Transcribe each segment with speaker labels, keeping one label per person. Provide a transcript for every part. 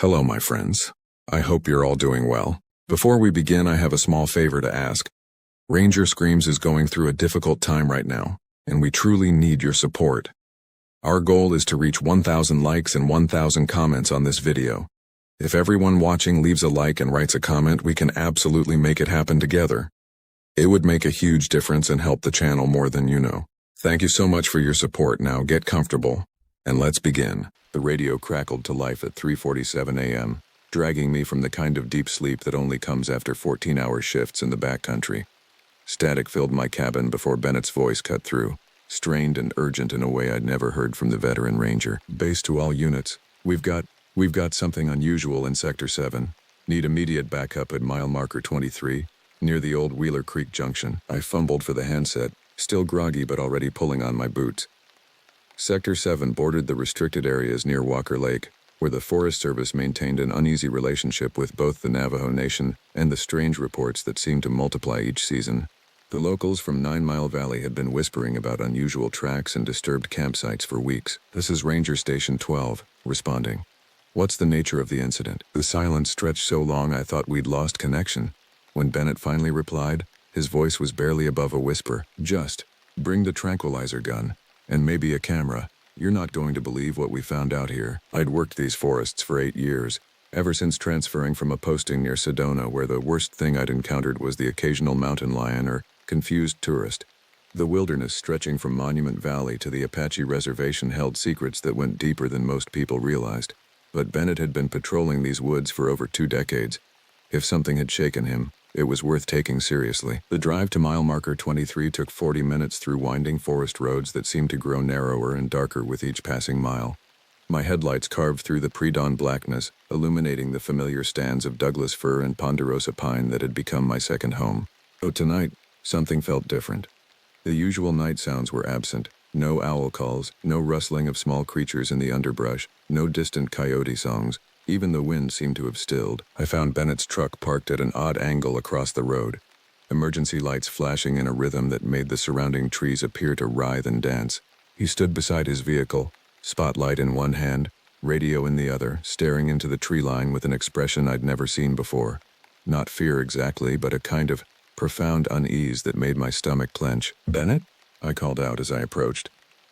Speaker 1: Hello, my friends. I hope you're all doing well. Before we begin, I have a small favor to ask. Ranger Screams is going through a difficult time right now, and we truly need your support. Our goal is to reach 1,000 likes and 1,000 comments on this video. If everyone watching leaves a like and writes a comment, we can absolutely make it happen together. It would make a huge difference and help the channel more than you know. Thank you so much for your support. Now get comfortable, and let's begin. The radio crackled to life at 3:47 a.m., dragging me from the kind of deep sleep that only comes after 14-hour shifts in the backcountry. Static filled my cabin before Bennett's voice cut through, strained and urgent in a way I'd never heard from the veteran ranger. Base to all units. We've got something unusual in Sector 7. Need immediate backup at mile marker 23, near the old Wheeler Creek Junction. I fumbled for the handset, still groggy but already pulling on my boots. Sector 7 bordered the restricted areas near Walker Lake, where the Forest Service maintained an uneasy relationship with both the Navajo Nation and the strange reports that seemed to multiply each season. The locals from 9 Mile Valley had been whispering about unusual tracks and disturbed campsites for weeks. This is Ranger Station 12, responding. What's the nature of the incident? The silence stretched so long I thought we'd lost connection. When Bennett finally replied, his voice was barely above a whisper. Just, bring the tranquilizer gun. And maybe a camera. You're not going to believe what we found out here. I'd worked these forests for 8 years, ever since transferring from a posting near Sedona where the worst thing I'd encountered was the occasional mountain lion or confused tourist. The wilderness stretching from Monument Valley to the Apache Reservation held secrets that went deeper than most people realized. But Bennett had been patrolling these woods for over 2 decades. If something had shaken him, it was worth taking seriously. The drive to mile marker 23 took 40 minutes through winding forest roads that seemed to grow narrower and darker with each passing mile. My headlights carved through the pre-dawn blackness, illuminating the familiar stands of Douglas fir and ponderosa pine that had become my second home. But tonight, something felt different. The usual night sounds were absent. No owl calls, no rustling of small creatures in the underbrush, no distant coyote songs. Even the wind seemed to have stilled. I found Bennett's truck parked at an odd angle across the road, emergency lights flashing in a rhythm that made the surrounding trees appear to writhe and dance. He stood beside his vehicle, spotlight in one hand, radio in the other, staring into the tree line with an expression I'd never seen before. Not fear exactly, but a kind of profound unease that made my stomach clench. "Bennett?" I called out as I approached.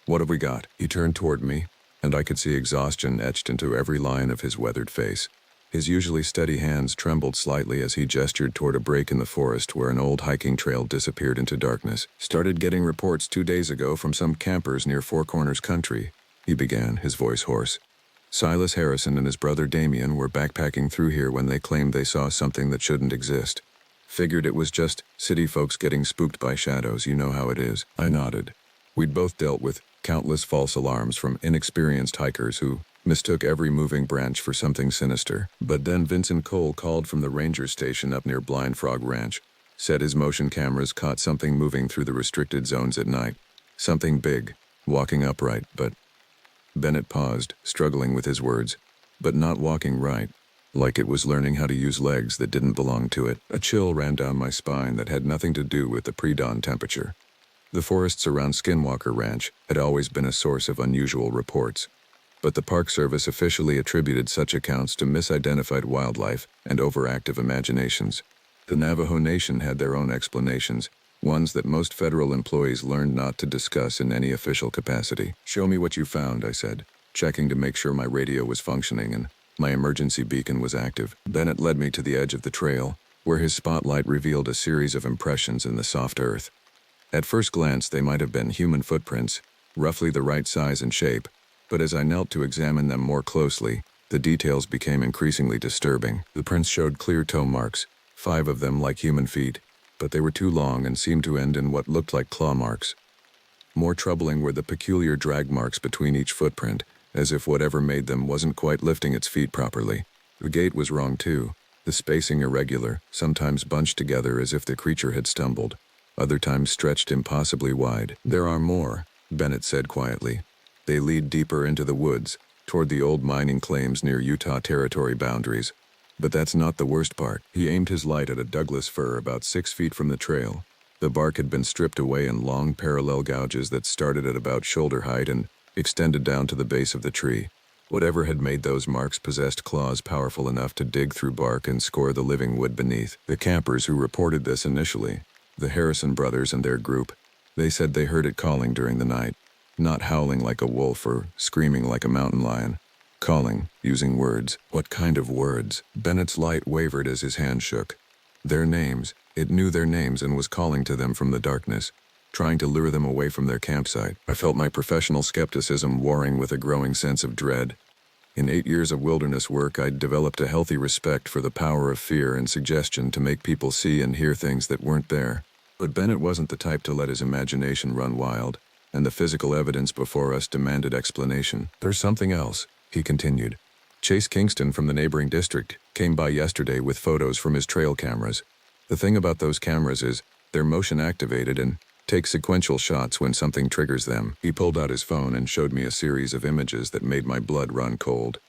Speaker 1: "What have we got?" He turned toward me, and I could see exhaustion etched into every line of his weathered face. His usually steady hands trembled slightly as he gestured toward a break in the forest where an old hiking trail disappeared into darkness. "Started getting reports 2 days ago from some campers near Four Corners Country," he began, his voice hoarse. "Silas Harrison and his brother Damien were backpacking through here when they claimed they saw something that shouldn't exist. Figured it was just city folks getting spooked by shadows, you know how it is." I nodded. We'd both dealt with countless false alarms from inexperienced hikers who mistook every moving branch for something sinister. But then Vincent Cole called from the ranger station up near Blind Frog Ranch. Said his motion cameras caught something moving through the restricted zones at night. Something big, walking upright, but... Bennett paused, struggling with his words. But not walking right. Like it was learning how to use legs that didn't belong to it. A chill ran down my spine that had nothing to do with the pre-dawn temperature. The forests around Skinwalker Ranch had always been a source of unusual reports, but the Park Service officially attributed such accounts to misidentified wildlife and overactive imaginations. The Navajo Nation had their own explanations, ones that most federal employees learned not to discuss in any official capacity. "Show me what you found," I said, checking to make sure my radio was functioning and my emergency beacon was active. Bennett led me to the edge of the trail, where his spotlight revealed a series of impressions in the soft earth. At first glance, they might have been human footprints, roughly the right size and shape, but as I knelt to examine them more closely, the details became increasingly disturbing. The prints showed clear toe marks, 5 of them like human feet, but they were too long and seemed to end in what looked like claw marks. More troubling were the peculiar drag marks between each footprint, as if whatever made them wasn't quite lifting its feet properly. The gait was wrong too, the spacing irregular, sometimes bunched together as if the creature had stumbled. Other times stretched impossibly wide. "There are more," Bennett said quietly. "They lead deeper into the woods, toward the old mining claims near Utah territory boundaries. But that's not the worst part." He aimed his light at a Douglas fir about 6 feet from the trail. The bark had been stripped away in long parallel gouges that started at about shoulder height and extended down to the base of the tree. Whatever had made those marks possessed claws powerful enough to dig through bark and score the living wood beneath. The campers who reported this initially, the Harrison brothers and their group, they said they heard it calling during the night, not howling like a wolf or screaming like a mountain lion. Calling, using words. What kind of words? Bennett's light wavered as his hand shook. Their names. It knew their names and was calling to them from the darkness, trying to lure them away from their campsite. I felt my professional skepticism warring with a growing sense of dread. In 8 years of wilderness work, I'd developed a healthy respect for the power of fear and suggestion to make people see and hear things that weren't there. But Bennett wasn't the type to let his imagination run wild, and the physical evidence before us demanded explanation. There's something else, he continued. Chase Kingston from the neighboring district came by yesterday with photos from his trail cameras. The thing about those cameras is, they're motion activated and take sequential shots when something triggers them. He pulled out his phone and showed me a series of images that made my blood run cold.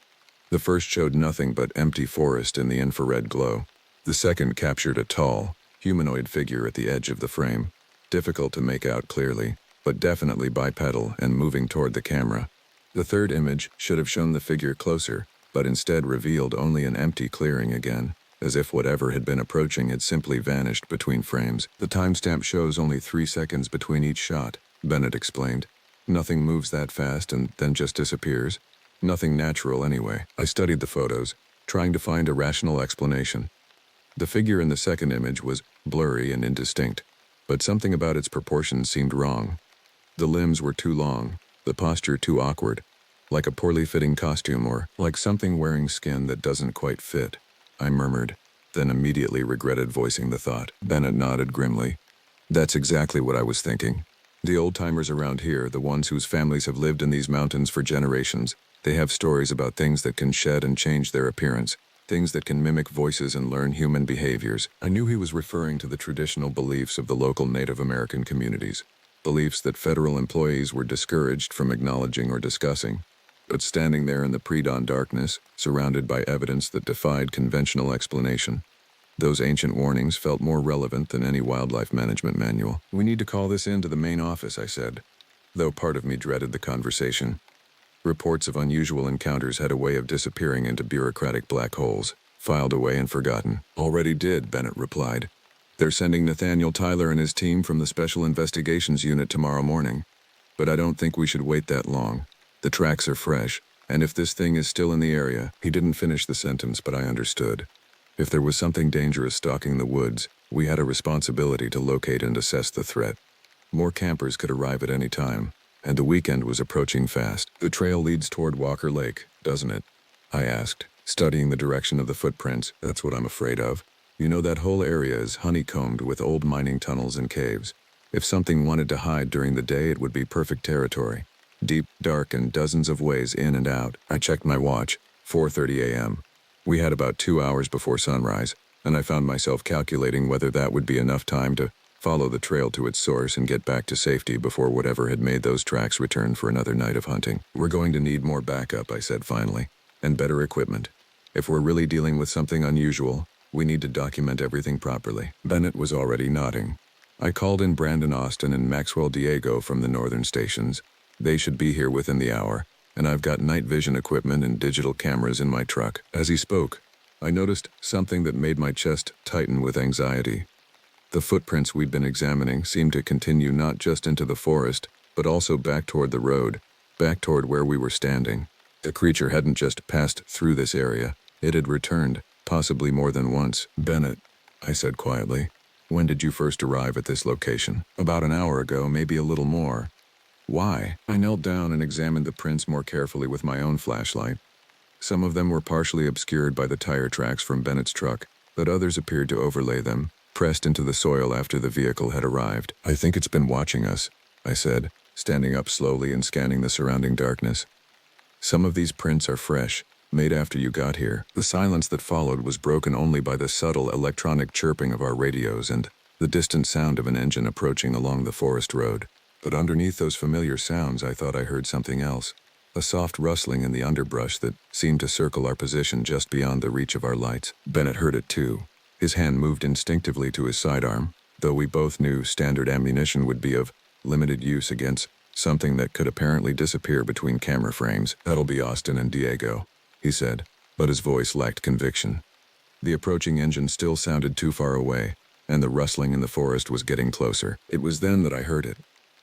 Speaker 1: The first showed nothing but empty forest in the infrared glow. The second captured a tall, humanoid figure at the edge of the frame, difficult to make out clearly, but definitely bipedal and moving toward the camera. The third image should have shown the figure closer, but instead revealed only an empty clearing again, as if whatever had been approaching had simply vanished between frames. The timestamp shows only 3 seconds between each shot, Bennett explained. Nothing moves that fast and then just disappears. Nothing natural anyway. I studied the photos, trying to find a rational explanation. The figure in the second image was blurry and indistinct, but something about its proportions seemed wrong. The limbs were too long, the posture too awkward, like a poorly fitting costume or like something wearing skin that doesn't quite fit. I murmured, then immediately regretted voicing the thought. Bennett nodded grimly. That's exactly what I was thinking. The old-timers around here, the ones whose families have lived in these mountains for generations, they have stories about things that can shed and change their appearance, things that can mimic voices and learn human behaviors. I knew he was referring to the traditional beliefs of the local Native American communities, beliefs that federal employees were discouraged from acknowledging or discussing. But standing there in the pre-dawn darkness, surrounded by evidence that defied conventional explanation, those ancient warnings felt more relevant than any wildlife management manual. We need to call this in to the main office, I said, though part of me dreaded the conversation. Reports of unusual encounters had a way of disappearing into bureaucratic black holes, filed away and forgotten. Already did, Bennett replied. They're sending Nathaniel Tyler and his team from the Special Investigations Unit tomorrow morning, but I don't think we should wait that long. The tracks are fresh, and if this thing is still in the area— He didn't finish the sentence, but I understood. If there was something dangerous stalking the woods, we had a responsibility to locate and assess the threat. More campers could arrive at any time, and the weekend was approaching fast. The trail leads toward Walker Lake, doesn't it? I asked, studying the direction of the footprints. That's what I'm afraid of. You know, that whole area is honeycombed with old mining tunnels and caves. If something wanted to hide during the day, it would be perfect territory. Deep, dark, and dozens of ways in and out. I checked my watch, 4:30 a.m. We had about 2 hours before sunrise, and I found myself calculating whether that would be enough time to follow the trail to its source and get back to safety before whatever had made those tracks return for another night of hunting. We're going to need more backup, I said finally, and better equipment. If we're really dealing with something unusual, we need to document everything properly. Bennett was already nodding. I called in Brandon Austin and Maxwell Diego from the northern stations. They should be here within the hour, and I've got night vision equipment and digital cameras in my truck. As he spoke, I noticed something that made my chest tighten with anxiety. The footprints we'd been examining seemed to continue not just into the forest, but also back toward the road, back toward where we were standing. The creature hadn't just passed through this area, it had returned, possibly more than once. Bennett, I said quietly, when did you first arrive at this location? About an hour ago, maybe a little more. Why? I knelt down and examined the prints more carefully with my own flashlight. Some of them were partially obscured by the tire tracks from Bennett's truck, but others appeared to overlay them, pressed into the soil after the vehicle had arrived. I think it's been watching us, I said, standing up slowly and scanning the surrounding darkness. Some of these prints are fresh, made after you got here. The silence that followed was broken only by the subtle electronic chirping of our radios and the distant sound of an engine approaching along the forest road. But underneath those familiar sounds, I thought I heard something else, a soft rustling in the underbrush that seemed to circle our position just beyond the reach of our lights. Bennett heard it too. His hand moved instinctively to his sidearm, though we both knew standard ammunition would be of limited use against something that could apparently disappear between camera frames. "That'll be Austin and Diego," he said, but his voice lacked conviction. The approaching engine still sounded too far away, and the rustling in the forest was getting closer. It was then that I heard it,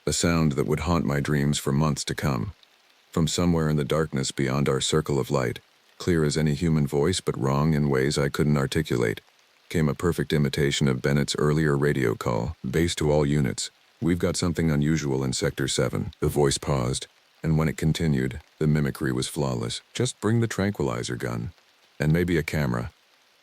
Speaker 1: a sound that would haunt my dreams for months to come. From somewhere in the darkness beyond our circle of light, clear as any human voice but wrong in ways I couldn't articulate, came a perfect imitation of Bennett's earlier radio call. "Base to all units. We've got something unusual in Sector 7. The voice paused, and when it continued, the mimicry was flawless. "Just bring the tranquilizer gun. And maybe a camera.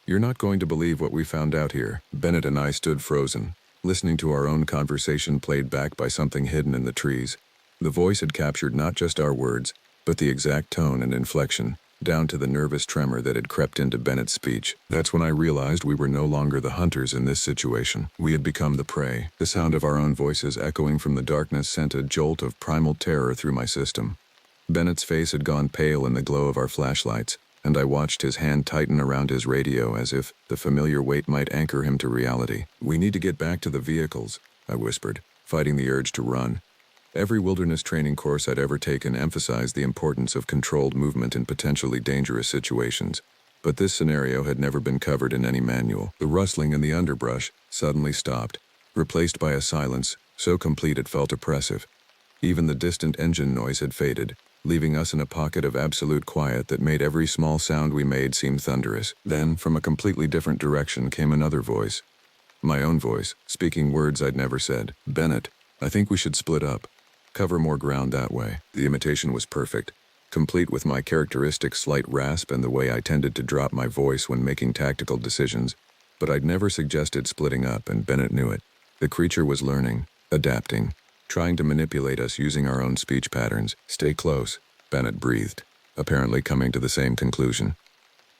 Speaker 1: You're not going to believe what we found out here." Bennett and I stood frozen, listening to our own conversation played back by something hidden in the trees. The voice had captured not just our words, but the exact tone and inflection, down to the nervous tremor that had crept into Bennett's speech. That's when I realized we were no longer the hunters in this situation. We had become the prey. The sound of our own voices echoing from the darkness sent a jolt of primal terror through my system. Bennett's face had gone pale in the glow of our flashlights, and I watched his hand tighten around his radio as if the familiar weight might anchor him to reality. "We need to get back to the vehicles," I whispered, fighting the urge to run. Every wilderness training course I'd ever taken emphasized the importance of controlled movement in potentially dangerous situations, but this scenario had never been covered in any manual. The rustling in the underbrush suddenly stopped, replaced by a silence so complete it felt oppressive. Even the distant engine noise had faded, leaving us in a pocket of absolute quiet that made every small sound we made seem thunderous. Then, from a completely different direction came another voice. My own voice, speaking words I'd never said. "Bennett, I think we should split up. Cover more ground that way." The imitation was perfect, complete with my characteristic slight rasp and the way I tended to drop my voice when making tactical decisions, but I'd never suggested splitting up, and Bennett knew it. The creature was learning, adapting, trying to manipulate us using our own speech patterns. "Stay close," Bennett breathed, apparently coming to the same conclusion.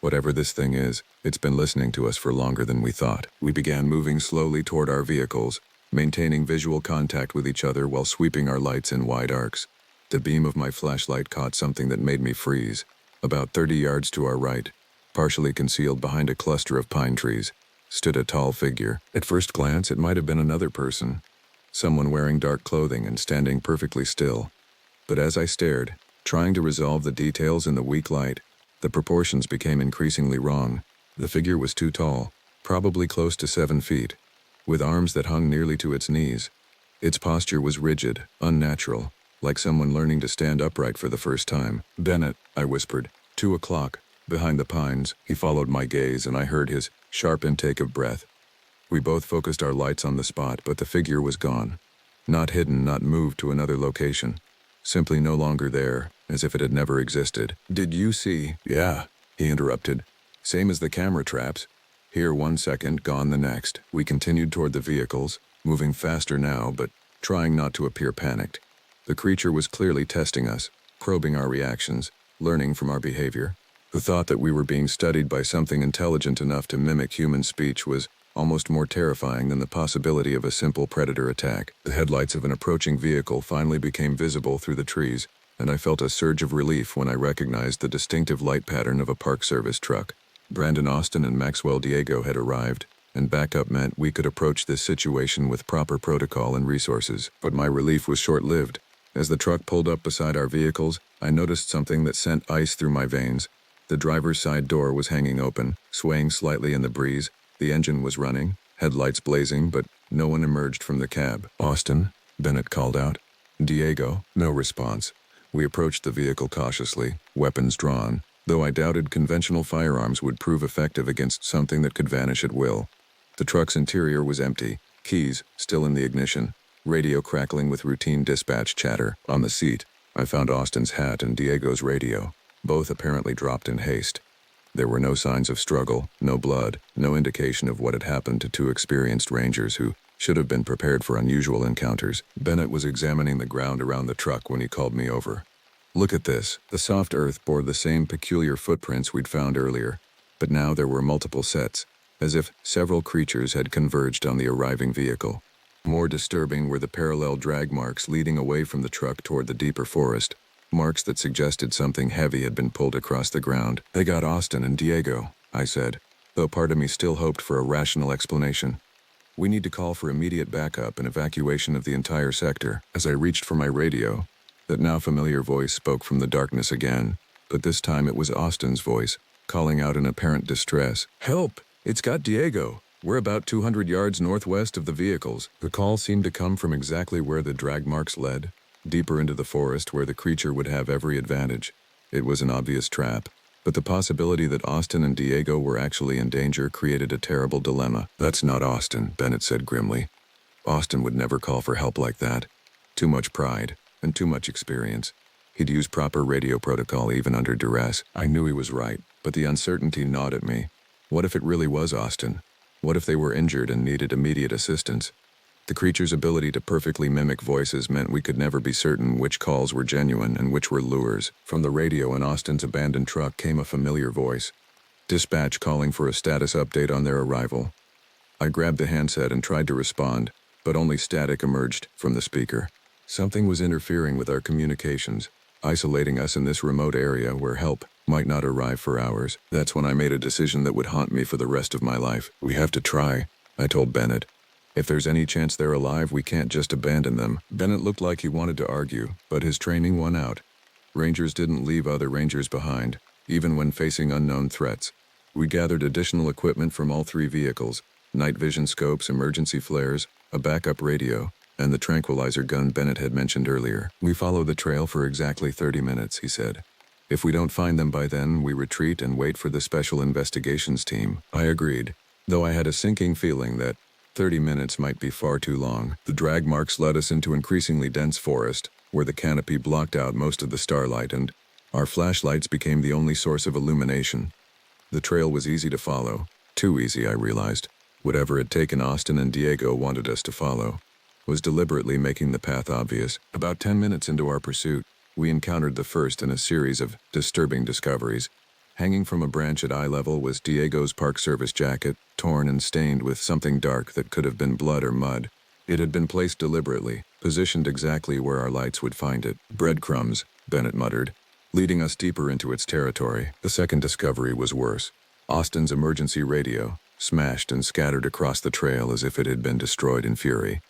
Speaker 1: "Whatever this thing is, it's been listening to us for longer than we thought." We began moving slowly toward our vehicles, maintaining visual contact with each other while sweeping our lights in wide arcs. The beam of my flashlight caught something that made me freeze. About 30 yards to our right, partially concealed behind a cluster of pine trees, stood a tall figure. At first glance, it might have been another person, someone wearing dark clothing and standing perfectly still. But as I stared, trying to resolve the details in the weak light, the proportions became increasingly wrong. The figure was too tall, probably close to 7 feet, with arms that hung nearly to its knees. Its posture was rigid, unnatural, like someone learning to stand upright for the first time. "Bennett," I whispered. 2 o'clock, behind the pines. He followed my gaze, and I heard his sharp intake of breath. We both focused our lights on the spot, but the figure was gone. Not hidden, not moved to another location. Simply no longer there, as if it had never existed. "Did you see?" "Yeah," he interrupted. "Same as the camera traps. Here 1 second, gone the next." We continued toward the vehicles, moving faster now, but trying not to appear panicked. The creature was clearly testing us, probing our reactions, learning from our behavior. The thought that we were being studied by something intelligent enough to mimic human speech was almost more terrifying than the possibility of a simple predator attack. The headlights of an approaching vehicle finally became visible through the trees, and I felt a surge of relief when I recognized the distinctive light pattern of a Park Service truck. Brandon Austin and Maxwell Diego had arrived, and backup meant we could approach this situation with proper protocol and resources. But my relief was short-lived. As the truck pulled up beside our vehicles, I noticed something that sent ice through my veins. The driver's side door was hanging open, swaying slightly in the breeze. The engine was running, headlights blazing, but no one emerged from the cab. "Austin," Bennett called out. "Diego," no response. We approached the vehicle cautiously, weapons drawn, though I doubted conventional firearms would prove effective against something that could vanish at will. The truck's interior was empty, keys still in the ignition, radio crackling with routine dispatch chatter. On the seat, I found Austin's hat and Diego's radio, both apparently dropped in haste. There were no signs of struggle, no blood, no indication of what had happened to 2 experienced rangers who should have been prepared for unusual encounters. Bennett was examining the ground around the truck when he called me over. "Look at this." The soft earth bore the same peculiar footprints we'd found earlier, but now there were multiple sets, as if several creatures had converged on the arriving vehicle. More disturbing were the parallel drag marks leading away from the truck toward the deeper forest, marks that suggested something heavy had been pulled across the ground. "They got Austin and Diego," I said, though part of me still hoped for a rational explanation. We need to call for immediate backup and evacuation of the entire sector. As I reached for my radio, that now familiar voice spoke from the darkness again, but this time it was Austin's voice, calling out in apparent distress. "Help! It's got Diego! We're about 200 yards northwest of the vehicles." The call seemed to come from exactly where the drag marks led, deeper into the forest where the creature would have every advantage. It was an obvious trap, but the possibility that Austin and Diego were actually in danger created a terrible dilemma. "That's not Austin," Bennett said grimly. "Austin would never call for help like that. Too much pride, and too much experience. He'd use proper radio protocol even under duress." I knew he was right, but the uncertainty gnawed at me. What if it really was Austin? What if they were injured and needed immediate assistance? The creature's ability to perfectly mimic voices meant we could never be certain which calls were genuine and which were lures. From the radio in Austin's abandoned truck came a familiar voice. Dispatch calling for a status update on their arrival. I grabbed the handset and tried to respond, but only static emerged from the speaker. Something was interfering with our communications, isolating us in this remote area where help might not arrive for hours. That's when I made a decision that would haunt me for the rest of my life. "We have to try," I told Bennett. "If there's any chance they're alive, we can't just abandon them." Bennett looked like he wanted to argue, but his training won out. Rangers didn't leave other rangers behind, even when facing unknown threats. We gathered additional equipment from all three vehicles: night vision scopes, emergency flares, a backup radio, and the tranquilizer gun Bennett had mentioned earlier. "We follow the trail for exactly 30 minutes, he said. "If we don't find them by then, we retreat and wait for the special investigations team." I agreed, though I had a sinking feeling that 30 minutes might be far too long. The drag marks led us into increasingly dense forest, where the canopy blocked out most of the starlight, and our flashlights became the only source of illumination. The trail was easy to follow. Too easy, I realized. Whatever had taken Austin and Diego wanted us to follow was deliberately making the path obvious. About 10 minutes into our pursuit, we encountered the first in a series of disturbing discoveries. Hanging from a branch at eye level was Diego's Park Service jacket, torn and stained with something dark that could have been blood or mud. It had been placed deliberately, positioned exactly where our lights would find it. "Breadcrumbs," Bennett muttered, leading us deeper into its territory. The second discovery was worse. Austin's emergency radio, smashed and scattered across the trail as if it had been destroyed in fury.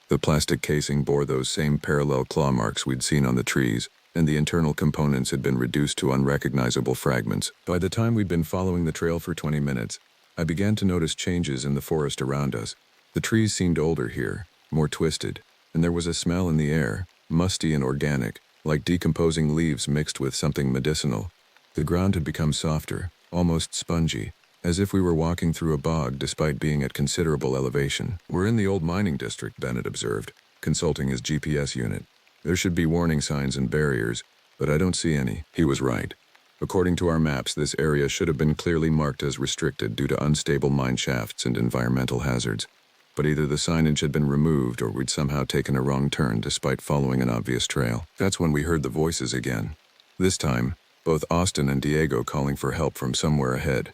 Speaker 1: The plastic casing bore those same parallel claw marks we'd seen on the trees, and the internal components had been reduced to unrecognizable fragments. By the time we'd been following the trail for 20 minutes, I began to notice changes in the forest around us. The trees seemed older here, more twisted, and there was a smell in the air, musty and organic, like decomposing leaves mixed with something medicinal. The ground had become softer, almost spongy, as if we were walking through a bog despite being at considerable elevation. "We're in the old mining district," Bennett observed, consulting his GPS unit. "There should be warning signs and barriers, but I don't see any." He was right. According to our maps, this area should have been clearly marked as restricted due to unstable mine shafts and environmental hazards. But either the signage had been removed or we'd somehow taken a wrong turn despite following an obvious trail. That's when we heard the voices again. This time, both Austin and Diego calling for help from somewhere ahead.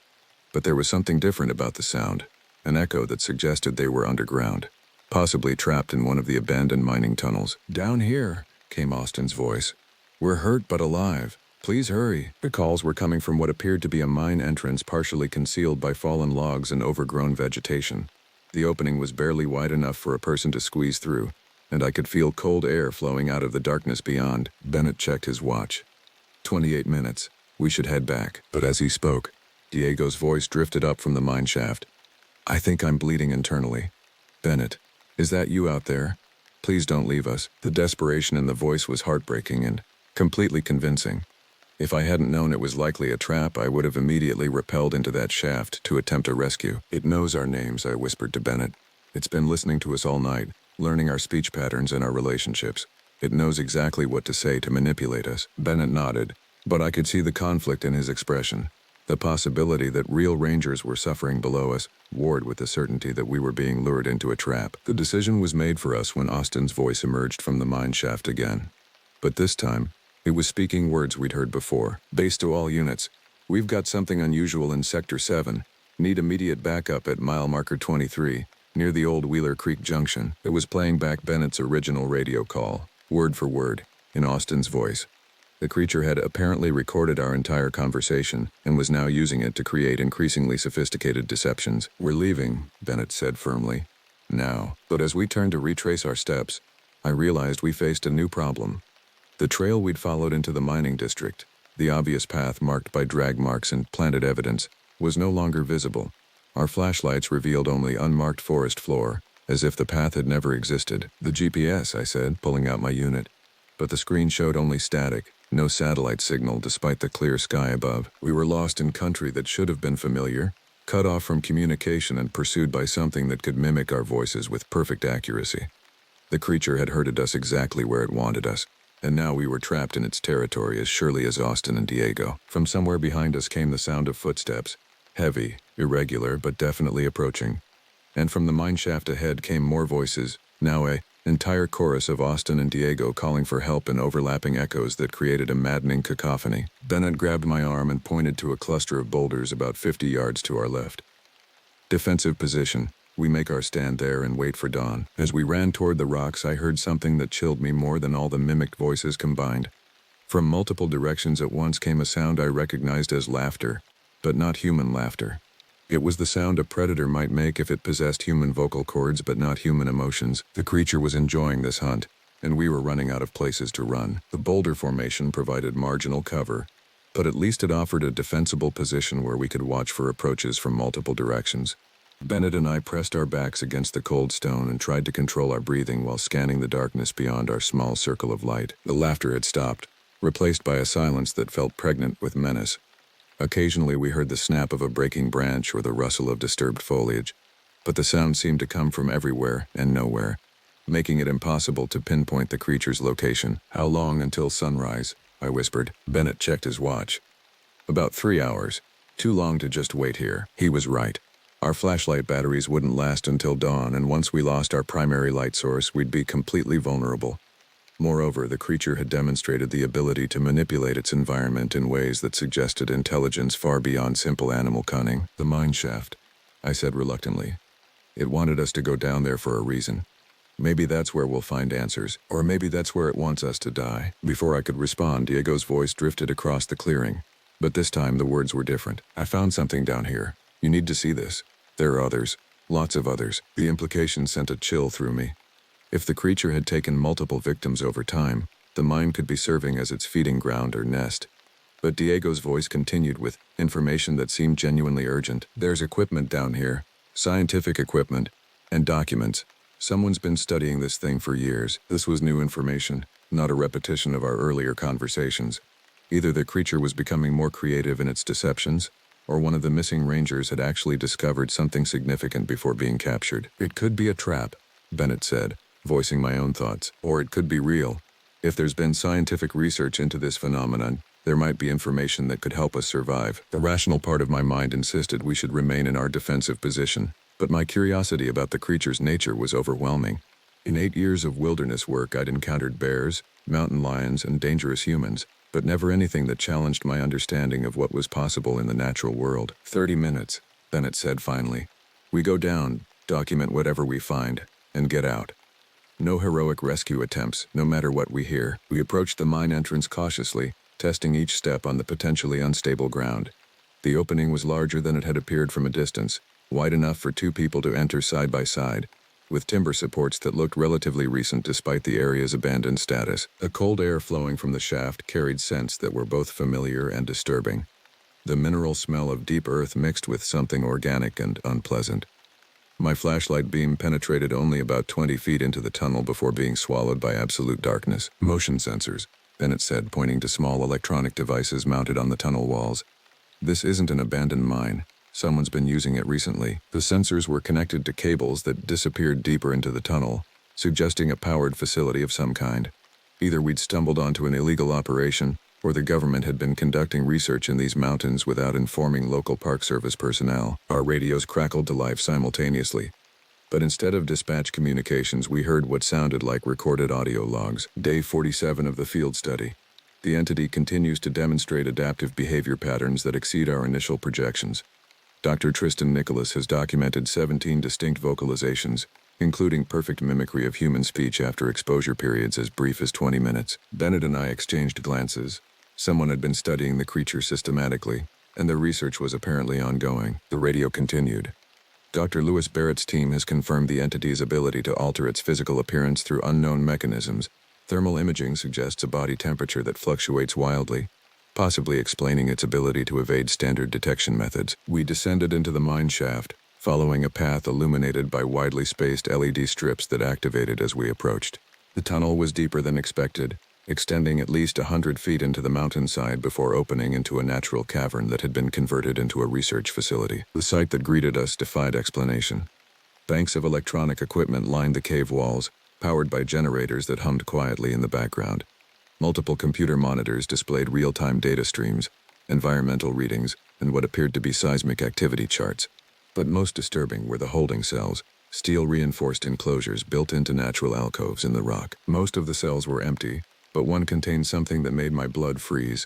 Speaker 1: But there was something different about the sound, an echo that suggested they were underground, possibly trapped in one of the abandoned mining tunnels. "Down here," came Austin's voice. "We're hurt but alive. Please hurry." The calls were coming from what appeared to be a mine entrance partially concealed by fallen logs and overgrown vegetation. The opening was barely wide enough for a person to squeeze through, and I could feel cold air flowing out of the darkness beyond. Bennett checked his watch. 28 minutes. We should head back. But as he spoke, Diego's voice drifted up from the mine shaft. "I think I'm bleeding internally. Bennett, is that you out there? Please don't leave us." The desperation in the voice was heartbreaking and completely convincing. If I hadn't known it was likely a trap, I would have immediately rappelled into that shaft to attempt a rescue. "It knows our names," I whispered to Bennett. "It's been listening to us all night, learning our speech patterns and our relationships. It knows exactly what to say to manipulate us." Bennett nodded, but I could see the conflict in his expression. The possibility that real rangers were suffering below us warred with the certainty that we were being lured into a trap. The decision was made for us when Austin's voice emerged from the mine shaft again. But this time, it was speaking words we'd heard before. "Base to all units. We've got something unusual in Sector 7. Need immediate backup at mile marker 23, near the old Wheeler Creek Junction." It was playing back Bennett's original radio call, word for word, in Austin's voice. The creature had apparently recorded our entire conversation and was now using it to create increasingly sophisticated deceptions. "We're leaving," Bennett said firmly. now. But as we turned to retrace our steps, I realized we faced a new problem. The trail we'd followed into the mining district, the obvious path marked by drag marks and planted evidence, was no longer visible. Our flashlights revealed only unmarked forest floor, as if the path had never existed. "The GPS," I said, pulling out my unit. But the screen showed only static, no satellite signal despite the clear sky above. We were lost in country that should have been familiar, cut off from communication and pursued by something that could mimic our voices with perfect accuracy. The creature had herded us exactly where it wanted us, and now we were trapped in its territory as surely as Austin and Diego. From somewhere behind us came the sound of footsteps, heavy, irregular, but definitely approaching. And from the mine shaft ahead came more voices, now an entire chorus of Austin and Diego calling for help in overlapping echoes that created a maddening cacophony. Bennett grabbed my arm and pointed to a cluster of boulders about 50 yards to our left. "Defensive position. We make our stand there and wait for dawn." As we ran toward the rocks, I heard something that chilled me more than all the mimicked voices combined. From multiple directions at once came a sound I recognized as laughter, but not human laughter. It was the sound a predator might make if it possessed human vocal cords but not human emotions. The creature was enjoying this hunt, and we were running out of places to run. The boulder formation provided marginal cover, but at least it offered a defensible position where we could watch for approaches from multiple directions. Bennett and I pressed our backs against the cold stone and tried to control our breathing while scanning the darkness beyond our small circle of light. The laughter had stopped, replaced by a silence that felt pregnant with menace. Occasionally we heard the snap of a breaking branch or the rustle of disturbed foliage, but the sound seemed to come from everywhere and nowhere, making it impossible to pinpoint the creature's location. "How long until sunrise?" I whispered. Bennett checked his watch. "About 3 hours. Too long to just wait here." He was right. Our flashlight batteries wouldn't last until dawn, and once we lost our primary light source, we'd be completely vulnerable. Moreover, the creature had demonstrated the ability to manipulate its environment in ways that suggested intelligence far beyond simple animal cunning. "The mine shaft," I said reluctantly. "It wanted us to go down there for a reason. Maybe that's where we'll find answers, or maybe that's where it wants us to die." Before I could respond, Diego's voice drifted across the clearing, but this time the words were different. "I found something down here. You need to see this. There are others. Lots of others." The implication sent a chill through me. If the creature had taken multiple victims over time, the mine could be serving as its feeding ground or nest. But Diego's voice continued with information that seemed genuinely urgent. "There's equipment down here, scientific equipment, and documents. Someone's been studying this thing for years." This was new information, not a repetition of our earlier conversations. Either the creature was becoming more creative in its deceptions, or one of the missing rangers had actually discovered something significant before being captured. "It could be a trap," Bennett said, voicing my own thoughts. "Or it could be real. If there's been scientific research into this phenomenon, there might be information that could help us survive." The rational part of my mind insisted we should remain in our defensive position, but my curiosity about the creature's nature was overwhelming. In 8 years of wilderness work, I'd encountered bears, mountain lions, and dangerous humans, but never anything that challenged my understanding of what was possible in the natural world. 30 minutes, Bennett said finally. "We go down, document whatever we find, and get out. No heroic rescue attempts, no matter what we hear." We approached the mine entrance cautiously, testing each step on the potentially unstable ground. The opening was larger than it had appeared from a distance, wide enough for 2 people to enter side by side, with timber supports that looked relatively recent despite the area's abandoned status. A cold air flowing from the shaft carried scents that were both familiar and disturbing. The mineral smell of deep earth mixed with something organic and unpleasant. My flashlight beam penetrated only about 20 feet into the tunnel before being swallowed by absolute darkness. "Motion sensors," Bennett said, pointing to small electronic devices mounted on the tunnel walls. "This isn't an abandoned mine. Someone's been using it recently." The sensors were connected to cables that disappeared deeper into the tunnel, suggesting a powered facility of some kind. Either we'd stumbled onto an illegal operation, or the government had been conducting research in these mountains without informing local Park Service personnel. Our radios crackled to life simultaneously, but instead of dispatch communications, we heard what sounded like recorded audio logs. "Day 47 of the field study. The entity continues to demonstrate adaptive behavior patterns that exceed our initial projections. Dr. Tristan Nicholas has documented 17 distinct vocalizations, including perfect mimicry of human speech after exposure periods as brief as 20 minutes. Bennett and I exchanged glances. Someone had been studying the creature systematically, and the research was apparently ongoing. The radio continued. Dr. Lewis Barrett's team has confirmed the entity's ability to alter its physical appearance through unknown mechanisms. Thermal imaging suggests a body temperature that fluctuates wildly, possibly explaining its ability to evade standard detection methods. We descended into the mine shaft, following a path illuminated by widely spaced LED strips that activated as we approached. The tunnel was deeper than expected, extending at least 100 feet into the mountainside before opening into a natural cavern that had been converted into a research facility. The sight that greeted us defied explanation. Banks of electronic equipment lined the cave walls, powered by generators that hummed quietly in the background. Multiple computer monitors displayed real-time data streams, environmental readings, and what appeared to be seismic activity charts. But most disturbing were the holding cells, steel-reinforced enclosures built into natural alcoves in the rock. Most of the cells were empty, but one contained something that made my blood freeze.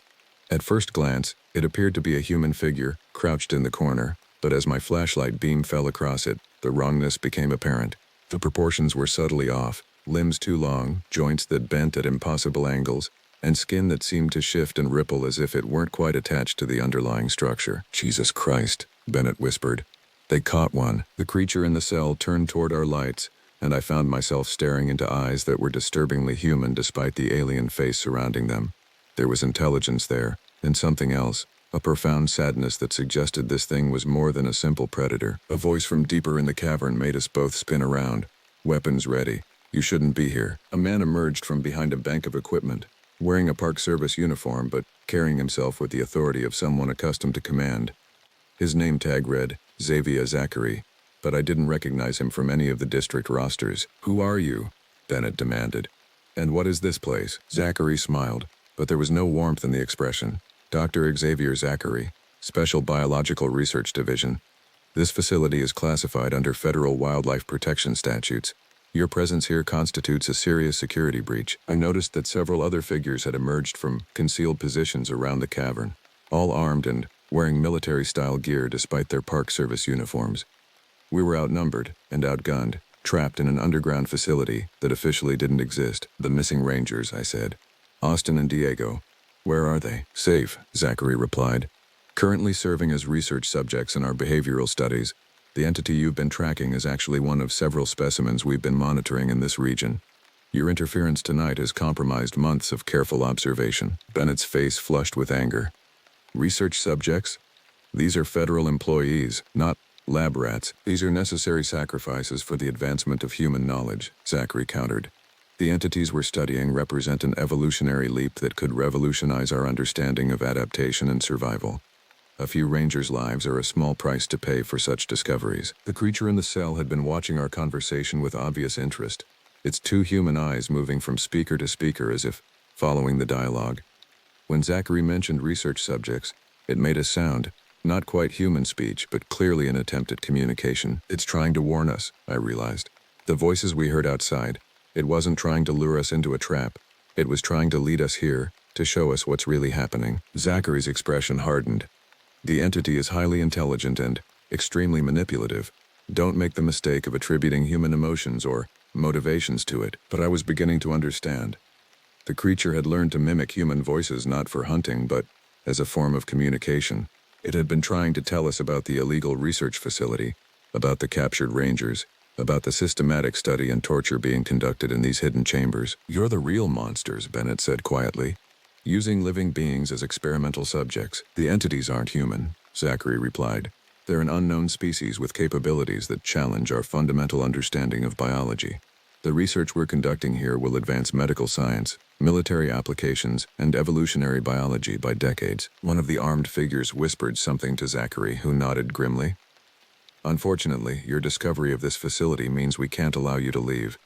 Speaker 1: At first glance, it appeared to be a human figure, crouched in the corner, but as my flashlight beam fell across it, the wrongness became apparent. The proportions were subtly off, limbs too long, joints that bent at impossible angles, and skin that seemed to shift and ripple as if it weren't quite attached to the underlying structure. "Jesus Christ," Bennett whispered. They caught one. The creature in the cell turned toward our lights, and I found myself staring into eyes that were disturbingly human despite the alien face surrounding them. There was intelligence there, and something else, a profound sadness that suggested this thing was more than a simple predator. A voice from deeper in the cavern made us both spin around. "Weapons ready. You shouldn't be here." A man emerged from behind a bank of equipment, wearing a Park Service uniform but carrying himself with the authority of someone accustomed to command. His name tag read, Xavier Zachary, but I didn't recognize him from any of the district rosters. "Who are you?" Bennett demanded. "And what is this place?" Zachary smiled, but there was no warmth in the expression. "Dr. Xavier Zachary, Special Biological Research Division. This facility is classified under federal wildlife protection statutes. Your presence here constitutes a serious security breach." I noticed that several other figures had emerged from concealed positions around the cavern, all armed and wearing military-style gear despite their Park Service uniforms. We were outnumbered and outgunned, trapped in an underground facility that officially didn't exist. "The missing Rangers," I said. "Austin and Diego. Where are they?" "Safe," Zachary replied. "Currently serving as research subjects in our behavioral studies. The entity you've been tracking is actually one of several specimens we've been monitoring in this region. Your interference tonight has compromised months of careful observation." Bennett's face flushed with anger. "Research subjects? These are federal employees, not lab rats. These are necessary sacrifices for the advancement of human knowledge," Zachary countered. "The entities we're studying represent an evolutionary leap that could revolutionize our understanding of adaptation and survival. A few rangers' lives are a small price to pay for such discoveries." The creature in the cell had been watching our conversation with obvious interest, its two human eyes moving from speaker to speaker as if following the dialogue. When Zachary mentioned research subjects, it made a sound, not quite human speech, but clearly an attempt at communication. "It's trying to warn us," I realized. The voices we heard outside, it wasn't trying to lure us into a trap. It was trying to lead us here, to show us what's really happening. Zachary's expression hardened. "The entity is highly intelligent and extremely manipulative. Don't make the mistake of attributing human emotions or motivations to it." But I was beginning to understand. The creature had learned to mimic human voices not for hunting, but as a form of communication. It had been trying to tell us about the illegal research facility, about the captured rangers, about the systematic study and torture being conducted in these hidden chambers. "You're the real monsters," Bennett said quietly, "using living beings as experimental subjects." "The entities aren't human," Zachary replied. "They're an unknown species with capabilities that challenge our fundamental understanding of biology. The research we're conducting here will advance medical science, military applications, and evolutionary biology by decades." One of the armed figures whispered something to Zachary, who nodded grimly. "Unfortunately, your discovery of this facility means we can't allow you to leave.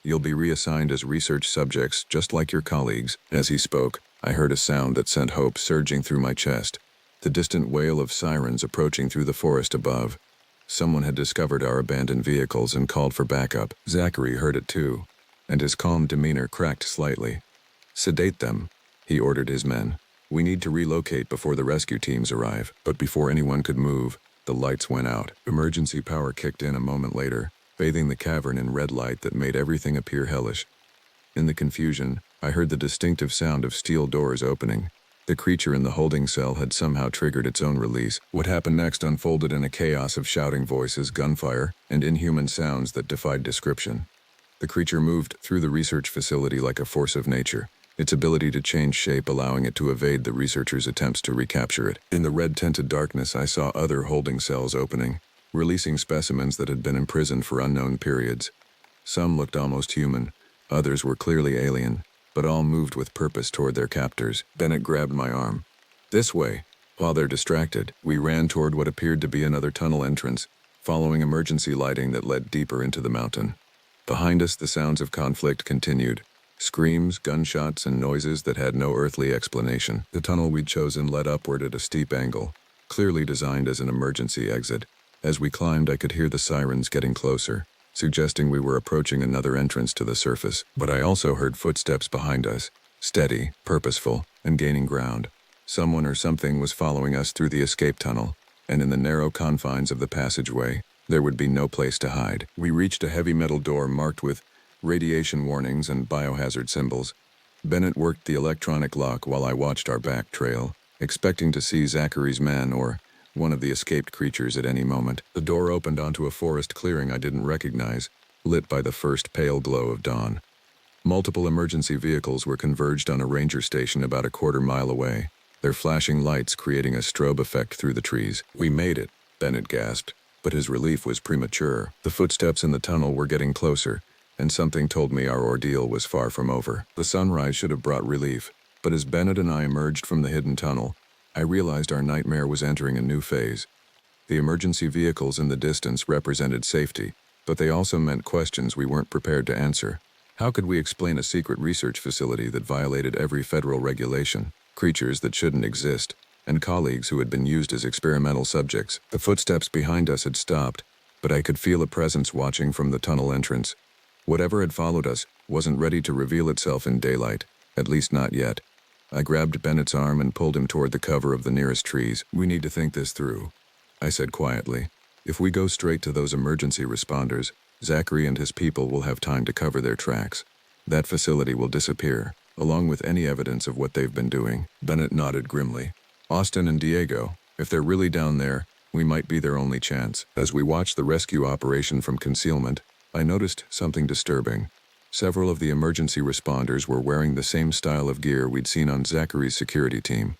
Speaker 1: You'll be reassigned as research subjects just like your colleagues." As he spoke, I heard a sound that sent hope surging through my chest, the distant wail of sirens approaching through the forest above. Someone had discovered our abandoned vehicles and called for backup. Zachary heard it too, and his calm demeanor cracked slightly. "Sedate them," he ordered his men. "We need to relocate before the rescue teams arrive." But before anyone could move, the lights went out. Emergency power kicked in a moment later, bathing the cavern in red light that made everything appear hellish. In the confusion, I heard the distinctive sound of steel doors opening, The creature in the holding cell had somehow triggered its own release. What happened next unfolded in a chaos of shouting voices, gunfire, and inhuman sounds that defied description. The creature moved through the research facility like a force of nature, its ability to change shape allowing it to evade the researchers' attempts to recapture it. In the red-tinted darkness, I saw other holding cells opening, releasing specimens that had been imprisoned for unknown periods. Some looked almost human, others were clearly alien, but all moved with purpose toward their captors. Bennett grabbed my arm. "This way." While they're distracted, we ran toward what appeared to be another tunnel entrance, following emergency lighting that led deeper into the mountain. Behind us, the sounds of conflict continued. Screams, gunshots, and noises that had no earthly explanation. The tunnel we'd chosen led upward at a steep angle, clearly designed as an emergency exit. As we climbed, I could hear the sirens getting closer, suggesting we were approaching another entrance to the surface. But I also heard footsteps behind us, steady, purposeful, and gaining ground. Someone or something was following us through the escape tunnel, and in the narrow confines of the passageway, there would be no place to hide. We reached a heavy metal door marked with radiation warnings and biohazard symbols. Bennett worked the electronic lock while I watched our back trail, expecting to see Zachary's men or one of the escaped creatures at any moment. The door opened onto a forest clearing I didn't recognize, lit by the first pale glow of dawn. Multiple emergency vehicles were converged on a ranger station about a quarter-mile away, their flashing lights creating a strobe effect through the trees. "We made it," Bennett gasped, but his relief was premature. The footsteps in the tunnel were getting closer, and something told me our ordeal was far from over. The sunrise should have brought relief, but as Bennett and I emerged from the hidden tunnel, I realized our nightmare was entering a new phase. The emergency vehicles in the distance represented safety, but they also meant questions we weren't prepared to answer. How could we explain a secret research facility that violated every federal regulation, creatures that shouldn't exist, and colleagues who had been used as experimental subjects? The footsteps behind us had stopped, but I could feel a presence watching from the tunnel entrance. Whatever had followed us wasn't ready to reveal itself in daylight, at least not yet. I grabbed Bennett's arm and pulled him toward the cover of the nearest trees. "We need to think this through," I said quietly. "If we go straight to those emergency responders, Zachary and his people will have time to cover their tracks. That facility will disappear, along with any evidence of what they've been doing." Bennett nodded grimly. "Austin and Diego, if they're really down there, we might be their only chance." As we watched the rescue operation from concealment, I noticed something disturbing. Several of the emergency responders were wearing the same style of gear we'd seen on Zachary's security team.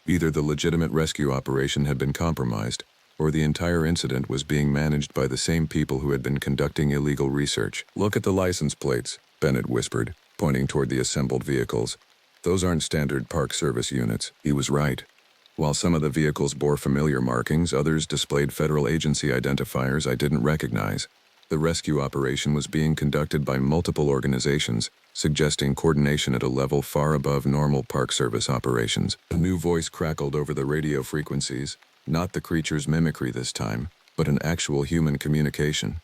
Speaker 1: Either the legitimate rescue operation had been compromised, or the entire incident was being managed by the same people who had been conducting illegal research. "Look at the license plates," Bennett whispered, pointing toward the assembled vehicles. "Those aren't standard Park Service units." He was right. While some of the vehicles bore familiar markings, others displayed federal agency identifiers I didn't recognize. The rescue operation was being conducted by multiple organizations, suggesting coordination at a level far above normal Park Service operations. A new voice crackled over the radio frequencies, not the creature's mimicry this time, but an actual human communication.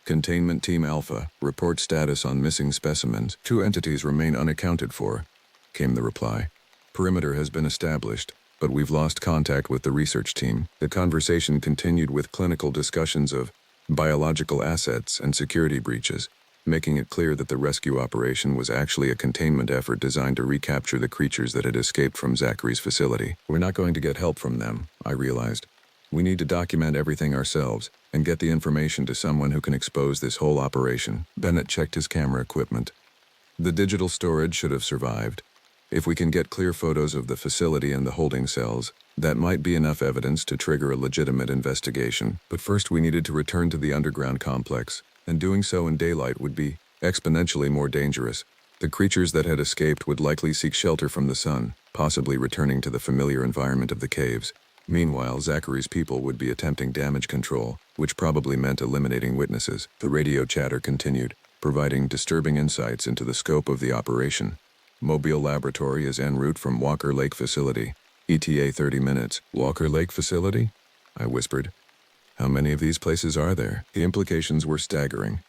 Speaker 1: "Containment Team Alpha, report status on missing specimens. 2 entities remain unaccounted for," came the reply. "Perimeter has been established, but we've lost contact with the research team." The conversation continued with clinical discussions of biological assets and security breaches, making it clear that the rescue operation was actually a containment effort designed to recapture the creatures that had escaped from Zachary's facility. "We're not going to get help from them," I realized. "We need to document everything ourselves and get the information to someone who can expose this whole operation." Bennett checked his camera equipment. "The digital storage should have survived. If we can get clear photos of the facility and the holding cells, that might be enough evidence to trigger a legitimate investigation. But first we needed to return to the underground complex, and doing so in daylight would be exponentially more dangerous. The creatures that had escaped would likely seek shelter from the sun, possibly returning to the familiar environment of the caves. Meanwhile, Zachary's people would be attempting damage control, which probably meant eliminating witnesses. The radio chatter continued, providing disturbing insights into the scope of the operation. "Mobile Laboratory is en route from Walker Lake Facility. ETA 30 minutes. "Walker Lake Facility?" I whispered. "How many of these places are there?" The implications were staggering.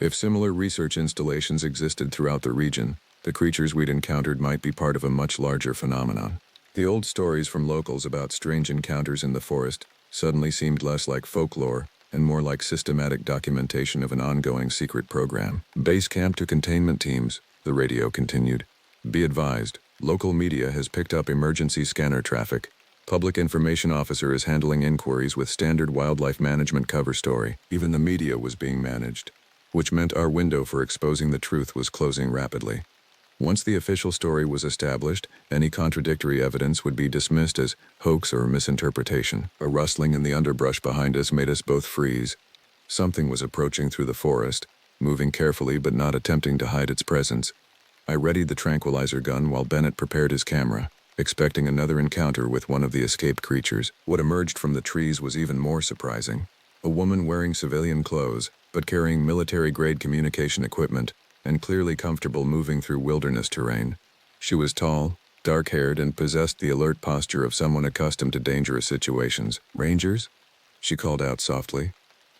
Speaker 1: If similar research installations existed throughout the region, the creatures we'd encountered might be part of a much larger phenomenon. The old stories from locals about strange encounters in the forest suddenly seemed less like folklore and more like systematic documentation of an ongoing secret program. "Base camp to containment teams," the radio continued. "Be advised, Local media has picked up emergency scanner traffic. Public information officer is handling inquiries with standard wildlife management cover story. Even the media was being managed, which meant our window for exposing the truth was closing rapidly. Once the official story was established, any contradictory evidence would be dismissed as hoax or misinterpretation. A rustling in the underbrush behind us made us both freeze. Something was approaching through the forest, moving carefully but not attempting to hide its presence. I readied the tranquilizer gun while Bennett prepared his camera, expecting another encounter with one of the escaped creatures. What emerged from the trees was even more surprising. A woman wearing civilian clothes, but carrying military-grade communication equipment, and clearly comfortable moving through wilderness terrain. She was tall, dark-haired, and possessed the alert posture of someone accustomed to dangerous situations. "Rangers?" she called out softly.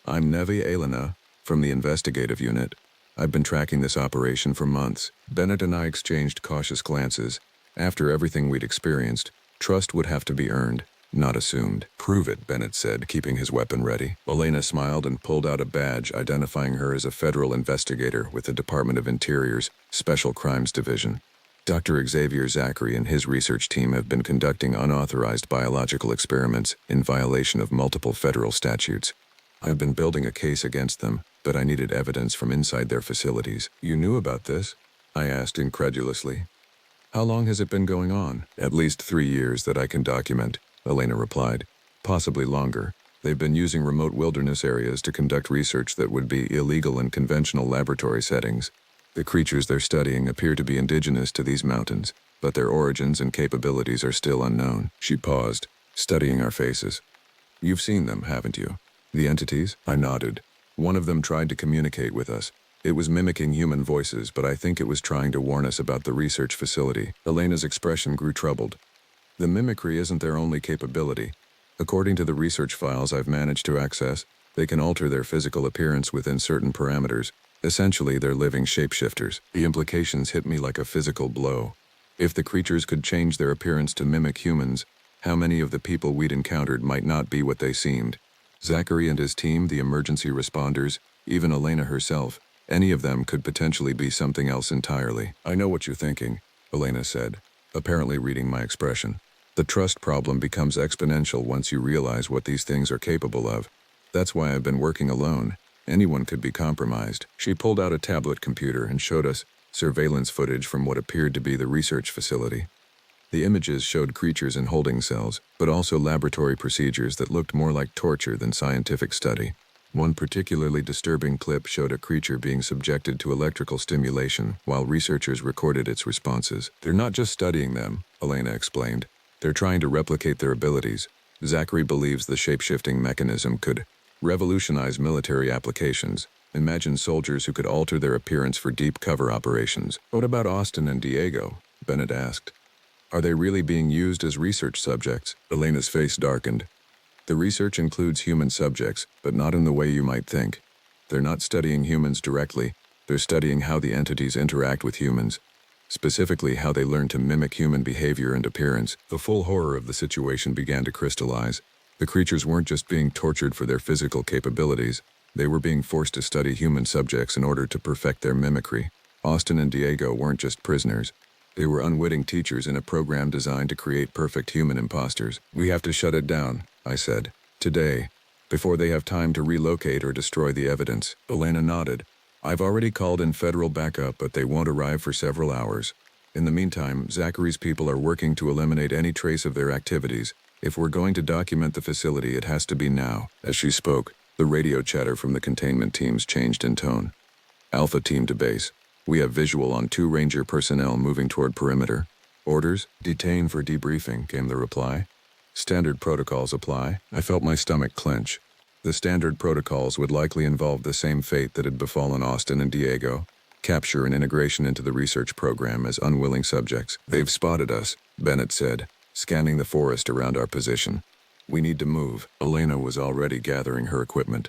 Speaker 1: "I'm Nevi Elena, from the investigative unit. I've been tracking this operation for months." Bennett and I exchanged cautious glances. After everything we'd experienced, trust would have to be earned, not assumed. "Prove it," Bennett said, keeping his weapon ready. Elena smiled and pulled out a badge identifying her as a federal investigator with the Department of Interior's Special Crimes Division. Dr. Xavier Zachary and his research team have been conducting unauthorized biological experiments in violation of multiple federal statutes. I've been building a case against them, but I needed evidence from inside their facilities. "You knew about this?" I asked incredulously. "How long has it been going on?" "At least 3 years that I can document," Elena replied. "Possibly longer. They've been using remote wilderness areas to conduct research that would be illegal in conventional laboratory settings. The creatures they're studying appear to be indigenous to these mountains, but their origins and capabilities are still unknown." She paused, studying our faces. "You've seen them, haven't you? The entities?" I nodded. "One of them tried to communicate with us. It was mimicking human voices, but I think it was trying to warn us about the research facility." Elena's expression grew troubled. "The mimicry isn't their only capability. According to the research files I've managed to access, they can alter their physical appearance within certain parameters. Essentially, they're living shapeshifters." The implications hit me like a physical blow. If the creatures could change their appearance to mimic humans, how many of the people we'd encountered might not be what they seemed? Zachary and his team, the emergency responders, even Elena herself, any of them could potentially be something else entirely. "I know what you're thinking," Elena said, apparently reading my expression. "The trust problem becomes exponential once you realize what these things are capable of. That's why I've been working alone. Anyone could be compromised." She pulled out a tablet computer and showed us surveillance footage from what appeared to be the research facility. The images showed creatures in holding cells, but also laboratory procedures that looked more like torture than scientific study. One particularly disturbing clip showed a creature being subjected to electrical stimulation while researchers recorded its responses. "They're not just studying them," Elena explained. "They're trying to replicate their abilities. Zachary believes the shape-shifting mechanism could revolutionize military applications. Imagine soldiers who could alter their appearance for deep cover operations." "What about Austin and Diego?" Bennett asked. "Are they really being used as research subjects?" Elena's face darkened. "The research includes human subjects, but not in the way you might think. They're not studying humans directly. They're studying how the entities interact with humans, specifically how they learn to mimic human behavior and appearance." The full horror of the situation began to crystallize. The creatures weren't just being tortured for their physical capabilities. They were being forced to study human subjects in order to perfect their mimicry. Austin and Diego weren't just prisoners. They were unwitting teachers in a program designed to create perfect human imposters. "We have to shut it down," I said. "Today, before they have time to relocate or destroy the evidence." Elena nodded. "I've already called in federal backup, but they won't arrive for several hours. In the meantime, Zachary's people are working to eliminate any trace of their activities. If we're going to document the facility, it has to be now." As she spoke, the radio chatter from the containment teams changed in tone. "Alpha team to base. We have visual on 2 Ranger personnel moving toward perimeter. Orders, detain for debriefing," came the reply. "Standard protocols apply." I felt my stomach clench. The standard protocols would likely involve the same fate that had befallen Austin and Diego: capture and integration into the research program as unwilling subjects. "They've spotted us," Bennett said, scanning the forest around our position. "We need to move." Elena was already gathering her equipment.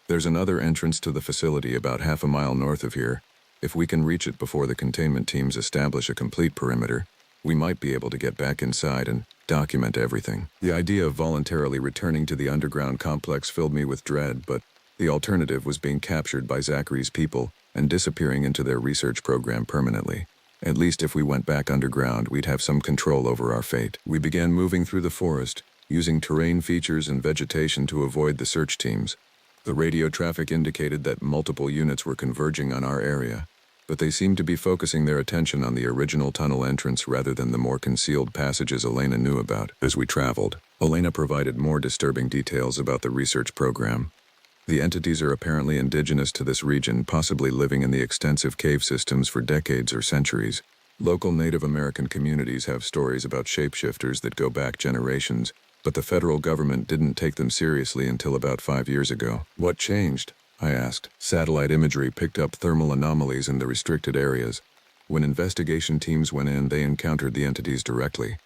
Speaker 1: "There's another entrance to the facility about half a mile north of here. If we can reach it before the containment teams establish a complete perimeter, we might be able to get back inside and document everything." The idea of voluntarily returning to the underground complex filled me with dread, but the alternative was being captured by Zachary's people and disappearing into their research program permanently. At least if we went back underground, we'd have some control over our fate. We began moving through the forest, using terrain features and vegetation to avoid the search teams. The radio traffic indicated that multiple units were converging on our area, but they seemed to be focusing their attention on the original tunnel entrance rather than the more concealed passages Elena knew about. As we traveled, Elena provided more disturbing details about the research program. The entities are apparently indigenous to this region, possibly living in the extensive cave systems for decades or centuries. Local Native American communities have stories about shapeshifters that go back generations, but the federal government didn't take them seriously until about 5 years ago. What changed? I asked. Satellite imagery picked up thermal anomalies in the restricted areas. When investigation teams went in, they encountered the entities directly.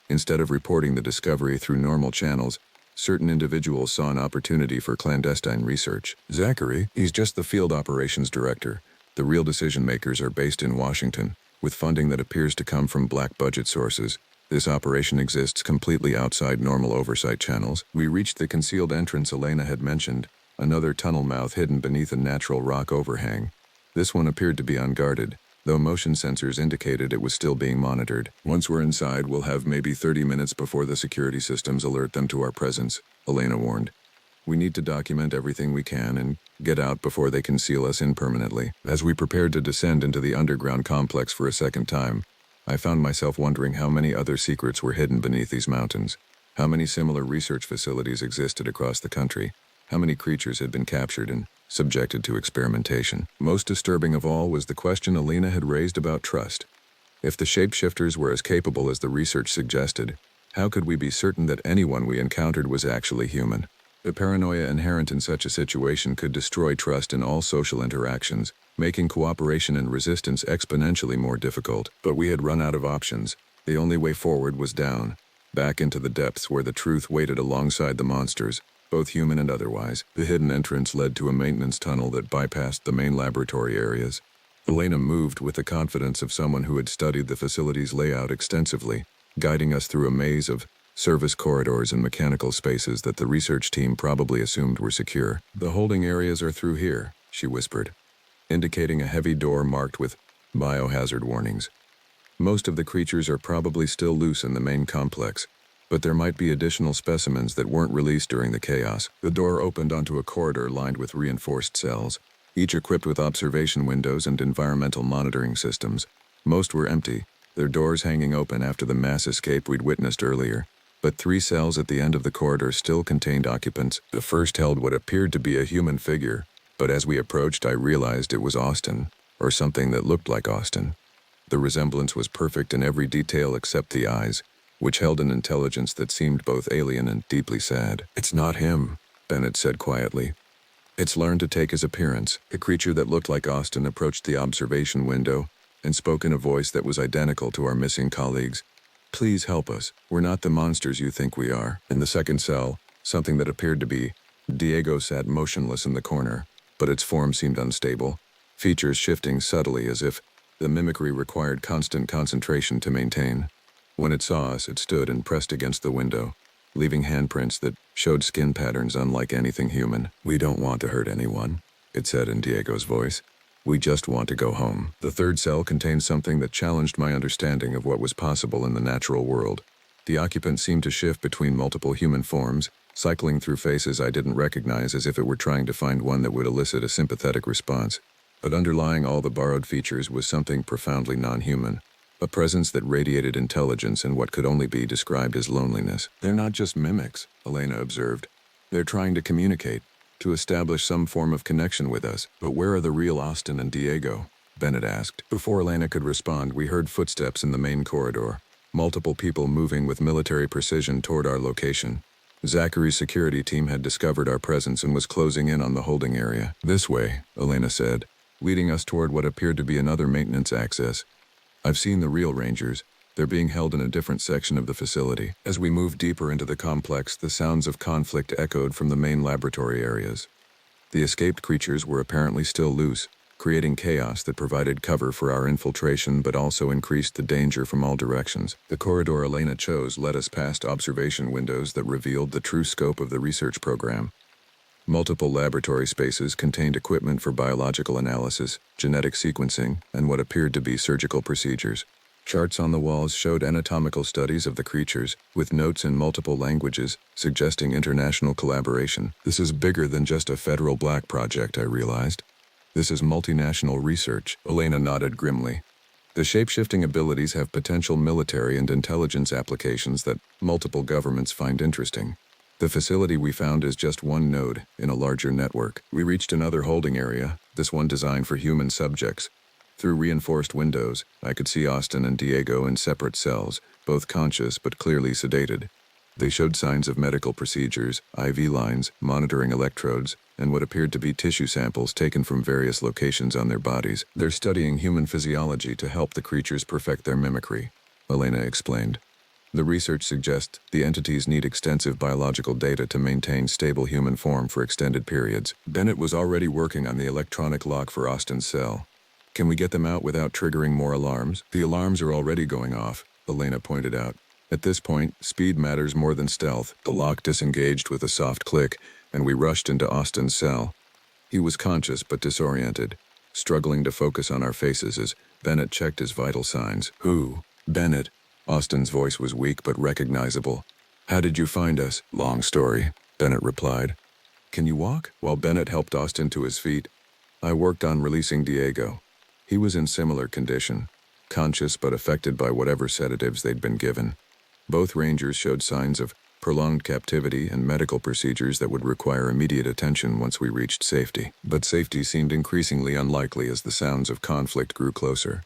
Speaker 1: Instead of reporting the discovery through normal channels, certain individuals saw an opportunity for clandestine research. Zachary, he's just the field operations director. The real decision makers are based in Washington, with funding that appears to come from black budget sources. This operation exists completely outside normal oversight channels. We reached the concealed entrance Elena had mentioned, another tunnel mouth hidden beneath a natural rock overhang. This one appeared to be unguarded, though motion sensors indicated it was still being monitored. Once we're inside, we'll have maybe 30 minutes before the security systems alert them to our presence, Elena warned. We need to document everything we can and get out before they can seal us in permanently. As we prepared to descend into the underground complex for a second time, I found myself wondering how many other secrets were hidden beneath these mountains. How many similar research facilities existed across the country? How many creatures had been captured and subjected to experimentation? Most disturbing of all was the question Elena had raised about trust. If the shapeshifters were as capable as the research suggested, how could we be certain that anyone we encountered was actually human? The paranoia inherent in such a situation could destroy trust in all social interactions, making cooperation and resistance exponentially more difficult. But we had run out of options. The only way forward was down, back into the depths where the truth waited alongside the monsters, both human and otherwise. The hidden entrance led to a maintenance tunnel that bypassed the main laboratory areas. Elena moved with the confidence of someone who had studied the facility's layout extensively, guiding us through a maze of service corridors and mechanical spaces that the research team probably assumed were secure. The holding areas are through here, she whispered, indicating a heavy door marked with biohazard warnings. Most of the creatures are probably still loose in the main complex, but there might be additional specimens that weren't released during the chaos. The door opened onto a corridor lined with reinforced cells, each equipped with observation windows and environmental monitoring systems. Most were empty, their doors hanging open after the mass escape we'd witnessed earlier. But 3 cells at the end of the corridor still contained occupants. The first held what appeared to be a human figure, but as we approached I realized it was Austin, or something that looked like Austin. The resemblance was perfect in every detail except the eyes, which held an intelligence that seemed both alien and deeply sad. "It's not him," Bennett said quietly. "It's learned to take his appearance." The creature that looked like Austin approached the observation window and spoke in a voice that was identical to our missing colleagues. "Please help us. We're not the monsters you think we are." In the second cell, something that appeared to be Diego sat motionless in the corner, but its form seemed unstable, features shifting subtly as if the mimicry required constant concentration to maintain. When it saw us, it stood and pressed against the window, leaving handprints that showed skin patterns unlike anything human. "We don't want to hurt anyone," it said in Diego's voice. "We just want to go home." The third cell contained something that challenged my understanding of what was possible in the natural world. The occupant seemed to shift between multiple human forms, cycling through faces I didn't recognize as if it were trying to find one that would elicit a sympathetic response. But underlying all the borrowed features was something profoundly non-human, a presence that radiated intelligence and what could only be described as loneliness. "They're not just mimics," Elena observed. "They're trying to communicate, to establish some form of connection with us." "But where are the real Austin and Diego?" Bennett asked. Before Elena could respond, we heard footsteps in the main corridor, multiple people moving with military precision toward our location. Zachary's security team had discovered our presence and was closing in on the holding area. "This way," Elena said, leading us toward what appeared to be another maintenance access. "I've seen the real Rangers. They're being held in a different section of the facility." As we moved deeper into the complex, the sounds of conflict echoed from the main laboratory areas. The escaped creatures were apparently still loose, creating chaos that provided cover for our infiltration but also increased the danger from all directions. The corridor Elena chose led us past observation windows that revealed the true scope of the research program. Multiple laboratory spaces contained equipment for biological analysis, genetic sequencing, and what appeared to be surgical procedures. Charts on the walls showed anatomical studies of the creatures, with notes in multiple languages, suggesting international collaboration. This is bigger than just a federal black project, I realized. This is multinational research, Elena nodded grimly. The shape-shifting abilities have potential military and intelligence applications that multiple governments find interesting. The facility we found is just one node in a larger network. We reached another holding area, this one designed for human subjects. Through reinforced windows, I could see Austin and Diego in separate cells, both conscious but clearly sedated. They showed signs of medical procedures, IV lines, monitoring electrodes, and what appeared to be tissue samples taken from various locations on their bodies. They're studying human physiology to help the creatures perfect their mimicry, Elena explained. The research suggests the entities need extensive biological data to maintain stable human form for extended periods. Bennett was already working on the electronic lock for Austin's cell. Can we get them out without triggering more alarms? The alarms are already going off, Elena pointed out. At this point, speed matters more than stealth. The lock disengaged with a soft click, and we rushed into Austin's cell. He was conscious but disoriented, struggling to focus on our faces as Bennett checked his vital signs. Who? Bennett. Austin's voice was weak but recognizable. How did you find us? Long story, Bennett replied. Can you walk? While Bennett helped Austin to his feet, I worked on releasing Diego. He was in similar condition, conscious but affected by whatever sedatives they'd been given. Both rangers showed signs of prolonged captivity and medical procedures that would require immediate attention once we reached safety. But safety seemed increasingly unlikely as the sounds of conflict grew closer.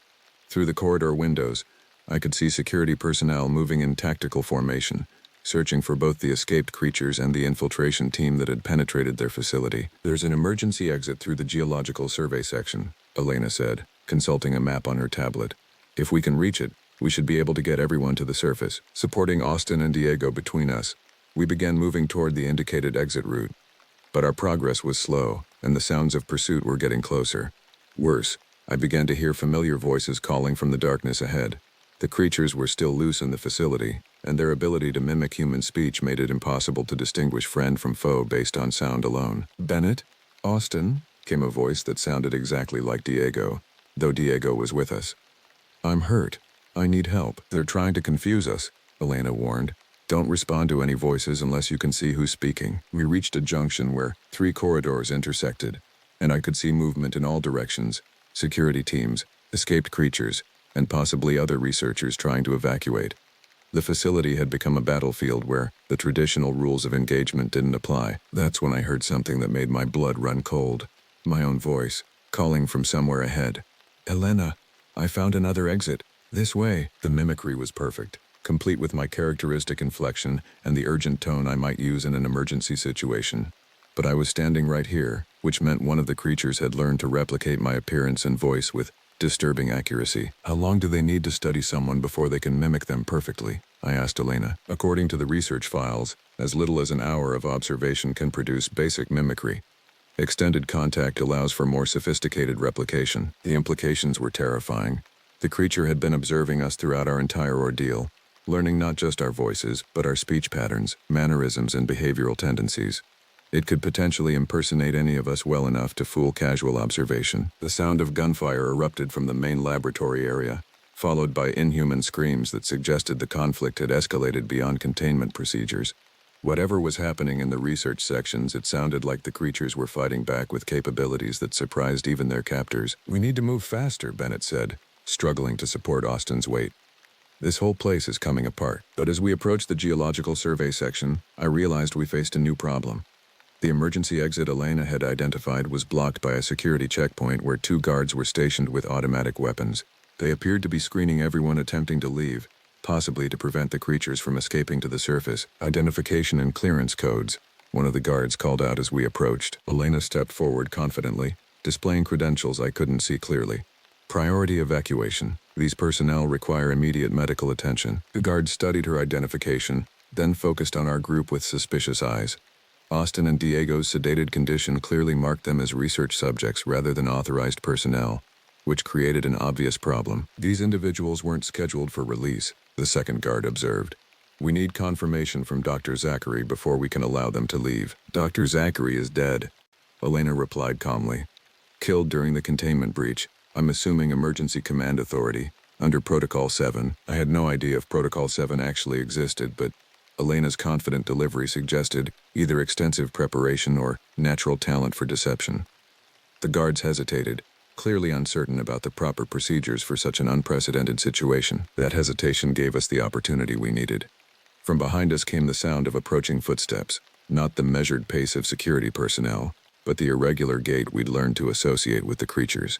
Speaker 1: Through the corridor windows, I could see security personnel moving in tactical formation, searching for both the escaped creatures and the infiltration team that had penetrated their facility. There's an emergency exit through the geological survey section, Elena said, consulting a map on her tablet. If we can reach it, we should be able to get everyone to the surface. Supporting Austin and Diego between us, we began moving toward the indicated exit route. But our progress was slow, and the sounds of pursuit were getting closer. Worse, I began to hear familiar voices calling from the darkness ahead. The creatures were still loose in the facility, and their ability to mimic human speech made it impossible to distinguish friend from foe based on sound alone. Bennett? Austin? Came a voice that sounded exactly like Diego, though Diego was with us. I'm hurt. I need help. They're trying to confuse us, Elena warned. Don't respond to any voices unless you can see who's speaking. We reached a junction where 3 corridors intersected, and I could see movement in all directions. Security teams, escaped creatures, and possibly other researchers trying to evacuate. The facility had become a battlefield where the traditional rules of engagement didn't apply. That's when I heard something that made my blood run cold. My own voice, calling from somewhere ahead. Elena, I found another exit. This way. The mimicry was perfect, complete with my characteristic inflection and the urgent tone I might use in an emergency situation. But I was standing right here, which meant one of the creatures had learned to replicate my appearance and voice with disturbing accuracy. How long do they need to study someone before they can mimic them perfectly? I asked Elena. According to the research files, as little as an hour of observation can produce basic mimicry. Extended contact allows for more sophisticated replication. The implications were terrifying. The creature had been observing us throughout our entire ordeal, learning not just our voices, but our speech patterns, mannerisms, and behavioral tendencies. It could potentially impersonate any of us well enough to fool casual observation. The sound of gunfire erupted from the main laboratory area, followed by inhuman screams that suggested the conflict had escalated beyond containment procedures. Whatever was happening in the research sections, it sounded like the creatures were fighting back with capabilities that surprised even their captors. We need to move faster, Bennett said, struggling to support Austin's weight. This whole place is coming apart. But as we approached the geological survey section, I realized we faced a new problem. The emergency exit Elena had identified was blocked by a security checkpoint where 2 guards were stationed with automatic weapons. They appeared to be screening everyone attempting to leave, possibly to prevent the creatures from escaping to the surface. Identification and clearance codes, one of the guards called out as we approached. Elena stepped forward confidently, displaying credentials I couldn't see clearly. Priority evacuation. These personnel require immediate medical attention. The guard studied her identification, then focused on our group with suspicious eyes. Austin and Diego's sedated condition clearly marked them as research subjects rather than authorized personnel, which created an obvious problem. These individuals weren't scheduled for release, the second guard observed. We need confirmation from Dr. Zachary before we can allow them to leave. Dr. Zachary is dead, Elena replied calmly. Killed during the containment breach. I'm assuming Emergency Command Authority, under Protocol 7. I had no idea if Protocol 7 actually existed, but Elena's confident delivery suggested either extensive preparation or natural talent for deception. The guards hesitated, clearly uncertain about the proper procedures for such an unprecedented situation. That hesitation gave us the opportunity we needed. From behind us came the sound of approaching footsteps, not the measured pace of security personnel, but the irregular gait we'd learned to associate with the creatures.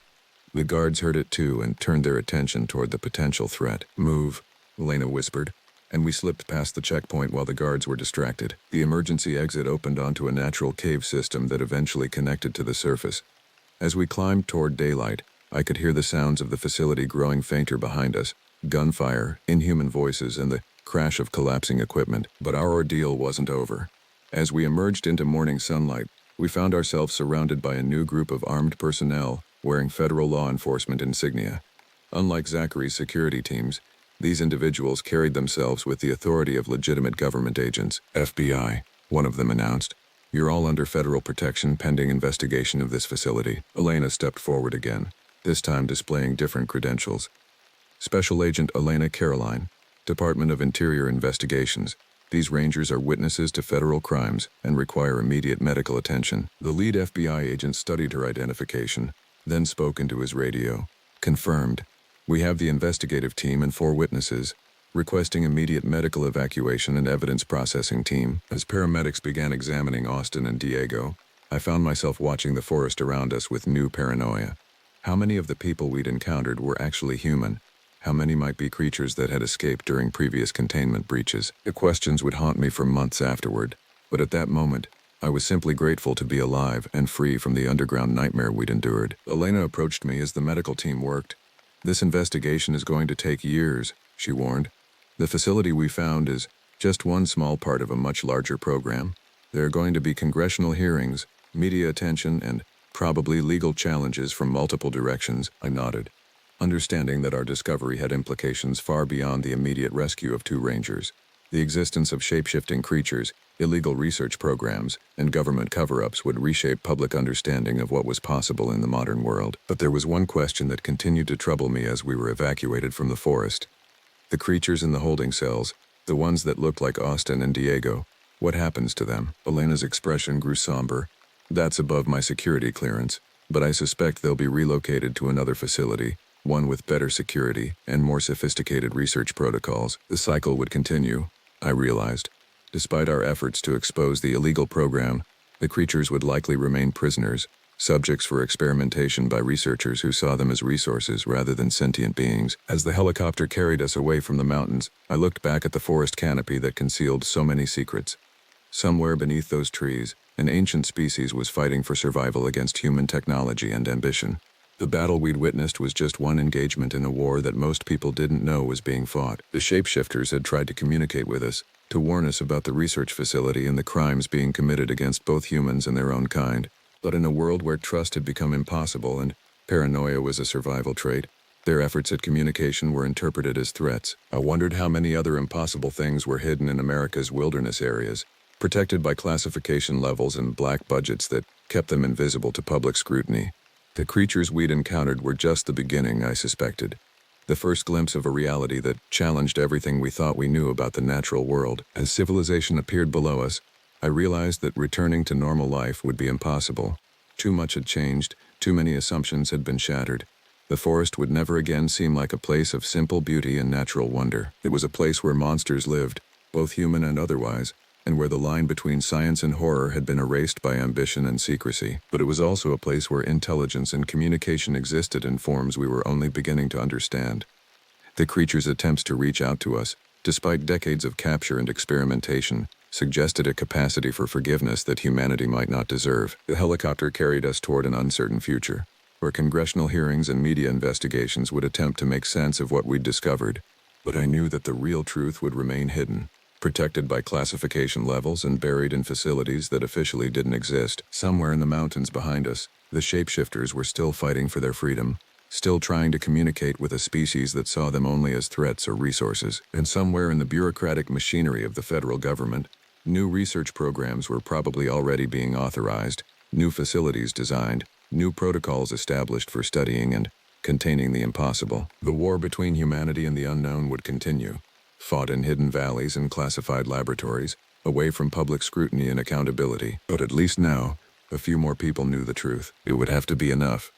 Speaker 1: The guards heard it too and turned their attention toward the potential threat. Move, Elena whispered, and we slipped past the checkpoint while the guards were distracted. The emergency exit opened onto a natural cave system that eventually connected to the surface. As we climbed toward daylight, I could hear the sounds of the facility growing fainter behind us, gunfire, inhuman voices, and the crash of collapsing equipment. But our ordeal wasn't over. As we emerged into morning sunlight, we found ourselves surrounded by a new group of armed personnel wearing federal law enforcement insignia. Unlike Zachary's security teams, these individuals carried themselves with the authority of legitimate government agents. FBI, one of them announced. You're all under federal protection pending investigation of this facility. Elena stepped forward again, this time displaying different credentials. Special Agent Elena Caroline, Department of Interior Investigations. These rangers are witnesses to federal crimes and require immediate medical attention. The lead FBI agent studied her identification, then spoke into his radio. Confirmed. We have the investigative team and 4 witnesses, requesting immediate medical evacuation and evidence processing team. As paramedics began examining Austin and Diego, I found myself watching the forest around us with new paranoia. How many of the people we'd encountered were actually human? How many might be creatures that had escaped during previous containment breaches? The questions would haunt me for months afterward, but at that moment, I was simply grateful to be alive and free from the underground nightmare we'd endured. Elena approached me as the medical team worked. This investigation is going to take years, she warned. The facility we found is just one small part of a much larger program. There are going to be congressional hearings, media attention, and probably legal challenges from multiple directions. I nodded, understanding that our discovery had implications far beyond the immediate rescue of 2 rangers. The existence of shape-shifting creatures, illegal research programs, and government cover-ups would reshape public understanding of what was possible in the modern world. But there was one question that continued to trouble me as we were evacuated from the forest. The creatures in the holding cells, the ones that looked like Austin and Diego, what happens to them? Elena's expression grew somber. That's above my security clearance, but I suspect they'll be relocated to another facility, one with better security and more sophisticated research protocols. The cycle would continue, I realized. Despite our efforts to expose the illegal program, the creatures would likely remain prisoners, subjects for experimentation by researchers who saw them as resources rather than sentient beings. As the helicopter carried us away from the mountains, I looked back at the forest canopy that concealed so many secrets. Somewhere beneath those trees, an ancient species was fighting for survival against human technology and ambition. The battle we'd witnessed was just one engagement in a war that most people didn't know was being fought. The shapeshifters had tried to communicate with us, to warn us about the research facility and the crimes being committed against both humans and their own kind. But in a world where trust had become impossible and paranoia was a survival trait, their efforts at communication were interpreted as threats. I wondered how many other impossible things were hidden in America's wilderness areas, protected by classification levels and black budgets that kept them invisible to public scrutiny. The creatures we'd encountered were just the beginning, I suspected. The first glimpse of a reality that challenged everything we thought we knew about the natural world. As civilization appeared below us, I realized that returning to normal life would be impossible. Too much had changed, too many assumptions had been shattered. The forest would never again seem like a place of simple beauty and natural wonder. It was a place where monsters lived, both human and otherwise, and where the line between science and horror had been erased by ambition and secrecy. But it was also a place where intelligence and communication existed in forms we were only beginning to understand. The creatures' attempts to reach out to us, despite decades of capture and experimentation, suggested a capacity for forgiveness that humanity might not deserve. The helicopter carried us toward an uncertain future, where congressional hearings and media investigations would attempt to make sense of what we'd discovered. But I knew that the real truth would remain hidden, protected by classification levels and buried in facilities that officially didn't exist. Somewhere in the mountains behind us, the shapeshifters were still fighting for their freedom, still trying to communicate with a species that saw them only as threats or resources. And somewhere in the bureaucratic machinery of the federal government, new research programs were probably already being authorized, new facilities designed, new protocols established for studying and containing the impossible. The war between humanity and the unknown would continue, fought in hidden valleys and classified laboratories, away from public scrutiny and accountability. But at least now, a few more people knew the truth. It would have to be enough.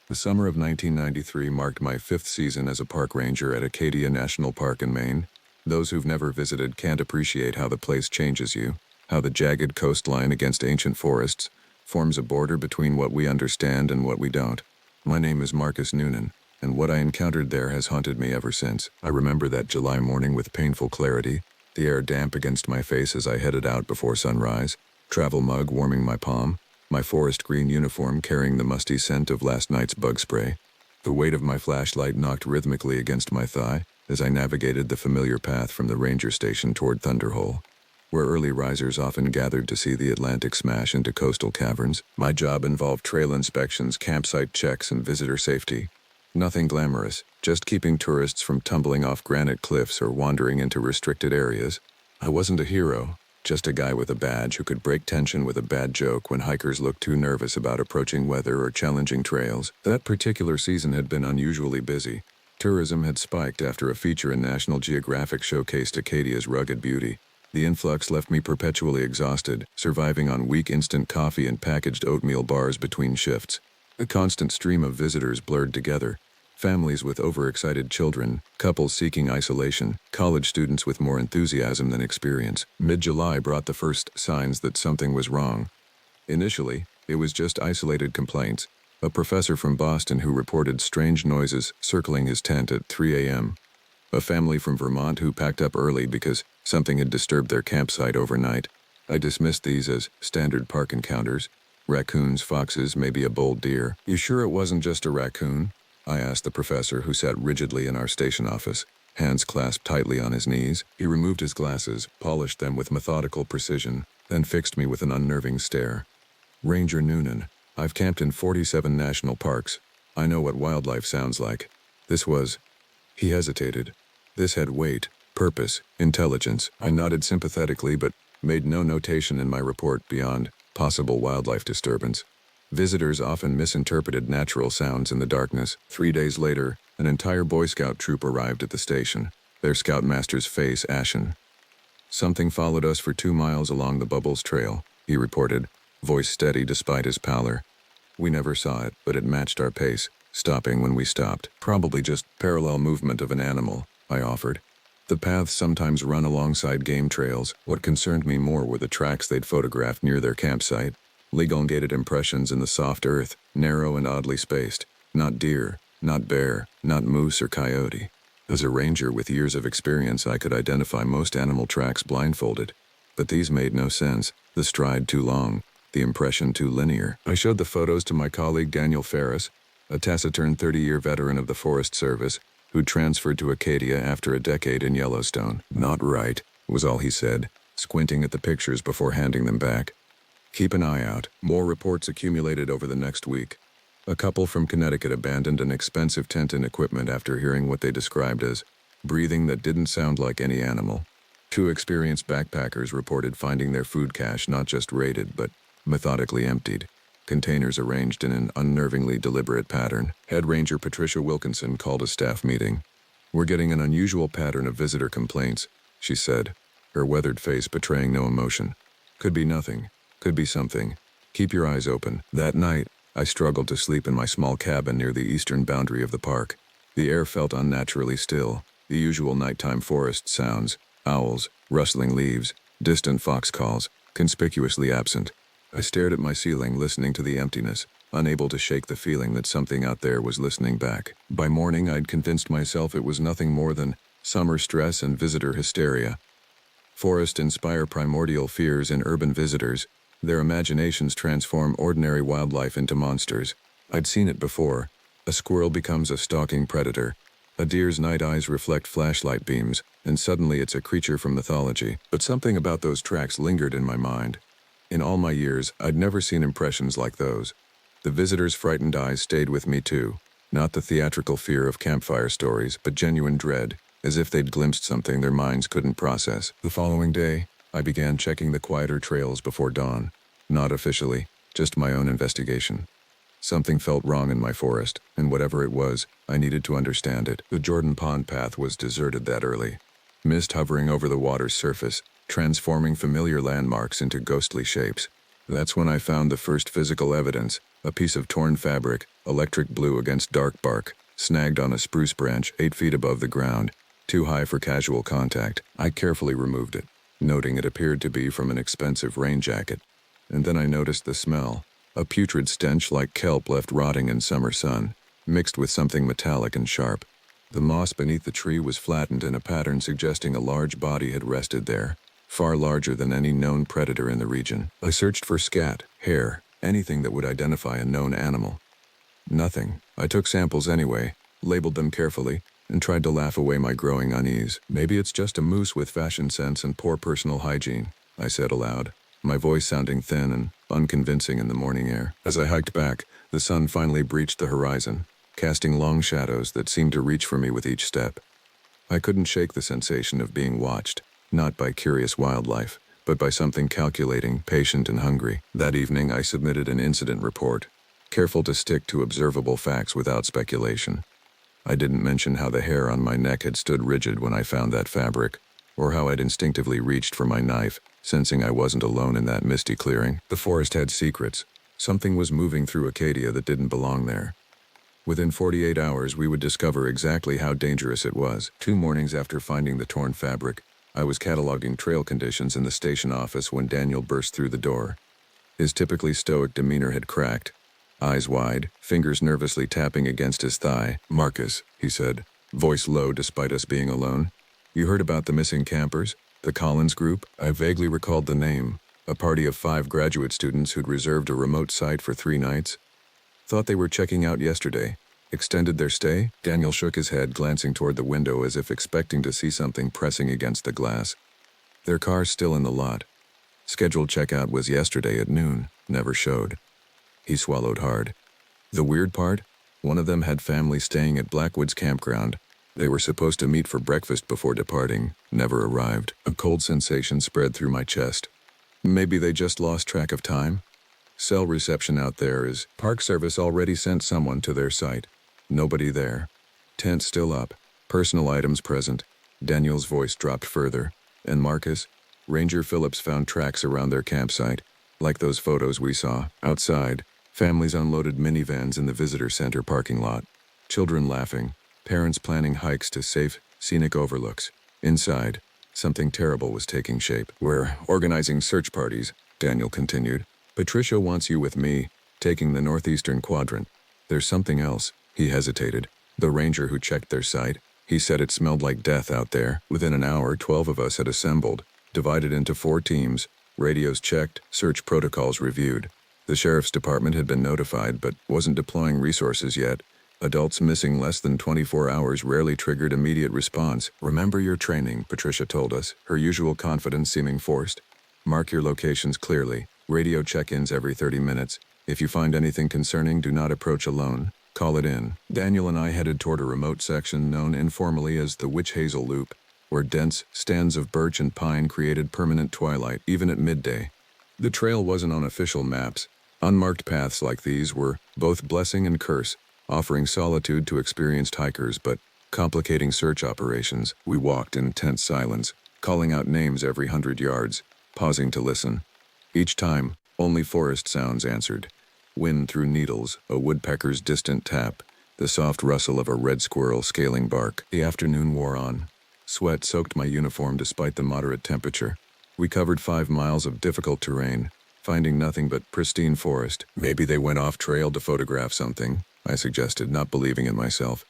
Speaker 1: The summer of 1993 marked my 5th season as a park ranger at Acadia National Park in Maine. Those who've never visited can't appreciate how the place changes you, how the jagged coastline against ancient forests forms a border between what we understand and what we don't. My name is Marcus Noonan, and what I encountered there has haunted me ever since. I remember that July morning with painful clarity, the air damp against my face as I headed out before sunrise, travel mug warming my palm, my forest green uniform carrying the musty scent of last night's bug spray. The weight of my flashlight knocked rhythmically against my thigh as I navigated the familiar path from the ranger station toward Thunderhole, where early risers often gathered to see the Atlantic smash into coastal caverns. My job involved trail inspections, campsite checks, and visitor safety. Nothing glamorous, just keeping tourists from tumbling off granite cliffs or wandering into restricted areas. I wasn't a hero, just a guy with a badge who could break tension with a bad joke when hikers looked too nervous about approaching weather or challenging trails. That particular season had been unusually busy. Tourism had spiked after a feature in National Geographic showcased Acadia's rugged beauty. The influx left me perpetually exhausted, surviving on weak instant coffee and packaged oatmeal bars between shifts. A constant stream of visitors blurred together. Families with overexcited children, couples seeking isolation, college students with more enthusiasm than experience. Mid-July brought the first signs that something was wrong. Initially, it was just isolated complaints. A professor from Boston who reported strange noises circling his tent at 3 a.m. A family from Vermont who packed up early because something had disturbed their campsite overnight. I dismissed these as standard park encounters. Raccoons, foxes, maybe a bold deer. You sure it wasn't just a raccoon? I asked the professor who sat rigidly in our station office, hands clasped tightly on his knees. He removed his glasses, polished them with methodical precision, then fixed me with an unnerving stare. Ranger Noonan, I've camped in 47 national parks. I know what wildlife sounds like. This was... He hesitated. This had weight, purpose, intelligence. I nodded sympathetically but made no notation in my report beyond possible wildlife disturbance. Visitors often misinterpreted natural sounds in the darkness. 3 days later, an entire Boy Scout troop arrived at the station, their scoutmaster's face ashen. Something followed us for 2 miles along the Bubbles Trail, he reported, voice steady despite his pallor. We never saw it, but it matched our pace, stopping when we stopped. Probably just parallel movement of an animal, I offered. The paths sometimes run alongside game trails. What concerned me more were the tracks they'd photographed near their campsite. Elongated impressions in the soft earth, narrow and oddly spaced. Not deer, not bear, not moose or coyote. As a ranger with years of experience, I could identify most animal tracks blindfolded. But these made no sense, the stride too long, the impression too linear. I showed the photos to my colleague Daniel Ferris, a taciturn 30-year veteran of the Forest Service, who transferred to Acadia after a decade in Yellowstone. Not right, was all he said, squinting at the pictures before handing them back. Keep an eye out. More reports accumulated over the next week. A couple from Connecticut abandoned an expensive tent and equipment after hearing what they described as breathing that didn't sound like any animal. 2 experienced backpackers reported finding their food cache not just raided but methodically emptied, containers arranged in an unnervingly deliberate pattern. Head Ranger Patricia Wilkinson called a staff meeting. We're getting an unusual pattern of visitor complaints, she said, her weathered face betraying no emotion. Could be nothing. Could be something. Keep your eyes open. That night, I struggled to sleep in my small cabin near the eastern boundary of the park. The air felt unnaturally still, the usual nighttime forest sounds, owls, rustling leaves, distant fox calls, conspicuously absent. I stared at my ceiling, listening to the emptiness, unable to shake the feeling that something out there was listening back. By morning, I'd convinced myself it was nothing more than summer stress and visitor hysteria. Forests inspire primordial fears in urban visitors. Their imaginations transform ordinary wildlife into monsters. I'd seen it before. A squirrel becomes a stalking predator. A deer's night eyes reflect flashlight beams, and suddenly it's a creature from mythology. But something about those tracks lingered in my mind. In all my years, I'd never seen impressions like those. The visitors' frightened eyes stayed with me too. Not the theatrical fear of campfire stories, but genuine dread, as if they'd glimpsed something their minds couldn't process. The following day, I began checking the quieter trails before dawn. Not officially, just my own investigation. Something felt wrong in my forest, and whatever it was, I needed to understand it. The Jordan Pond path was deserted that early. Mist hovering over the water's surface, transforming familiar landmarks into ghostly shapes. That's when I found the first physical evidence, a piece of torn fabric, electric blue against dark bark, snagged on a spruce branch 8 feet above the ground, too high for casual contact. I carefully removed it, noting it appeared to be from an expensive rain jacket. And then I noticed the smell, a putrid stench like kelp left rotting in summer sun, mixed with something metallic and sharp. The moss beneath the tree was flattened in a pattern suggesting a large body had rested there, far larger than any known predator in the region. I searched for scat, hair, anything that would identify a known animal. Nothing. I took samples anyway, labeled them carefully, and tried to laugh away my growing unease. Maybe it's just a moose with fashion sense and poor personal hygiene, I said aloud, my voice sounding thin and unconvincing in the morning air. As I hiked back, the sun finally breached the horizon, casting long shadows that seemed to reach for me with each step. I couldn't shake the sensation of being watched, not by curious wildlife, but by something calculating, patient, and hungry. That evening, I submitted an incident report, careful to stick to observable facts without speculation. I didn't mention how the hair on my neck had stood rigid when I found that fabric, or how I'd instinctively reached for my knife, sensing I wasn't alone in that misty clearing. The forest had secrets. Something was moving through Acadia that didn't belong there. Within 48 hours, we would discover exactly how dangerous it was. 2 mornings after finding the torn fabric, I was cataloging trail conditions in the station office when Daniel burst through the door. His typically stoic demeanor had cracked, eyes wide, fingers nervously tapping against his thigh. "Marcus," he said, voice low despite us being alone. "You heard about the missing campers? The Collins group?" I vaguely recalled the name, a party of 5 graduate students who'd reserved a remote site for 3 nights. "Thought they were checking out yesterday. Extended their stay?" Daniel shook his head, glancing toward the window as if expecting to see something pressing against the glass. "Their car's still in the lot. Scheduled checkout was yesterday at noon. Never showed." He swallowed hard. "The weird part? One of them had family staying at Blackwood's campground. They were supposed to meet for breakfast before departing. Never arrived." A cold sensation spread through my chest. Maybe they just lost track of time? Cell reception out there is. Park Service already sent someone to their site. Nobody there. Tent still up. Personal items present. Daniel's voice dropped further. "And Marcus? Ranger Phillips found tracks around their campsite, like those photos we saw. Outside, families unloaded minivans in the visitor center parking lot. Children laughing. Parents planning hikes to safe, scenic overlooks. Inside, something terrible was taking shape. We're organizing search parties," Daniel continued. "Patricia wants you with me, taking the northeastern quadrant. There's something else." He hesitated. "The ranger who checked their site, he said it smelled like death out there." Within an hour, 12 of us had assembled, divided into 4 teams, radios checked, search protocols reviewed. The sheriff's department had been notified but wasn't deploying resources yet. Adults missing less than 24 hours rarely triggered immediate response. "Remember your training," Patricia told us, her usual confidence seeming forced. "Mark your locations clearly. Radio check-ins every 30 minutes. If you find anything concerning, do not approach alone. Call it in." Daniel and I headed toward a remote section known informally as the Witch Hazel Loop, where dense stands of birch and pine created permanent twilight, even at midday. The trail wasn't on official maps. Unmarked paths like these were both blessing and curse, offering solitude to experienced hikers but complicating search operations. We walked in tense silence, calling out names every 100 yards, pausing to listen. Each time, only forest sounds answered. Wind through needles, a woodpecker's distant tap, the soft rustle of a red squirrel scaling bark. The afternoon wore on. Sweat soaked my uniform despite the moderate temperature. We covered 5 miles of difficult terrain, finding nothing but pristine forest. "Maybe they went off trail to photograph something," I suggested, not believing in myself.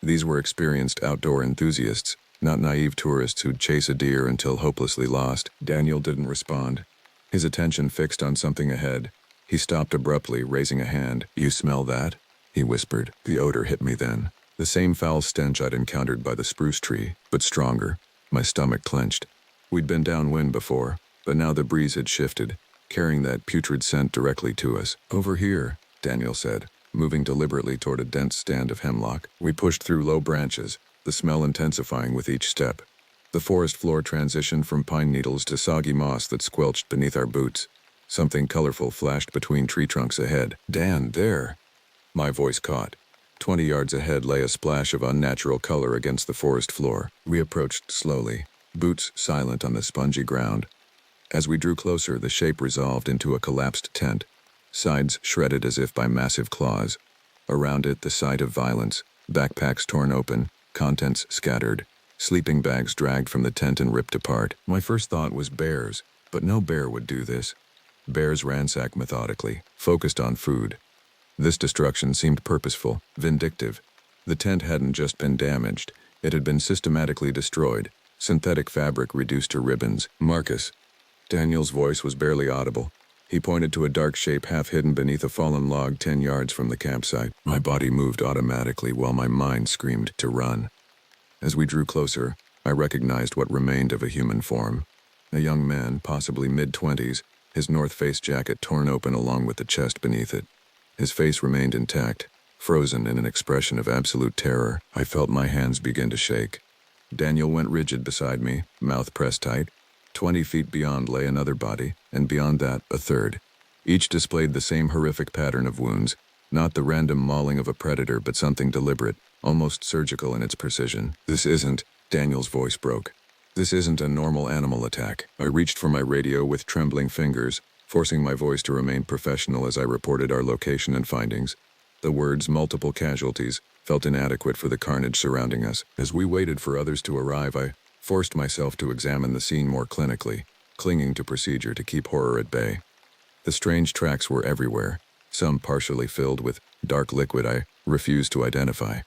Speaker 1: These were experienced outdoor enthusiasts, not naive tourists who'd chase a deer until hopelessly lost. Daniel didn't respond, his attention fixed on something ahead. He stopped abruptly, raising a hand. "You smell that?" he whispered. The odor hit me then. The same foul stench I'd encountered by the spruce tree, but stronger. My stomach clenched. We'd been downwind before, but now the breeze had shifted, carrying that putrid scent directly to us. "Over here," Daniel said, moving deliberately toward a dense stand of hemlock. We pushed through low branches, the smell intensifying with each step. The forest floor transitioned from pine needles to soggy moss that squelched beneath our boots. Something colorful flashed between tree trunks ahead. Dan, there! My voice caught. 20 yards ahead lay a splash of unnatural color against the forest floor. We approached slowly, boots silent on the spongy ground. As we drew closer, the shape resolved into a collapsed tent, sides shredded as if by massive claws. Around it, the site of violence, backpacks torn open, contents scattered, sleeping bags dragged from the tent and ripped apart. My first thought was bears, but no bear would do this. Bears ransack methodically, focused on food. This destruction seemed purposeful, vindictive. The tent hadn't just been damaged, it had been systematically destroyed, synthetic fabric reduced to ribbons. Marcus. Daniel's voice was barely audible. He pointed to a dark shape half hidden beneath a fallen log 10 yards from the campsite. My body moved automatically while my mind screamed to run. As we drew closer, I recognized what remained of a human form. A young man, possibly mid-20s, his North Face jacket torn open along with the chest beneath it. His face remained intact, frozen in an expression of absolute terror. I felt my hands begin to shake. Daniel went rigid beside me, mouth pressed tight. 20 feet beyond lay another body, and beyond that, a third. Each displayed the same horrific pattern of wounds, not the random mauling of a predator, but something deliberate, almost surgical in its precision. This isn't, Daniel's voice broke. This isn't a normal animal attack. I reached for my radio with trembling fingers, forcing my voice to remain professional as I reported our location and findings. The words "multiple casualties" felt inadequate for the carnage surrounding us. As we waited for others to arrive, I forced myself to examine the scene more clinically, clinging to procedure to keep horror at bay. The strange tracks were everywhere, some partially filled with dark liquid I refused to identify.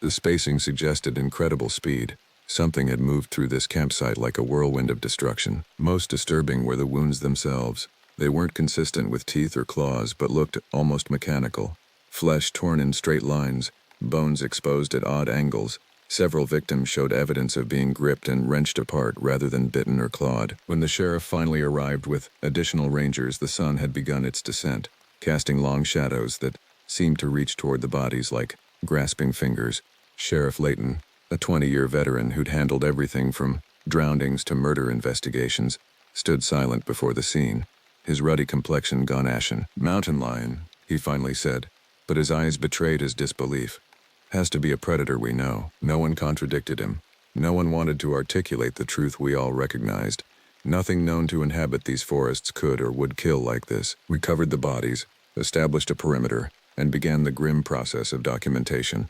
Speaker 1: The spacing suggested incredible speed. Something had moved through this campsite like a whirlwind of destruction. Most disturbing were the wounds themselves. They weren't consistent with teeth or claws, but looked almost mechanical. Flesh torn in straight lines, bones exposed at odd angles. Several victims showed evidence of being gripped and wrenched apart rather than bitten or clawed. When the sheriff finally arrived with additional rangers, the sun had begun its descent, casting long shadows that seemed to reach toward the bodies like grasping fingers. Sheriff Layton, a 20-year veteran who'd handled everything from drownings to murder investigations, stood silent before the scene, his ruddy complexion gone ashen. "Mountain lion," he finally said, but his eyes betrayed his disbelief. "Has to be a predator, we know." No one contradicted him. No one wanted to articulate the truth we all recognized. Nothing known to inhabit these forests could or would kill like this. We covered the bodies, established a perimeter, and began the grim process of documentation.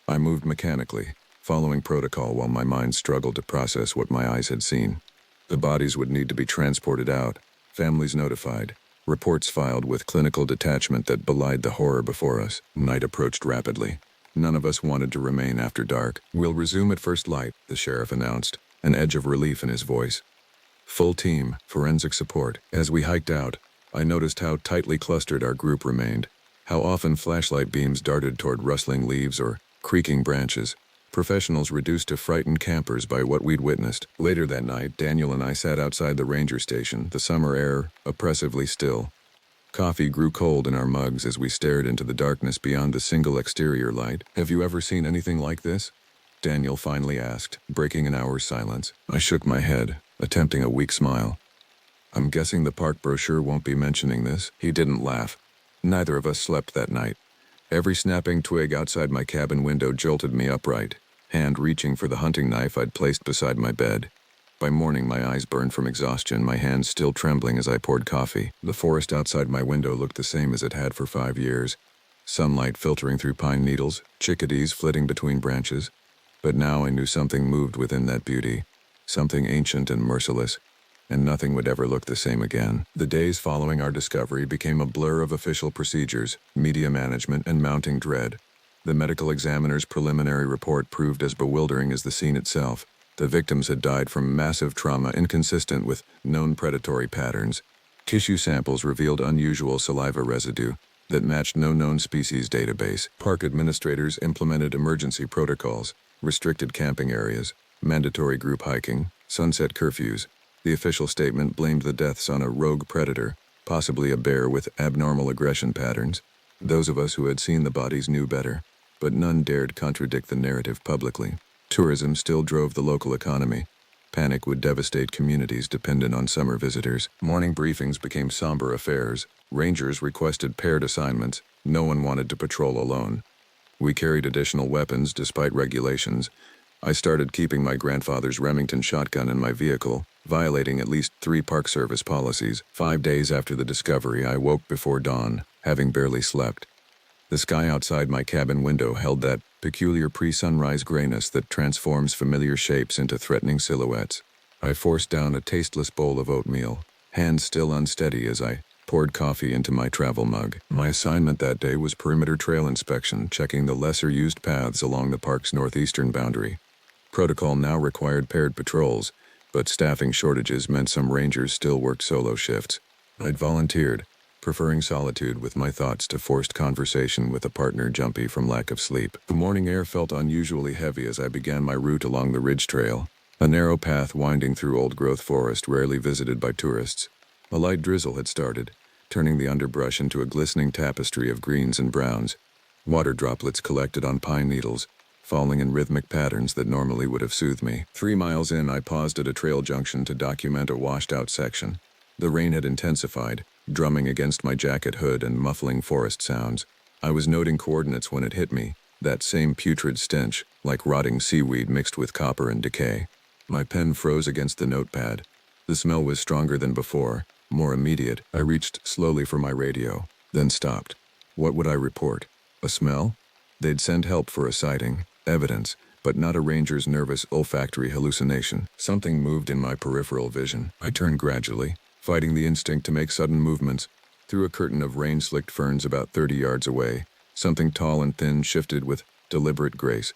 Speaker 1: I moved mechanically, following protocol while my mind struggled to process what my eyes had seen. The bodies would need to be transported out, families notified, reports filed with clinical detachment that belied the horror before us. Night approached rapidly. None of us wanted to remain after dark. "We'll resume at first light," the sheriff announced, an edge of relief in his voice. "Full team, forensic support." As we hiked out, I noticed how tightly clustered our group remained, how often flashlight beams darted toward rustling leaves or creaking branches. Professionals reduced to frightened campers by what we'd witnessed. Later that night, Daniel and I sat outside the ranger station, the summer air oppressively still. Coffee grew cold in our mugs as we stared into the darkness beyond the single exterior light. "Have you ever seen anything like this?" Daniel finally asked, breaking an hour's silence. I shook my head, attempting a weak smile. "I'm guessing the park brochure won't be mentioning this." He didn't laugh. Neither of us slept that night. Every snapping twig outside my cabin window jolted me upright, hand reaching for the hunting knife I'd placed beside my bed. By morning, my eyes burned from exhaustion, my hands still trembling as I poured coffee. The forest outside my window looked the same as it had for 5 years. Sunlight filtering through pine needles, chickadees flitting between branches. But now I knew something moved within that beauty, something ancient and merciless, and nothing would ever look the same again. The days following our discovery became a blur of official procedures, media management, and mounting dread. The medical examiner's preliminary report proved as bewildering as the scene itself. The victims had died from massive trauma inconsistent with known predatory patterns. Tissue samples revealed unusual saliva residue that matched no known species database. Park administrators implemented emergency protocols, restricted camping areas, mandatory group hiking, sunset curfews. The official statement blamed the deaths on a rogue predator, possibly a bear with abnormal aggression patterns. Those of us who had seen the bodies knew better, but none dared contradict the narrative publicly. Tourism still drove the local economy. Panic would devastate communities dependent on summer visitors. Morning briefings became somber affairs. Rangers requested paired assignments. No one wanted to patrol alone. We carried additional weapons despite regulations. I started keeping my grandfather's Remington shotgun in my vehicle, violating at least 3 Park Service policies. 5 days after the discovery, I woke before dawn, having barely slept. The sky outside my cabin window held that peculiar pre-sunrise grayness that transforms familiar shapes into threatening silhouettes. I forced down a tasteless bowl of oatmeal, hands still unsteady as I poured coffee into my travel mug. My assignment that day was perimeter trail inspection, checking the lesser-used paths along the park's northeastern boundary. Protocol now required paired patrols, but staffing shortages meant some rangers still worked solo shifts. I'd volunteered, preferring solitude with my thoughts to forced conversation with a partner jumpy from lack of sleep. The morning air felt unusually heavy as I began my route along the ridge trail, a narrow path winding through old-growth forest rarely visited by tourists. A light drizzle had started, turning the underbrush into a glistening tapestry of greens and browns. Water droplets collected on pine needles, falling in rhythmic patterns that normally would have soothed me. 3 miles in, I paused at a trail junction to document a washed-out section. The rain had intensified, drumming against my jacket hood and muffling forest sounds. I was noting coordinates when it hit me, that same putrid stench, like rotting seaweed mixed with copper and decay. My pen froze against the notepad. The smell was stronger than before, more immediate. I reached slowly for my radio, then stopped. What would I report? A smell? They'd send help for a sighting, evidence, but not a ranger's nervous olfactory hallucination. Something moved in my peripheral vision. I turned gradually, fighting the instinct to make sudden movements. Through a curtain of rain-slicked ferns about 30 yards away, something tall and thin shifted with deliberate grace.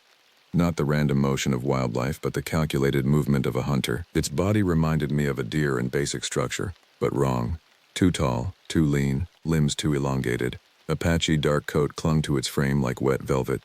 Speaker 1: Not the random motion of wildlife, but the calculated movement of a hunter. Its body reminded me of a deer in basic structure, but wrong. Too tall, too lean, limbs too elongated. A patchy dark coat clung to its frame like wet velvet.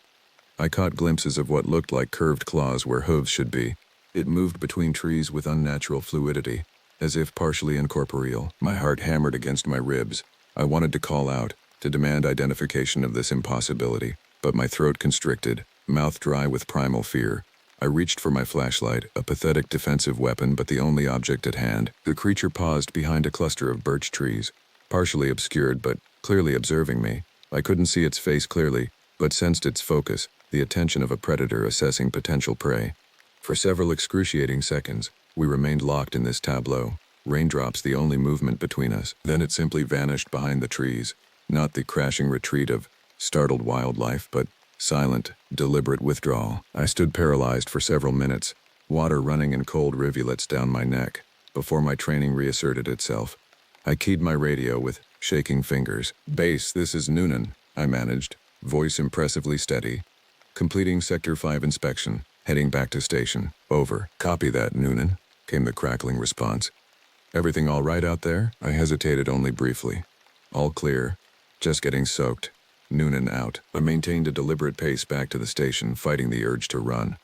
Speaker 1: I caught glimpses of what looked like curved claws where hooves should be. It moved between trees with unnatural fluidity, as if partially incorporeal. My heart hammered against my ribs. I wanted to call out, to demand identification of this impossibility, but my throat constricted, mouth dry with primal fear. I reached for my flashlight, a pathetic defensive weapon but the only object at hand. The creature paused behind a cluster of birch trees, partially obscured but clearly observing me. I couldn't see its face clearly, but sensed its focus, the attention of a predator assessing potential prey. For several excruciating seconds, we remained locked in this tableau, raindrops the only movement between us. Then it simply vanished behind the trees, not the crashing retreat of startled wildlife, but silent, deliberate withdrawal. I stood paralyzed for several minutes, water running in cold rivulets down my neck, before my training reasserted itself. I keyed my radio with shaking fingers. "Base, this is Noonan," I managed, voice impressively steady. "Completing Sector 5 inspection, heading back to station. Over." "Copy that, Noonan," came the crackling response. "Everything all right out there?" I hesitated only briefly. "All clear. Just getting soaked." Noonan out. I maintained a deliberate pace back to the station, fighting the urge to run.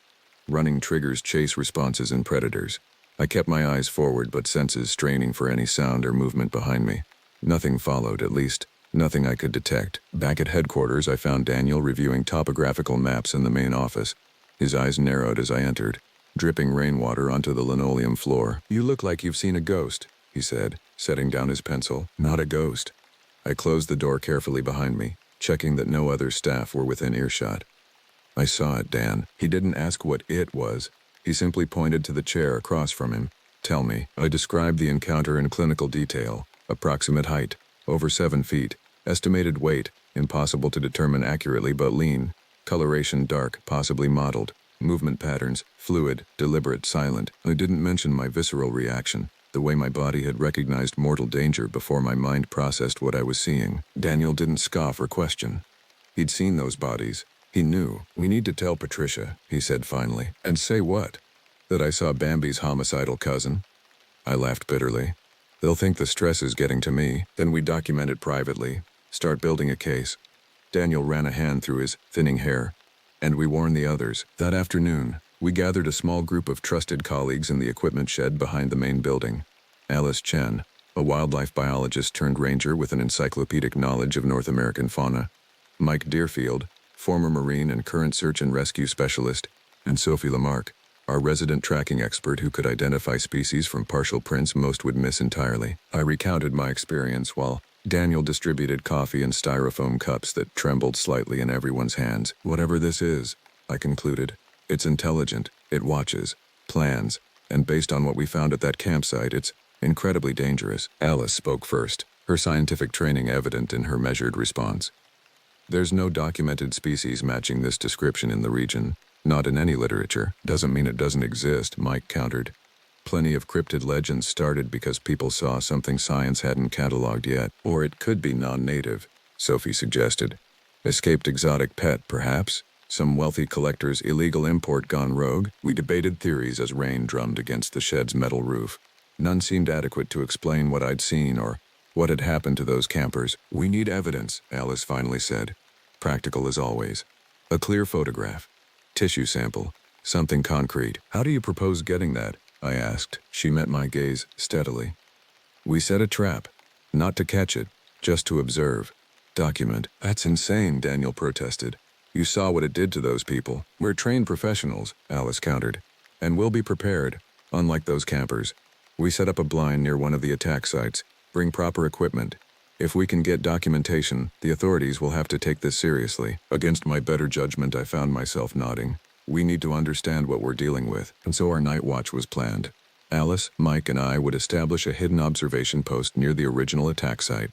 Speaker 1: Running triggers chase responses in predators. I kept my eyes forward but senses straining for any sound or movement behind me. Nothing followed, at least nothing I could detect. Back at headquarters, I found Daniel reviewing topographical maps in the main office. His eyes narrowed as I entered, dripping rainwater onto the linoleum floor. "You look like you've seen a ghost," he said, setting down his pencil. "Not a ghost." I closed the door carefully behind me, checking that no other staff were within earshot. "I saw it, Dan." He didn't ask what it was. He simply pointed to the chair across from him. "Tell me." I described the encounter in clinical detail. Approximate height, over 7 feet. Estimated weight, impossible to determine accurately but lean. Coloration dark, possibly mottled. Movement patterns, fluid, deliberate, silent. I didn't mention my visceral reaction, the way my body had recognized mortal danger before my mind processed what I was seeing. Daniel didn't scoff or question. He'd seen those bodies. He knew. "We need to tell Patricia," he said finally. "And say what? That I saw Bambi's homicidal cousin?" I laughed bitterly. "They'll think the stress is getting to me. Then we document it privately. Start building a case." Daniel ran a hand through his thinning hair. "And we warn the others." That afternoon, we gathered a small group of trusted colleagues in the equipment shed behind the main building. Alice Chen, a wildlife biologist turned ranger with an encyclopedic knowledge of North American fauna. Mike Deerfield, former Marine and current search and rescue specialist, and Sophie Lamarck, our resident tracking expert who could identify species from partial prints most would miss entirely. I recounted my experience while Daniel distributed coffee in styrofoam cups that trembled slightly in everyone's hands. Whatever this is, I concluded, it's intelligent, it watches, plans, and based on what we found at that campsite, it's incredibly dangerous. Alice spoke first, her scientific training evident in her measured response. There's no documented species matching this description in the region, not in any literature. Doesn't mean it doesn't exist, Mike countered. Plenty of cryptid legends started because people saw something science hadn't cataloged yet. Or it could be non-native, Sophie suggested. Escaped exotic pet, perhaps? Some wealthy collector's illegal import gone rogue? We debated theories as rain drummed against the shed's metal roof. None seemed adequate to explain what I'd seen or what had happened to those campers. We need evidence, Alice finally said. Practical as always. A clear photograph. Tissue sample. Something concrete. How do you propose getting that? I asked. She met my gaze steadily. We set a trap. Not to catch it, just to observe. Document. That's insane, Daniel protested. You saw what it did to those people. We're trained professionals, Alice countered. And we'll be prepared, unlike those campers. We set up a blind near one of the attack sites. Bring proper equipment. If we can get documentation, the authorities will have to take this seriously. Against my better judgment, I found myself nodding. We need to understand what we're dealing with, and so our night watch was planned. Alice, Mike, and I would establish a hidden observation post near the original attack site.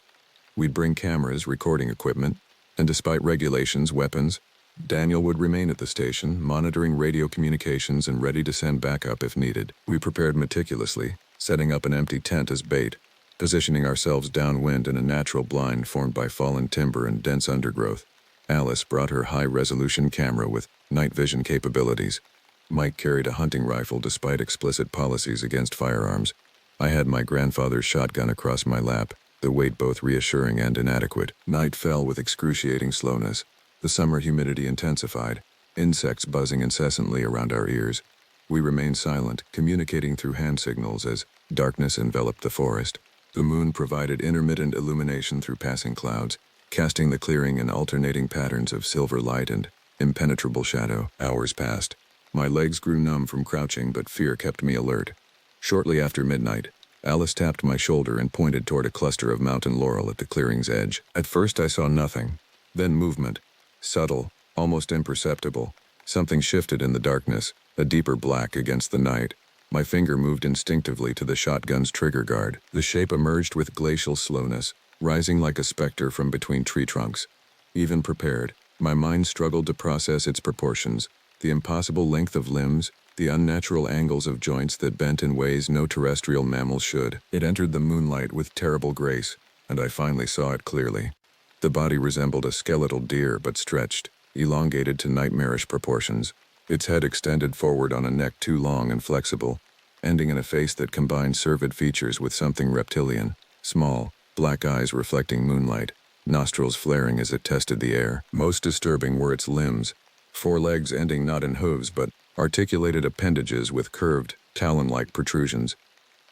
Speaker 1: We'd bring cameras, recording equipment, and despite regulations, weapons. Daniel would remain at the station, monitoring radio communications and ready to send backup if needed. We prepared meticulously, setting up an empty tent as bait, positioning ourselves downwind in a natural blind formed by fallen timber and dense undergrowth. Alice brought her high-resolution camera with night vision capabilities. Mike carried a hunting rifle despite explicit policies against firearms. I had my grandfather's shotgun across my lap, the weight both reassuring and inadequate. Night fell with excruciating slowness. The summer humidity intensified, insects buzzing incessantly around our ears. We remained silent, communicating through hand signals as darkness enveloped the forest. The moon provided intermittent illumination through passing clouds, casting the clearing in alternating patterns of silver light and impenetrable shadow. Hours passed. My legs grew numb from crouching, but fear kept me alert. Shortly after midnight, Alice tapped my shoulder and pointed toward a cluster of mountain laurel at the clearing's edge. At first I saw nothing, then movement. Subtle, almost imperceptible. Something shifted in the darkness, a deeper black against the night. My finger moved instinctively to the shotgun's trigger guard. The shape emerged with glacial slowness, rising like a specter from between tree trunks. Even prepared, my mind struggled to process its proportions, the impossible length of limbs, the unnatural angles of joints that bent in ways no terrestrial mammal should. It entered the moonlight with terrible grace, and I finally saw it clearly. The body resembled a skeletal deer but stretched, elongated to nightmarish proportions. Its head extended forward on a neck too long and flexible, ending in a face that combined cervid features with something reptilian. Small, black eyes reflecting moonlight, nostrils flaring as it tested the air. Most disturbing were its limbs, 4 legs ending not in hooves but articulated appendages with curved, talon-like protrusions.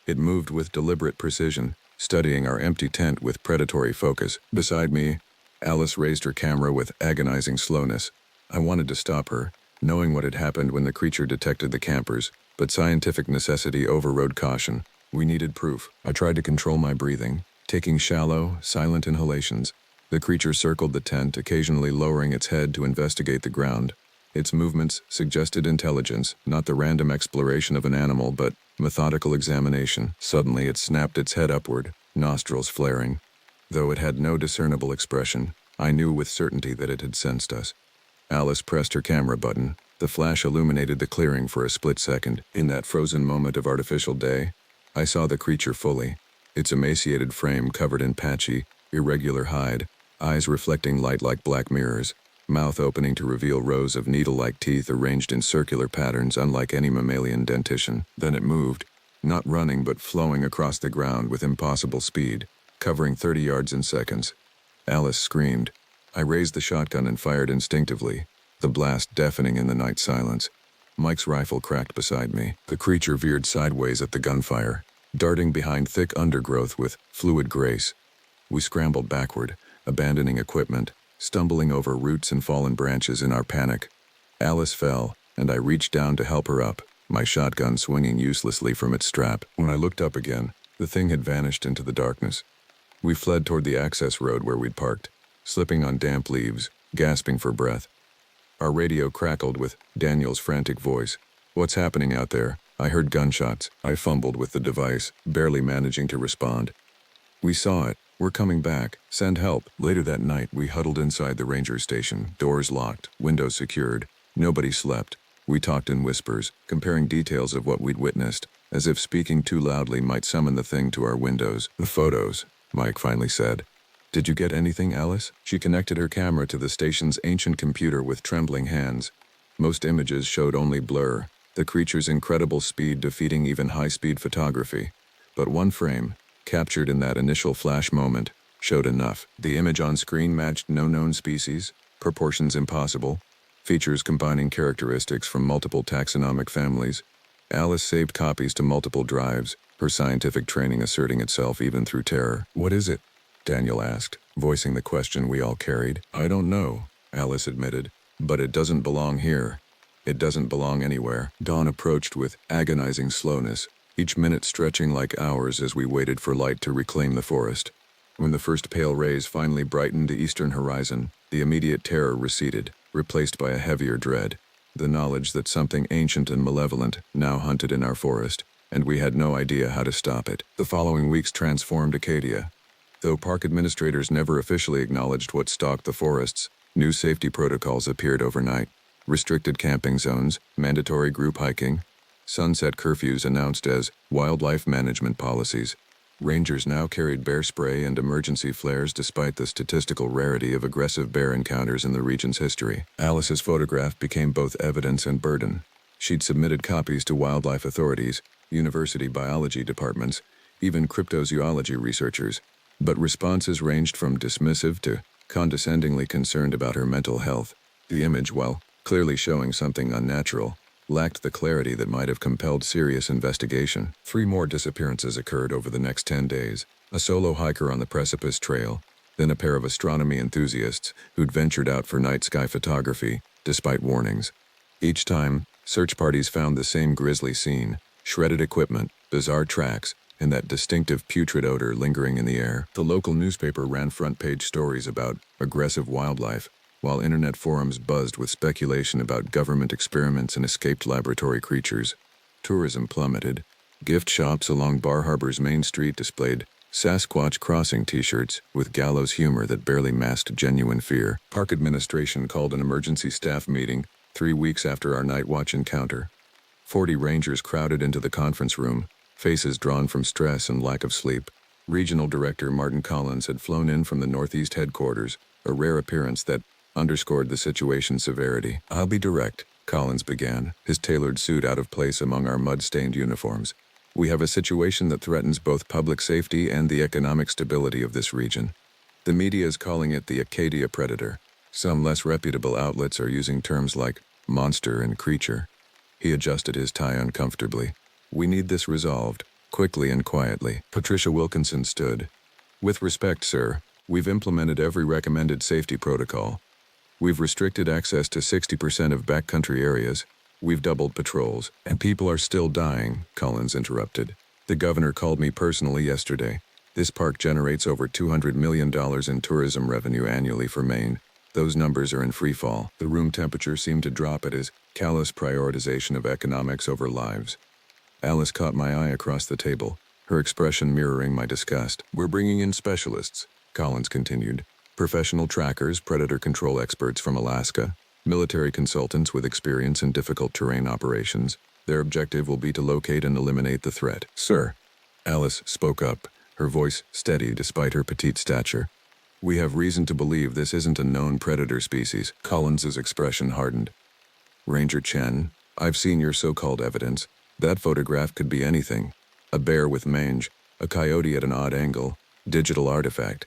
Speaker 1: It moved with deliberate precision, studying our empty tent with predatory focus. Beside me, Alice raised her camera with agonizing slowness. I wanted to stop her, knowing what had happened when the creature detected the campers, but scientific necessity overrode caution. We needed proof. I tried to control my breathing, taking shallow, silent inhalations. The creature circled the tent, occasionally lowering its head to investigate the ground. Its movements suggested intelligence, not the random exploration of an animal, but methodical examination. Suddenly it snapped its head upward, nostrils flaring. Though it had no discernible expression, I knew with certainty that it had sensed us. Alice pressed her camera button. The flash illuminated the clearing for a split second. In that frozen moment of artificial day, I saw the creature fully. Its emaciated frame covered in patchy, irregular hide, eyes reflecting light like black mirrors, mouth opening to reveal rows of needle-like teeth arranged in circular patterns unlike any mammalian dentition. Then it moved, not running but flowing across the ground with impossible speed, covering 30 yards in seconds. Alice screamed. I raised the shotgun and fired instinctively, the blast deafening in the night silence. Mike's rifle cracked beside me. The creature veered sideways at the gunfire, darting behind thick undergrowth with fluid grace. We scrambled backward, abandoning equipment, stumbling over roots and fallen branches in our panic. Alice fell, and I reached down to help her up, my shotgun swinging uselessly from its strap. When I looked up again, the thing had vanished into the darkness. We fled toward the access road where we'd parked, slipping on damp leaves, gasping for breath. Our radio crackled with Daniel's frantic voice. "What's happening out there?" I heard gunshots. I fumbled with the device, barely managing to respond. "We saw it. We're coming back. Send help." Later that night, we huddled inside the ranger station, doors locked, windows secured. Nobody slept. We talked in whispers, comparing details of what we'd witnessed, as if speaking too loudly might summon the thing to our windows. "The photos," Mike finally said. "Did you get anything, Alice?" She connected her camera to the station's ancient computer with trembling hands. Most images showed only blur, the creature's incredible speed defeating even high-speed photography. But one frame, captured in that initial flash moment, showed enough. The image on screen matched no known species, proportions impossible, features combining characteristics from multiple taxonomic families. Alice saved copies to multiple drives, her scientific training asserting itself even through terror. "What is it?" Daniel asked, voicing the question we all carried. "I don't know," Alice admitted, "but it doesn't belong here. It doesn't belong anywhere." Dawn approached with agonizing slowness, each minute stretching like hours as we waited for light to reclaim the forest. When the first pale rays finally brightened the eastern horizon, the immediate terror receded, replaced by a heavier dread, the knowledge that something ancient and malevolent now hunted in our forest, and we had no idea how to stop it. The following weeks transformed Acadia. Though park administrators never officially acknowledged what stalked the forests, new safety protocols appeared overnight. Restricted camping zones, mandatory group hiking, sunset curfews announced as wildlife management policies. Rangers now carried bear spray and emergency flares despite the statistical rarity of aggressive bear encounters in the region's history. Alice's photograph became both evidence and burden. She'd submitted copies to wildlife authorities, university biology departments, even cryptozoology researchers, but responses ranged from dismissive to condescendingly concerned about her mental health. The image, while clearly showing something unnatural, lacked the clarity that might have compelled serious investigation. 3 more disappearances occurred over the next 10 days, a solo hiker on the Precipice Trail, then a pair of astronomy enthusiasts who'd ventured out for night sky photography, despite warnings. Each time, search parties found the same grisly scene: shredded equipment, bizarre tracks, and that distinctive putrid odor lingering in the air. The local newspaper ran front-page stories about aggressive wildlife, while internet forums buzzed with speculation about government experiments and escaped laboratory creatures. Tourism plummeted. Gift shops along Bar Harbor's main street displayed Sasquatch Crossing t-shirts with gallows humor that barely masked genuine fear. Park administration called an emergency staff meeting 3 weeks after our night watch encounter. 40 rangers crowded into the conference room, faces drawn from stress and lack of sleep. Regional Director Martin Collins had flown in from the Northeast headquarters, a rare appearance that underscored the situation's severity. "I'll be direct," Collins began, his tailored suit out of place among our mud-stained uniforms. "We have a situation that threatens both public safety and the economic stability of this region. The media is calling it the Acadia Predator. Some less reputable outlets are using terms like monster and creature." He adjusted his tie uncomfortably. "We need this resolved, quickly and quietly." Patricia Wilkinson stood. "With respect, sir, we've implemented every recommended safety protocol. We've restricted access to 60% of backcountry areas. We've doubled patrols. And people are still dying," Collins interrupted. "The governor called me personally yesterday. This park generates over $200 million in tourism revenue annually for Maine. Those numbers are in free fall." The room temperature seemed to drop at his callous prioritization of economics over lives. Alice caught my eye across the table, her expression mirroring my disgust. "We're bringing in specialists," Collins continued. "Professional trackers, predator control experts from Alaska, military consultants with experience in difficult terrain operations. Their objective will be to locate and eliminate the threat." "Sir," Alice spoke up, her voice steady despite her petite stature, "we have reason to believe this isn't a known predator species." Collins's expression hardened. "Ranger Chen, I've seen your so-called evidence. That photograph could be anything. A bear with mange, a coyote at an odd angle, digital artifact.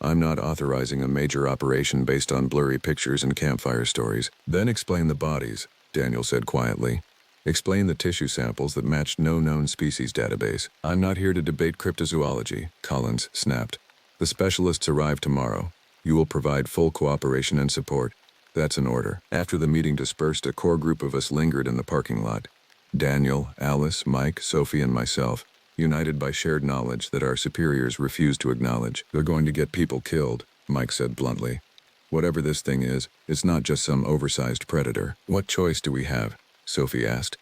Speaker 1: I'm not authorizing a major operation based on blurry pictures and campfire stories." "Then explain the bodies," Daniel said quietly. "Explain the tissue samples that matched no known species database." "I'm not here to debate cryptozoology," Collins snapped. "The specialists arrive tomorrow. You will provide full cooperation and support. That's an order. After the meeting dispersed, a core group of us lingered in the parking lot. Daniel, Alice, Mike, Sophie, and myself, united by shared knowledge that our superiors refused to acknowledge. They're going to get people killed, Mike said bluntly. Whatever this thing is, it's not just some oversized predator. What choice do we have? Sophie asked.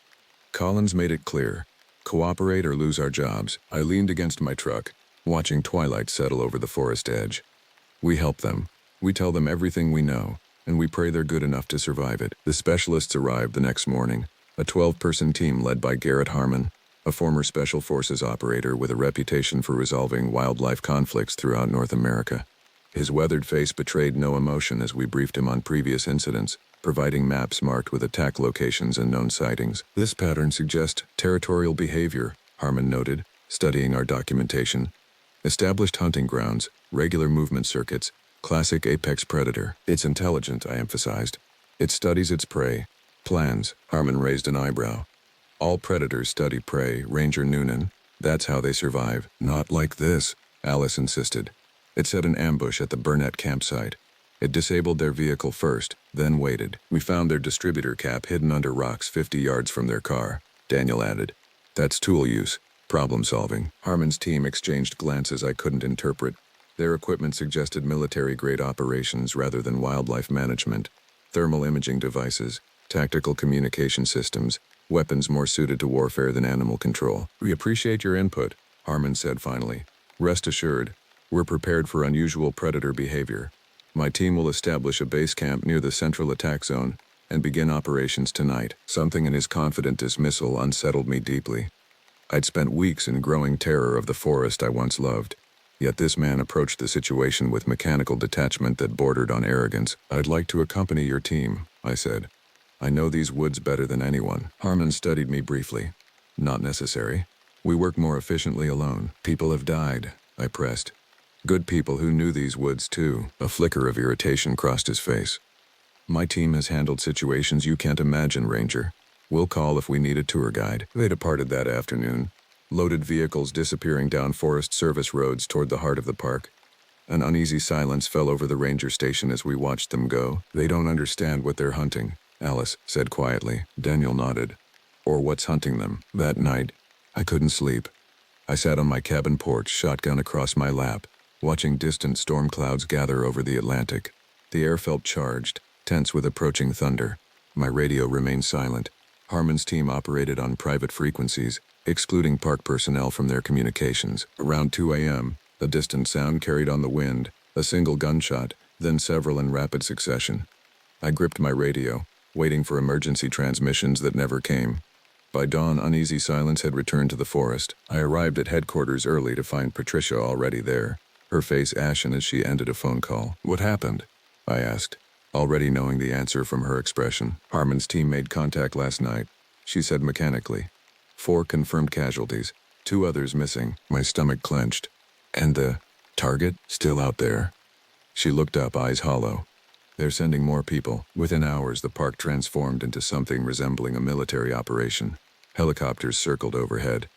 Speaker 1: Collins made it clear. Cooperate or lose our jobs. I leaned against my truck, watching twilight settle over the forest edge. We help them. We tell them everything we know, and we pray they're good enough to survive it. The specialists arrived the next morning, a 12-person team led by Garrett Harmon, a former Special Forces operator with a reputation for resolving wildlife conflicts throughout North America. His weathered face betrayed no emotion as we briefed him on previous incidents, providing maps marked with attack locations and known sightings. This pattern suggests territorial behavior, Harmon noted, studying our documentation. Established hunting grounds, regular movement circuits, classic apex predator. It's intelligent, I emphasized. It studies its prey. Plans, Harmon raised an eyebrow. All predators study prey, Ranger Noonan. That's how they survive. Not like this, Alice insisted. It set an ambush at the Burnett campsite. It disabled their vehicle first, then waited. We found their distributor cap hidden under rocks 50 yards from their car, Daniel added. That's tool use, problem solving. Harmon's team exchanged glances I couldn't interpret. Their equipment suggested military-grade operations rather than wildlife management. Thermal imaging devices, tactical communication systems, weapons more suited to warfare than animal control. We appreciate your input, Harmon said finally. Rest assured, we're prepared for unusual predator behavior. My team will establish a base camp near the central attack zone and begin operations tonight. Something in his confident dismissal unsettled me deeply. I'd spent weeks in growing terror of the forest I once loved. Yet this man approached the situation with mechanical detachment that bordered on arrogance. I'd like to accompany your team, I said. I know these woods better than anyone. Harmon studied me briefly. Not necessary. We work more efficiently alone. People have died, I pressed. Good people who knew these woods too. A flicker of irritation crossed his face. My team has handled situations you can't imagine, Ranger. We'll call if we need a tour guide. They departed that afternoon, loaded vehicles disappearing down Forest Service roads toward the heart of the park. An uneasy silence fell over the ranger station as we watched them go. They don't understand what they're hunting, Alice said quietly. Daniel nodded. Or what's hunting them. That night, I couldn't sleep. I sat on my cabin porch, shotgun across my lap, watching distant storm clouds gather over the Atlantic. The air felt charged, tense with approaching thunder. My radio remained silent. Harmon's team operated on private frequencies, excluding park personnel from their communications. Around 2 a.m., a distant sound carried on the wind, a single gunshot, then several in rapid succession. I gripped my radio, waiting for emergency transmissions that never came. By dawn, uneasy silence had returned to the forest. I arrived at headquarters early to find Patricia already there, her face ashen as she ended a phone call. What happened? I asked, already knowing the answer from her expression. Harmon's team made contact last night, she said mechanically. 4 confirmed casualties, 2 others missing. My stomach clenched. And the target still out there? She looked up, eyes hollow. They're sending more people. Within hours, the park transformed into something resembling a military operation. Helicopters circled overhead.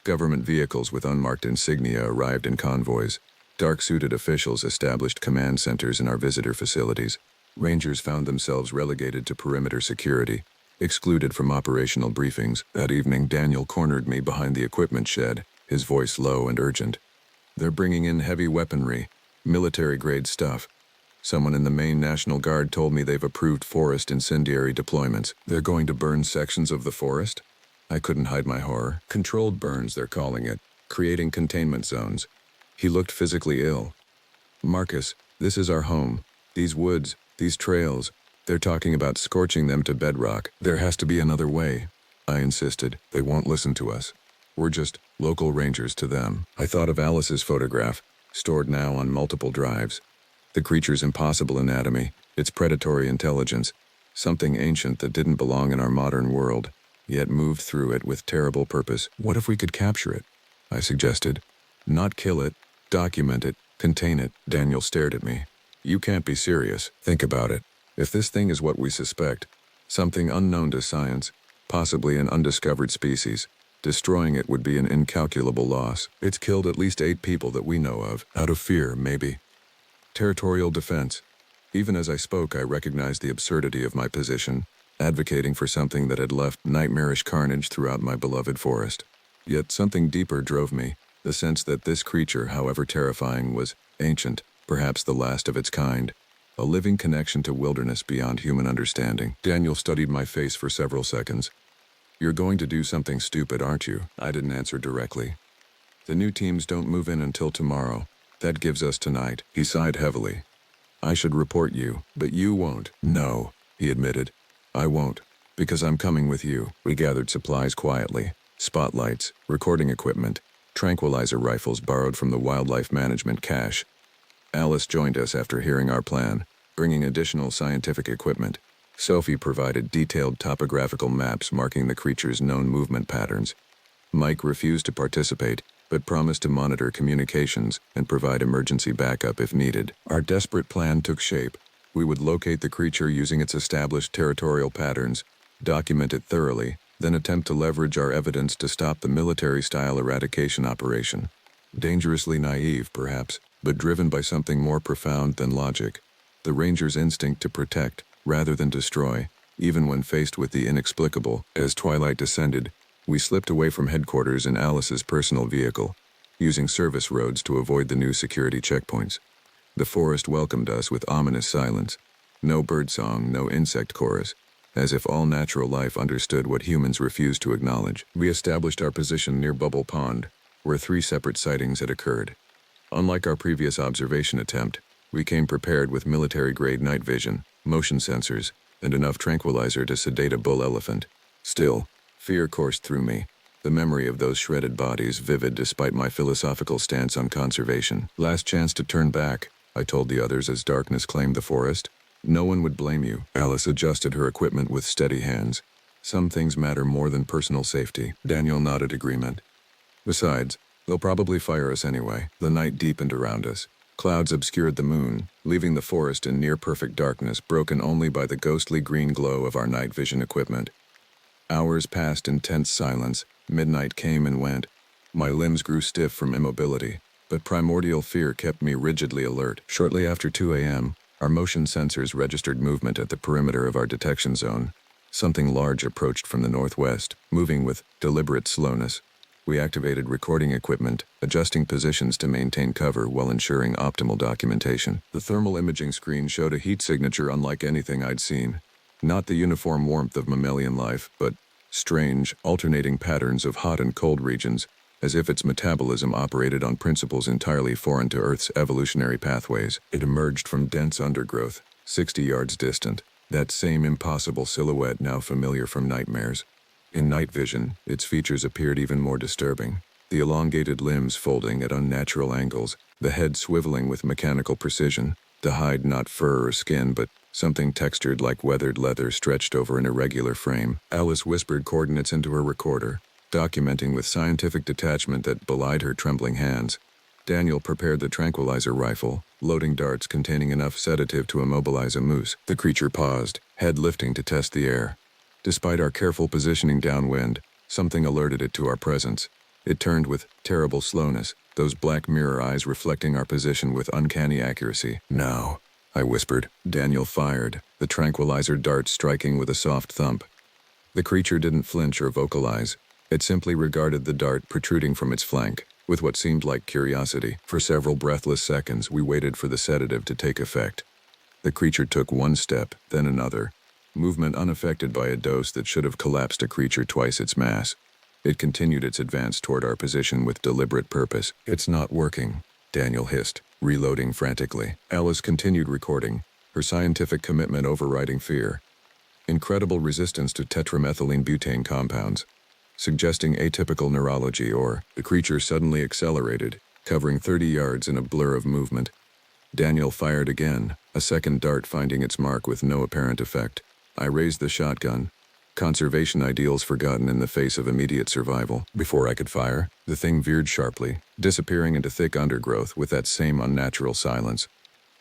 Speaker 1: Government vehicles with unmarked insignia arrived in convoys. Dark-suited officials established command centers in our visitor facilities. Rangers found themselves relegated to perimeter security, excluded from operational briefings. That evening, Daniel cornered me behind the equipment shed, his voice low and urgent. They're bringing in heavy weaponry, military-grade stuff. Someone in the Maine National Guard told me they've approved forest incendiary deployments. They're going to burn sections of the forest? I couldn't hide my horror. Controlled burns, they're calling it, creating containment zones. He looked physically ill. Marcus, this is our home. These woods, these trails, they're talking about scorching them to bedrock. There has to be another way, I insisted. They won't listen to us. We're just local rangers to them. I thought of Alice's photograph, stored now on multiple drives. The creature's impossible anatomy, its predatory intelligence, something ancient that didn't belong in our modern world, yet moved through it with terrible purpose. What if we could capture it? I suggested. Not kill it, document it, contain it. Daniel stared at me. You can't be serious. Think about it. If this thing is what we suspect, something unknown to science, possibly an undiscovered species, destroying it would be an incalculable loss. It's killed at least 8 people that we know of, out of fear, maybe. Territorial defense. Even as I spoke, I recognized the absurdity of my position, advocating for something that had left nightmarish carnage throughout my beloved forest. Yet something deeper drove me, the sense that this creature, however terrifying, was ancient, perhaps the last of its kind, a living connection to wilderness beyond human understanding. Daniel studied my face for several seconds. "You're going to do something stupid, aren't you?" I didn't answer directly. "The new teams don't move in until tomorrow. That gives us tonight." He sighed heavily. "I should report you, but you won't." "No," he admitted. "I won't, because I'm coming with you." We gathered supplies quietly. Spotlights, recording equipment, tranquilizer rifles borrowed from the wildlife management cache. Alice joined us after hearing our plan, bringing additional scientific equipment. Sophie provided detailed topographical maps marking the creature's known movement patterns. Mike refused to participate, but promised to monitor communications and provide emergency backup if needed. Our desperate plan took shape. We would locate the creature using its established territorial patterns, document it thoroughly, then attempt to leverage our evidence to stop the military-style eradication operation. Dangerously naive, perhaps, but driven by something more profound than logic. The Ranger's instinct to protect, rather than destroy, even when faced with the inexplicable. As twilight descended, we slipped away from headquarters in Alice's personal vehicle, using service roads to avoid the new security checkpoints. The forest welcomed us with ominous silence. No birdsong, no insect chorus, as if all natural life understood what humans refused to acknowledge. We established our position near Bubble Pond, where 3 separate sightings had occurred. Unlike our previous observation attempt, we came prepared with military-grade night vision, motion sensors, and enough tranquilizer to sedate a bull elephant. Still, fear coursed through me, the memory of those shredded bodies vivid despite my philosophical stance on conservation. "Last chance to turn back," I told the others as darkness claimed the forest. "No one would blame you." Alice adjusted her equipment with steady hands. "Some things matter more than personal safety." Daniel nodded agreement. "Besides, they'll probably fire us anyway." The night deepened around us. Clouds obscured the moon, leaving the forest in near-perfect darkness, broken only by the ghostly green glow of our night vision equipment. Hours passed in tense silence. Midnight came and went. My limbs grew stiff from immobility, but primordial fear kept me rigidly alert. Shortly after 2 a.m., our motion sensors registered movement at the perimeter of our detection zone. Something large approached from the northwest, moving with deliberate slowness. We activated recording equipment, adjusting positions to maintain cover while ensuring optimal documentation. The thermal imaging screen showed a heat signature unlike anything I'd seen. Not the uniform warmth of mammalian life, but strange, alternating patterns of hot and cold regions, as if its metabolism operated on principles entirely foreign to Earth's evolutionary pathways. It emerged from dense undergrowth, 60 yards distant, that same impossible silhouette now familiar from nightmares. In night vision, its features appeared even more disturbing. The elongated limbs folding at unnatural angles, the head swiveling with mechanical precision, the hide not fur or skin but something textured like weathered leather stretched over an irregular frame. Alice whispered coordinates into her recorder, documenting with scientific detachment that belied her trembling hands. Daniel prepared the tranquilizer rifle, loading darts containing enough sedative to immobilize a moose. The creature paused, head lifting to test the air. Despite our careful positioning downwind, something alerted it to our presence. It turned with terrible slowness, those black mirror eyes reflecting our position with uncanny accuracy. "Now," I whispered. Daniel fired, the tranquilizer dart striking with a soft thump. The creature didn't flinch or vocalize. It simply regarded the dart protruding from its flank, with what seemed like curiosity. For several breathless seconds, we waited for the sedative to take effect. The creature took one step, then another, movement unaffected by a dose that should have collapsed a creature twice its mass. It continued its advance toward our position with deliberate purpose. "It's not working," Daniel hissed, reloading frantically. Alice continued recording, her scientific commitment overriding fear. Incredible resistance to tetramethylene butane compounds, suggesting atypical neurology, or the creature suddenly accelerated, covering 30 yards in a blur of movement. Daniel fired again, a second dart finding its mark with no apparent effect. I raised the shotgun, conservation ideals forgotten in the face of immediate survival. Before I could fire, the thing veered sharply, disappearing into thick undergrowth with that same unnatural silence.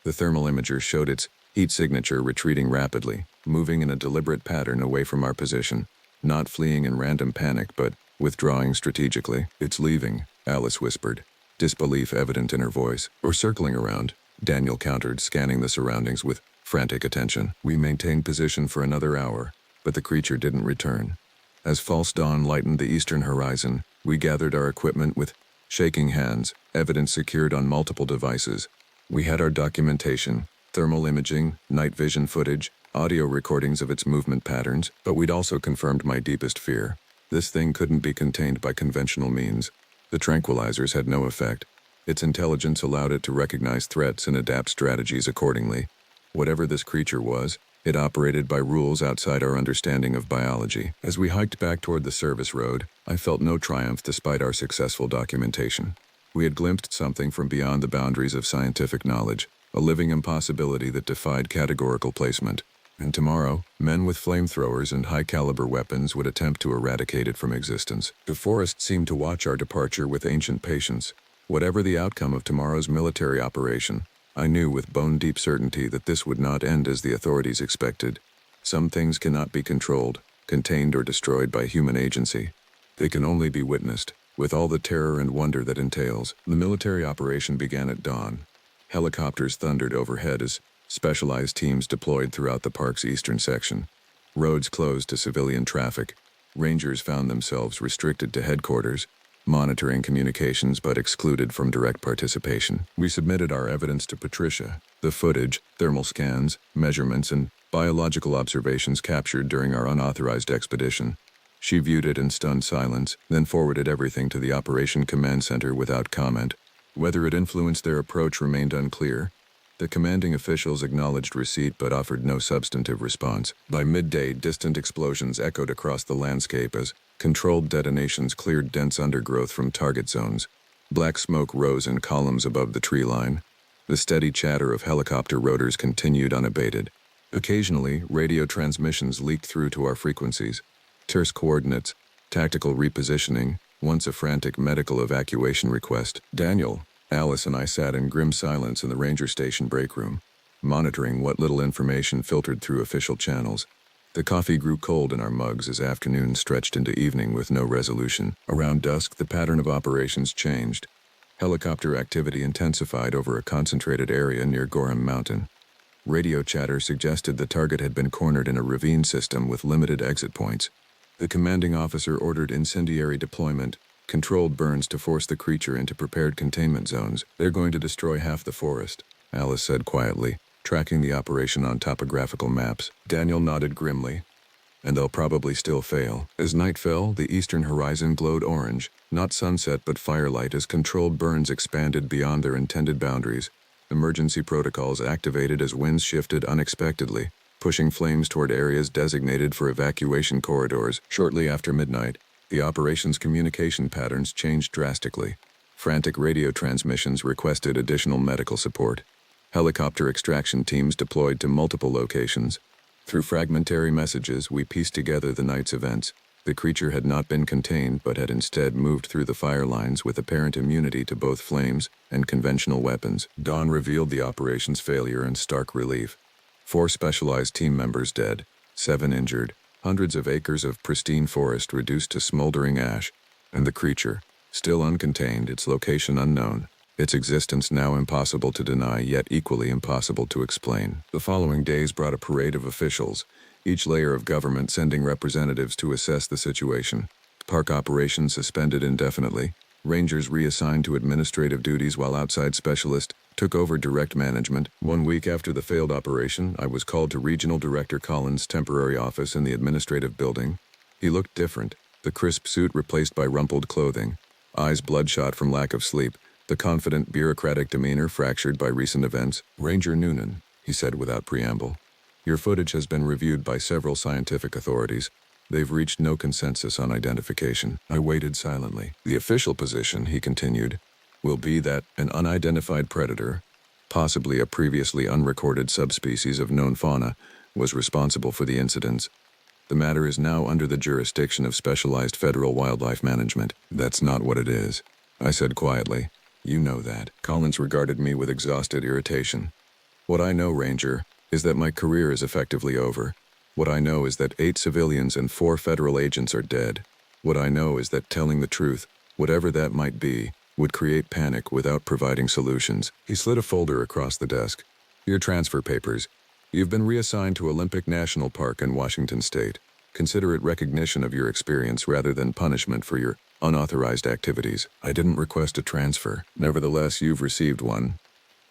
Speaker 1: The thermal imager showed its heat signature retreating rapidly, moving in a deliberate pattern away from our position, not fleeing in random panic but withdrawing strategically. "It's leaving," Alice whispered, disbelief evident in her voice. "Or circling around. Daniel countered, scanning the surroundings with frantic attention. We maintained position for another hour, but the creature didn't return. As false dawn lightened the eastern horizon, we gathered our equipment with shaking hands, evidence secured on multiple devices. We had our documentation, thermal imaging, night vision footage, audio recordings of its movement patterns, but we'd also confirmed my deepest fear. This thing couldn't be contained by conventional means. The tranquilizers had no effect. Its intelligence allowed it to recognize threats and adapt strategies accordingly. Whatever this creature was, it operated by rules outside our understanding of biology. As we hiked back toward the service road, I felt no triumph despite our successful documentation. We had glimpsed something from beyond the boundaries of scientific knowledge, a living impossibility that defied categorical placement. And tomorrow, men with flamethrowers and high-caliber weapons would attempt to eradicate it from existence. The forest seemed to watch our departure with ancient patience. Whatever the outcome of tomorrow's military operation, I knew with bone-deep certainty that this would not end as the authorities expected. Some things cannot be controlled, contained, or destroyed by human agency. They can only be witnessed, with all the terror and wonder that entails. The military operation began at dawn. Helicopters thundered overhead as specialized teams deployed throughout the park's eastern section. Roads closed to civilian traffic. Rangers found themselves restricted to headquarters, monitoring communications but excluded from direct participation. We submitted our evidence to Patricia, the footage, thermal scans, measurements, and biological observations captured during our unauthorized expedition. She viewed it in stunned silence, then forwarded everything to the Operation Command Center without comment. Whether it influenced their approach remained unclear. The commanding officials acknowledged receipt but offered no substantive response. By midday, distant explosions echoed across the landscape as controlled detonations cleared dense undergrowth from target zones. Black smoke rose in columns above the tree line. The steady chatter of helicopter rotors continued unabated. Occasionally, radio transmissions leaked through to our frequencies. Terse coordinates, tactical repositioning, once a frantic medical evacuation request. Daniel, Alice, and I sat in grim silence in the ranger station break room, monitoring what little information filtered through official channels. The coffee grew cold in our mugs as afternoon stretched into evening with no resolution. Around dusk, the pattern of operations changed. Helicopter activity intensified over a concentrated area near Gorham Mountain. Radio chatter suggested the target had been cornered in a ravine system with limited exit points. The commanding officer ordered incendiary deployment, controlled burns to force the creature into prepared containment zones. They're going to destroy half the forest, Alice said quietly, tracking the operation on topographical maps. Daniel nodded grimly. And they'll probably still fail. As night fell, the eastern horizon glowed orange, not sunset but firelight as controlled burns expanded beyond their intended boundaries. Emergency protocols activated as winds shifted unexpectedly, pushing flames toward areas designated for evacuation corridors. Shortly after midnight, the operation's communication patterns changed drastically. Frantic radio transmissions requested additional medical support. Helicopter extraction teams deployed to multiple locations. Through fragmentary messages, we pieced together the night's events. The creature had not been contained but had instead moved through the fire lines with apparent immunity to both flames and conventional weapons. Dawn revealed the operation's failure in stark relief. 4 specialized team members dead, 7 injured, hundreds of acres of pristine forest reduced to smoldering ash, and the creature, still uncontained, its location unknown, its existence now impossible to deny yet equally impossible to explain. The following days brought a parade of officials, each layer of government sending representatives to assess the situation. Park operations suspended indefinitely, rangers reassigned to administrative duties while outside specialists took over direct management. 1 week after the failed operation, I was called to Regional Director Collins' temporary office in the administrative building. He looked different, the crisp suit replaced by rumpled clothing, eyes bloodshot from lack of sleep, the confident bureaucratic demeanor fractured by recent events. "Ranger Noonan," he said without preamble, "your footage has been reviewed by several scientific authorities. They've reached no consensus on identification." I waited silently. "The official position," he continued, "will be that an unidentified predator, possibly a previously unrecorded subspecies of known fauna, was responsible for the incidents. The matter is now under the jurisdiction of specialized federal wildlife management." "That's not what it is," I said quietly. "You know that." Collins regarded me with exhausted irritation. "What I know, Ranger, is that my career is effectively over. What I know is that 8 civilians and 4 federal agents are dead. What I know is that telling the truth, whatever that might be, would create panic without providing solutions. He slid a folder across the desk. Your transfer papers. You've been reassigned to Olympic National Park in Washington State. Consider it recognition of your experience rather than punishment for your unauthorized activities. I didn't request a transfer. Nevertheless, you've received one.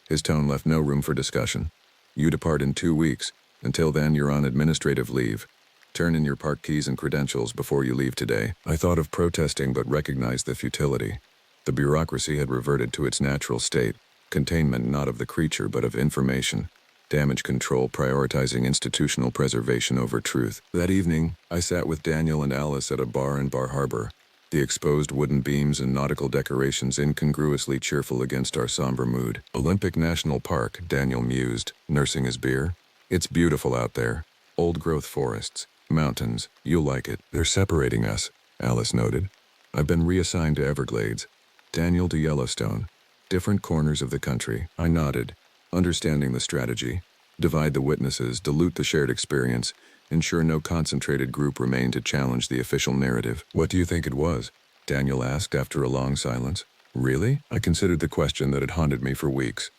Speaker 1: His tone left no room for discussion. You depart in 2 weeks. Until then, you're on administrative leave. Turn in your park keys and credentials before you leave today. I thought of protesting but recognized the futility. The bureaucracy had reverted to its natural state, containment not of the creature but of information. Damage control prioritizing institutional preservation over truth. That evening, I sat with Daniel and Alice at a bar in Bar Harbor, the exposed wooden beams and nautical decorations incongruously cheerful against our somber mood. Olympic National Park, Daniel mused, nursing his beer. It's beautiful out there. Old-growth forests, mountains. You'll like it. They're separating us, Alice noted. I've been reassigned to Everglades. Daniel to Yellowstone. Different corners of the country. I nodded, understanding the strategy. Divide the witnesses, dilute the shared experience, ensure no concentrated group remained to challenge the official narrative. What do you think it was? Daniel asked after a long silence. Really? I considered the question that had haunted me for weeks.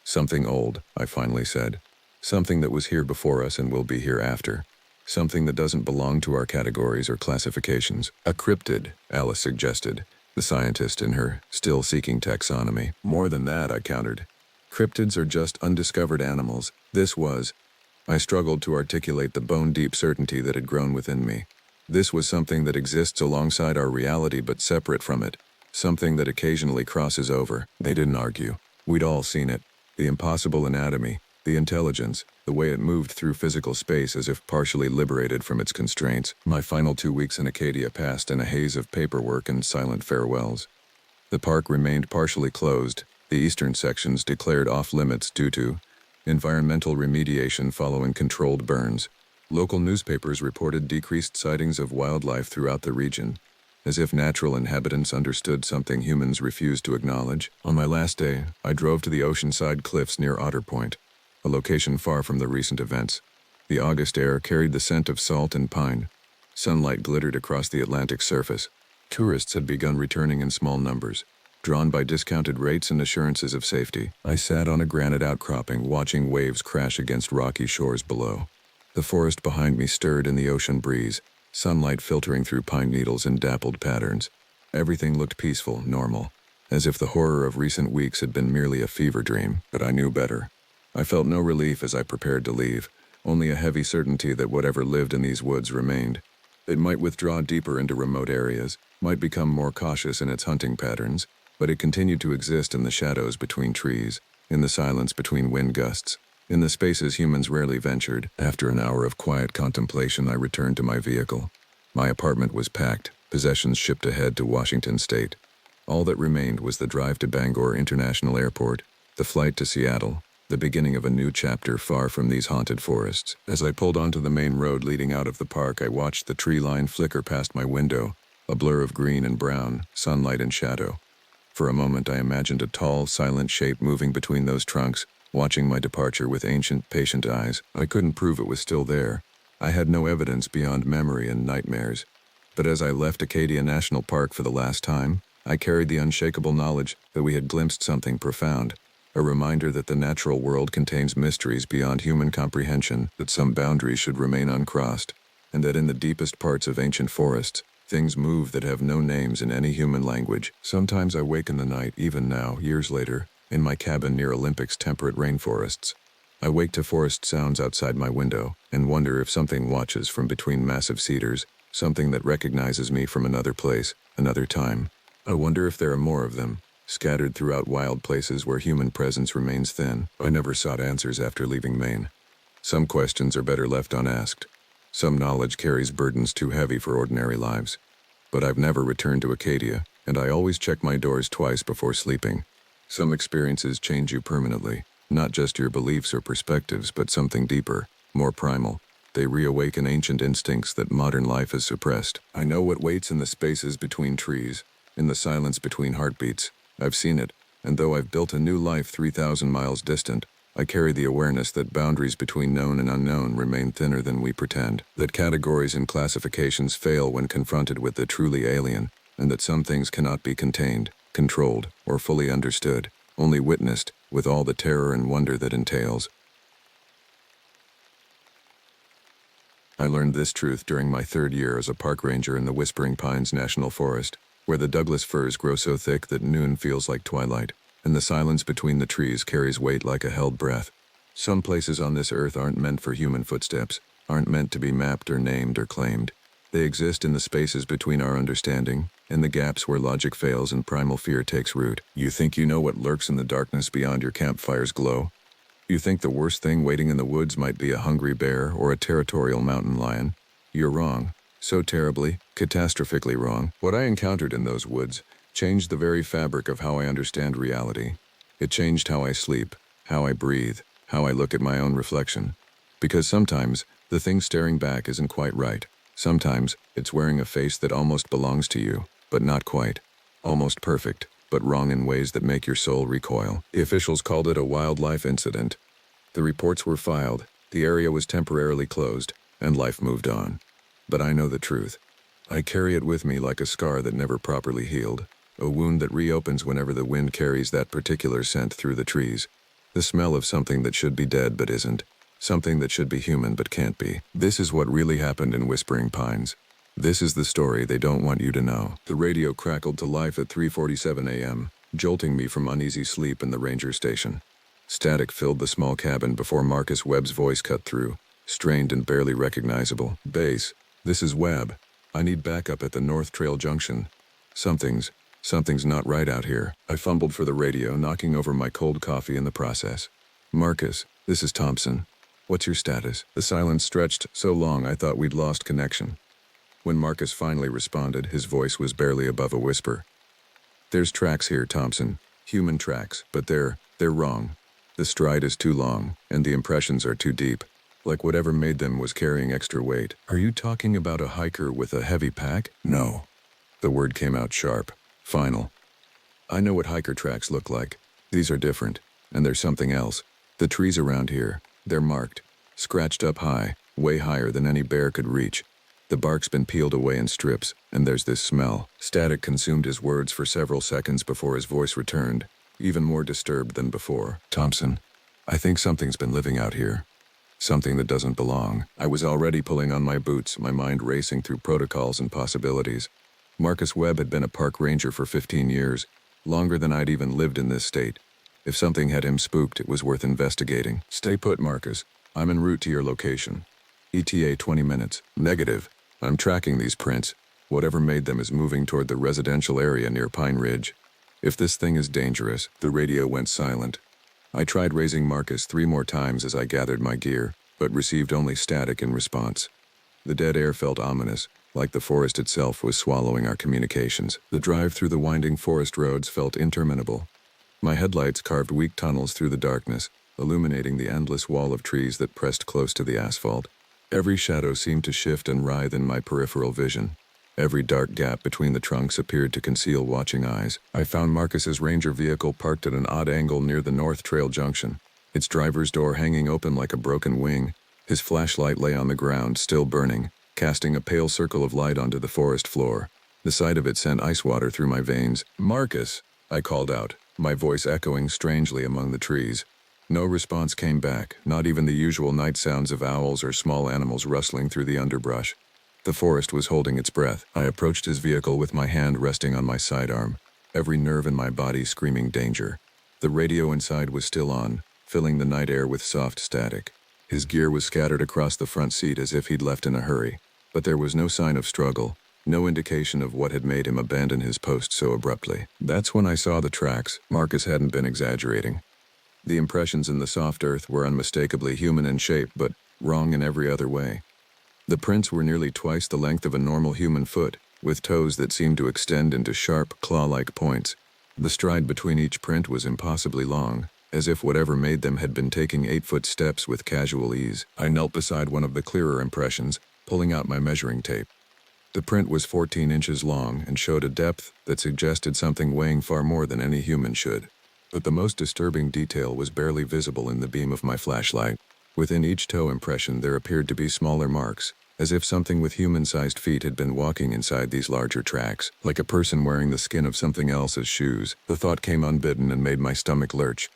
Speaker 1: Something old, I finally said. Something that was here before us and will be here after. Something that doesn't belong to our categories or classifications. A cryptid, Alice suggested, the scientist in her, still seeking taxonomy. More than that, I countered. Cryptids are just undiscovered animals. This was. I struggled to articulate the bone-deep certainty that had grown within me. This was something that exists alongside our reality but separate from it. Something that occasionally crosses over. They didn't argue. We'd all seen it. The impossible anatomy, the intelligence, the way it moved through physical space as if partially liberated from its constraints. My final 2 weeks in Acadia passed in a haze of paperwork and silent farewells. The park remained partially closed, the eastern sections declared off-limits due to environmental remediation following controlled burns. Local newspapers reported decreased sightings of wildlife throughout the region, as if natural inhabitants understood something humans refused to acknowledge. On my last day, I drove to the oceanside cliffs near Otter Point, a location far from the recent events. The August air carried the scent of salt and pine. Sunlight glittered across the Atlantic surface. Tourists had begun returning in small numbers, drawn by discounted rates and assurances of safety. I sat on a granite outcropping, watching waves crash against rocky shores below. The forest behind me stirred in the ocean breeze, sunlight filtering through pine needles in dappled patterns. Everything looked peaceful, normal, as if the horror of recent weeks had been merely a fever dream, but I knew better. I felt no relief as I prepared to leave, only a heavy certainty that whatever lived in these woods remained. It might withdraw deeper into remote areas, might become more cautious in its hunting patterns, but it continued to exist in the shadows between trees, in the silence between wind gusts, in the spaces humans rarely ventured. After an hour of quiet contemplation, I returned to my vehicle. My apartment was packed, possessions shipped ahead to Washington State. All that remained was the drive to Bangor International Airport, the flight to Seattle, the beginning of a new chapter far from these haunted forests. As I pulled onto the main road leading out of the park, I watched the tree line flicker past my window, a blur of green and brown, sunlight and shadow. For a moment I imagined a tall, silent shape moving between those trunks, watching my departure with ancient, patient eyes. I couldn't prove it was still there. I had no evidence beyond memory and nightmares. But as I left Acadia National Park for the last time, I carried the unshakable knowledge that we had glimpsed something profound, a reminder that the natural world contains mysteries beyond human comprehension, that some boundaries should remain uncrossed, and that in the deepest parts of ancient forests, things move that have no names in any human language. Sometimes I wake in the night, even now, years later, in my cabin near Olympic's temperate rainforests. I wake to forest sounds outside my window and wonder if something watches from between massive cedars, something that recognizes me from another place, another time. I wonder if there are more of them, scattered throughout wild places where human presence remains thin. I never sought answers after leaving Maine. Some questions are better left unasked. Some knowledge carries burdens too heavy for ordinary lives. But I've never returned to Acadia, and I always check my doors twice before sleeping. Some experiences change you permanently, not just your beliefs or perspectives, but something deeper, more primal. They reawaken ancient instincts that modern life has suppressed. I know what waits in the spaces between trees, in the silence between heartbeats. I've seen it, and though I've built a new life 3,000 miles distant, I carry the awareness that boundaries between known and unknown remain thinner than we pretend, that categories and classifications fail when confronted with the truly alien, and that some things cannot be contained, controlled, or fully understood, only witnessed, with all the terror and wonder that entails. I learned this truth during my 3rd year as a park ranger in the Whispering Pines National Forest, where the Douglas firs grow so thick that noon feels like twilight, and the silence between the trees carries weight like a held breath. Some places on this earth aren't meant for human footsteps, aren't meant to be mapped or named or claimed. They exist in the spaces between our understanding, in the gaps where logic fails and primal fear takes root. You think you know what lurks in the darkness beyond your campfire's glow? You think the worst thing waiting in the woods might be a hungry bear or a territorial mountain lion? You're wrong. So terribly, catastrophically wrong. What I encountered in those woods changed the very fabric of how I understand reality. It changed how I sleep, how I breathe, how I look at my own reflection. Because sometimes, the thing staring back isn't quite right. Sometimes, it's wearing a face that almost belongs to you, but not quite. Almost perfect, but wrong in ways that make your soul recoil. The officials called it a wildlife incident. The reports were filed, the area was temporarily closed, and life moved on. But I know the truth. I carry it with me like a scar that never properly healed, a wound that reopens whenever the wind carries that particular scent through the trees. The smell of something that should be dead but isn't, something that should be human but can't be. This is what really happened in Whispering Pines. This is the story they don't want you to know. The radio crackled to life at 3:47 a.m., jolting me from uneasy sleep in the ranger station. Static filled the small cabin before Marcus Webb's voice cut through, strained and barely recognizable. "Base, this is Webb. I need backup at the North Trail Junction. Something's not right out here." I fumbled for the radio, knocking over my cold coffee in the process. "Marcus, this is Thompson. What's your status?" The silence stretched so long I thought we'd lost connection. When Marcus finally responded, his voice was barely above a whisper. "There's tracks here, Thompson. Human tracks, but they're wrong. The stride is too long, and the impressions are too deep. Like whatever made them was carrying extra weight." "Are you talking about a hiker with a heavy pack?" "No." The word came out sharp, final. "I know what hiker tracks look like. These are different, and there's something else. The trees around here, they're marked, scratched up high, way higher than any bear could reach. The bark's been peeled away in strips, and there's this smell." Static consumed his words for several seconds before his voice returned, even more disturbed than before. "Thompson, I think something's been living out here. Something that doesn't belong." I was already pulling on my boots, my mind racing through protocols and possibilities. Marcus Webb had been a park ranger for 15 years, longer than I'd even lived in this state. If something had him spooked, it was worth investigating. "Stay put, Marcus. I'm en route to your location. ETA 20 minutes. Negative. I'm tracking these prints. Whatever made them is moving toward the residential area near Pine Ridge. If this thing is dangerous." The radio went silent. I tried raising Marcus 3 more times as I gathered my gear, but received only static in response. The dead air felt ominous, like the forest itself was swallowing our communications. The drive through the winding forest roads felt interminable. My headlights carved weak tunnels through the darkness, illuminating the endless wall of trees that pressed close to the asphalt. Every shadow seemed to shift and writhe in my peripheral vision. Every dark gap between the trunks appeared to conceal watching eyes. I found Marcus's ranger vehicle parked at an odd angle near the North Trail Junction, its driver's door hanging open like a broken wing. His flashlight lay on the ground, still burning, casting a pale circle of light onto the forest floor. The sight of it sent ice water through my veins. "Marcus!" I called out, my voice echoing strangely among the trees. No response came back, not even the usual night sounds of owls or small animals rustling through the underbrush. The forest was holding its breath. I approached his vehicle with my hand resting on my sidearm, every nerve in my body screaming danger. The radio inside was still on, filling the night air with soft static. His gear was scattered across the front seat as if he'd left in a hurry, but there was no sign of struggle, no indication of what had made him abandon his post so abruptly. That's when I saw the tracks. Marcus hadn't been exaggerating. The impressions in the soft earth were unmistakably human in shape, but wrong in every other way. The prints were nearly twice the length of a normal human foot, with toes that seemed to extend into sharp, claw-like points. The stride between each print was impossibly long, as if whatever made them had been taking 8-foot steps with casual ease. I knelt beside one of the clearer impressions, pulling out my measuring tape. The print was 14 inches long and showed a depth that suggested something weighing far more than any human should. But the most disturbing detail was barely visible in the beam of my flashlight. Within each toe impression there appeared to be smaller marks, as if something with human-sized feet had been walking inside these larger tracks, like a person wearing the skin of something else's shoes. The thought came unbidden and made my stomach lurch.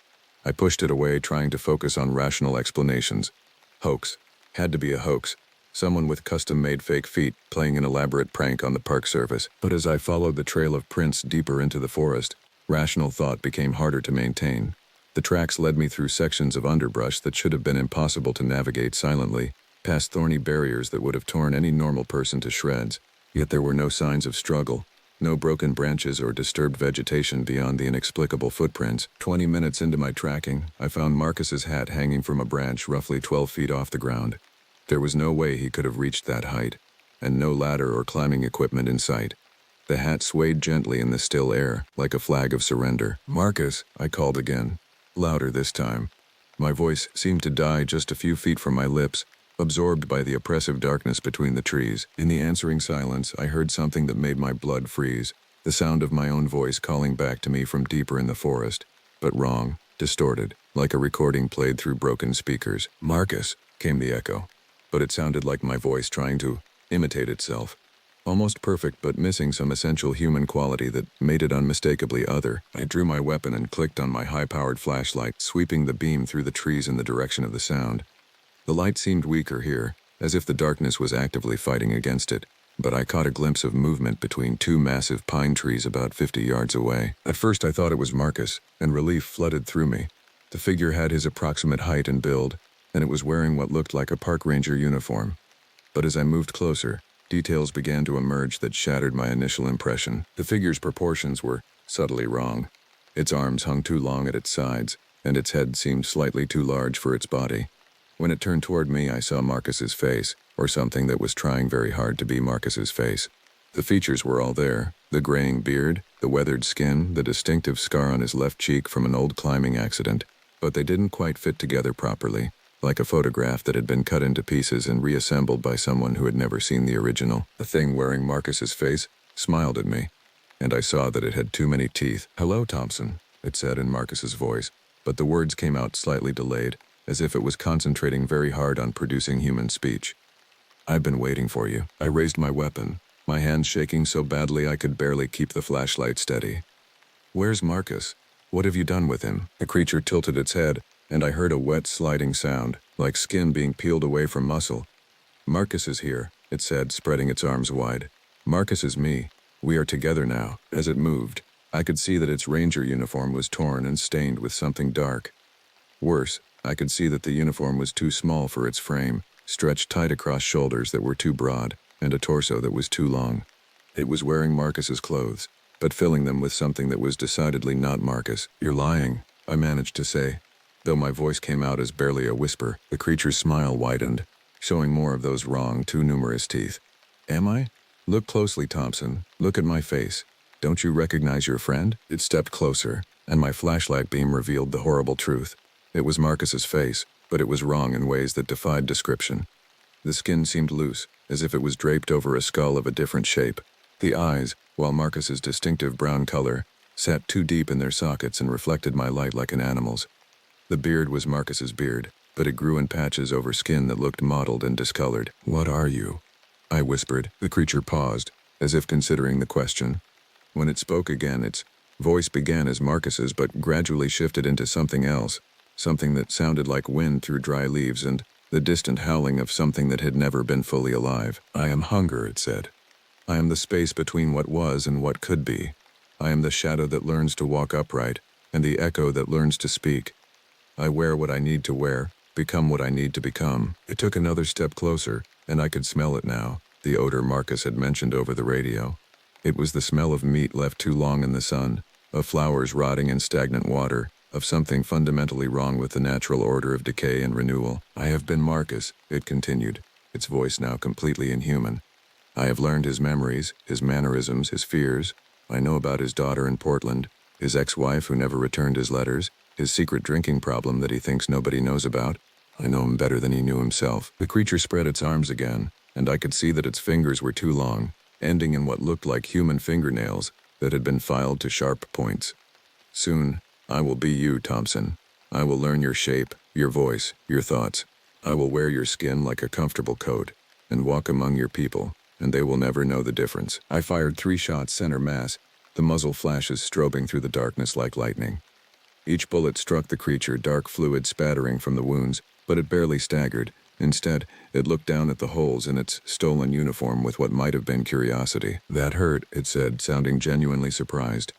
Speaker 1: I pushed it away, trying to focus on rational explanations. Hoax. Had to be a hoax. Someone with custom-made fake feet playing an elaborate prank on the Park Service. But as I followed the trail of prints deeper into the forest, rational thought became harder to maintain. The tracks led me through sections of underbrush that should have been impossible to navigate silently, past thorny barriers that would have torn any normal person to shreds. Yet there were no signs of struggle, no broken branches or disturbed vegetation beyond the inexplicable footprints. 20 minutes into my tracking, I found Marcus's hat hanging from a branch roughly 12 feet off the ground. There was no way he could have reached that height, and no ladder or climbing equipment in sight. The hat swayed gently in the still air, like a flag of surrender. "Marcus," I called again, louder this time. My voice seemed to die just a few feet from my lips, absorbed by the oppressive darkness between the trees. In the answering silence, I heard something that made my blood freeze, the sound of my own voice calling back to me from deeper in the forest, but wrong, distorted, like a recording played through broken speakers. "Marcus," came the echo, but it sounded like my voice trying to imitate itself. Almost perfect, but missing some essential human quality that made it unmistakably other. I drew my weapon and clicked on my high-powered flashlight, sweeping the beam through the trees in the direction of the sound. The light seemed weaker here, as if the darkness was actively fighting against it, but I caught a glimpse of movement between two massive pine trees about 50 yards away. At first I thought it was Marcus, and relief flooded through me. The figure had his approximate height and build, and it was wearing what looked like a park ranger uniform. But as I moved closer, details began to emerge that shattered my initial impression. The figure's proportions were subtly wrong. Its arms hung too long at its sides, and its head seemed slightly too large for its body. When it turned toward me, I saw Marcus's face, or something that was trying very hard to be Marcus's face. The features were all there: the graying beard, the weathered skin, the distinctive scar on his left cheek from an old climbing accident, but they didn't quite fit together properly, like a photograph that had been cut into pieces and reassembled by someone who had never seen the original. The thing wearing Marcus's face smiled at me, and I saw that it had too many teeth. "Hello, Thompson," it said in Marcus's voice, but the words came out slightly delayed, as if it was concentrating very hard on producing human speech. "I've been waiting for you." I raised my weapon, my hands shaking so badly I could barely keep the flashlight steady. "Where's Marcus? What have you done with him?" The creature tilted its head, and I heard a wet sliding sound, like skin being peeled away from muscle. "Marcus is here," it said, spreading its arms wide. "Marcus is me. We are together now." As it moved, I could see that its ranger uniform was torn and stained with something dark. Worse, I could see that the uniform was too small for its frame, stretched tight across shoulders that were too broad, and a torso that was too long. It was wearing Marcus's clothes, but filling them with something that was decidedly not Marcus. "You're lying," I managed to say, though my voice came out as barely a whisper. The creature's smile widened, showing more of those wrong, too numerous teeth. "Am I? Look closely, Thompson. Look at my face. Don't you recognize your friend?" It stepped closer, and my flashlight beam revealed the horrible truth. It was Marcus's face, but it was wrong in ways that defied description. The skin seemed loose, as if it was draped over a skull of a different shape. The eyes, while Marcus's distinctive brown color, sat too deep in their sockets and reflected my light like an animal's. The beard was Marcus's beard, but it grew in patches over skin that looked mottled and discolored. "What are you?" I whispered. The creature paused, as if considering the question. When it spoke again, its voice began as Marcus's but gradually shifted into something else, something that sounded like wind through dry leaves and the distant howling of something that had never been fully alive. "I am hunger," it said. "I am the space between what was and what could be. I am the shadow that learns to walk upright, and the echo that learns to speak. I wear what I need to wear, become what I need to become." It took another step closer, and I could smell it now, the odor Marcus had mentioned over the radio. It was the smell of meat left too long in the sun, of flowers rotting in stagnant water, of something fundamentally wrong with the natural order of decay and renewal. "I have been Marcus," it continued, its voice now completely inhuman. "I have learned his memories, his mannerisms, his fears. I know about his daughter in Portland, his ex-wife who never returned his letters, his secret drinking problem that he thinks nobody knows about. I know him better than he knew himself." The creature spread its arms again, and I could see that its fingers were too long, ending in what looked like human fingernails that had been filed to sharp points. "Soon, I will be you, Thompson. I will learn your shape, your voice, your thoughts. I will wear your skin like a comfortable coat. and walk among your people, and they will never know the difference. I fired 3 shots center mass, the muzzle flashes strobing through the darkness like lightning. Each bullet struck the creature, dark fluid spattering from the wounds, but it barely staggered. Instead, it looked down at the holes in its stolen uniform with what might have been curiosity. "That hurt," it said, sounding genuinely surprised.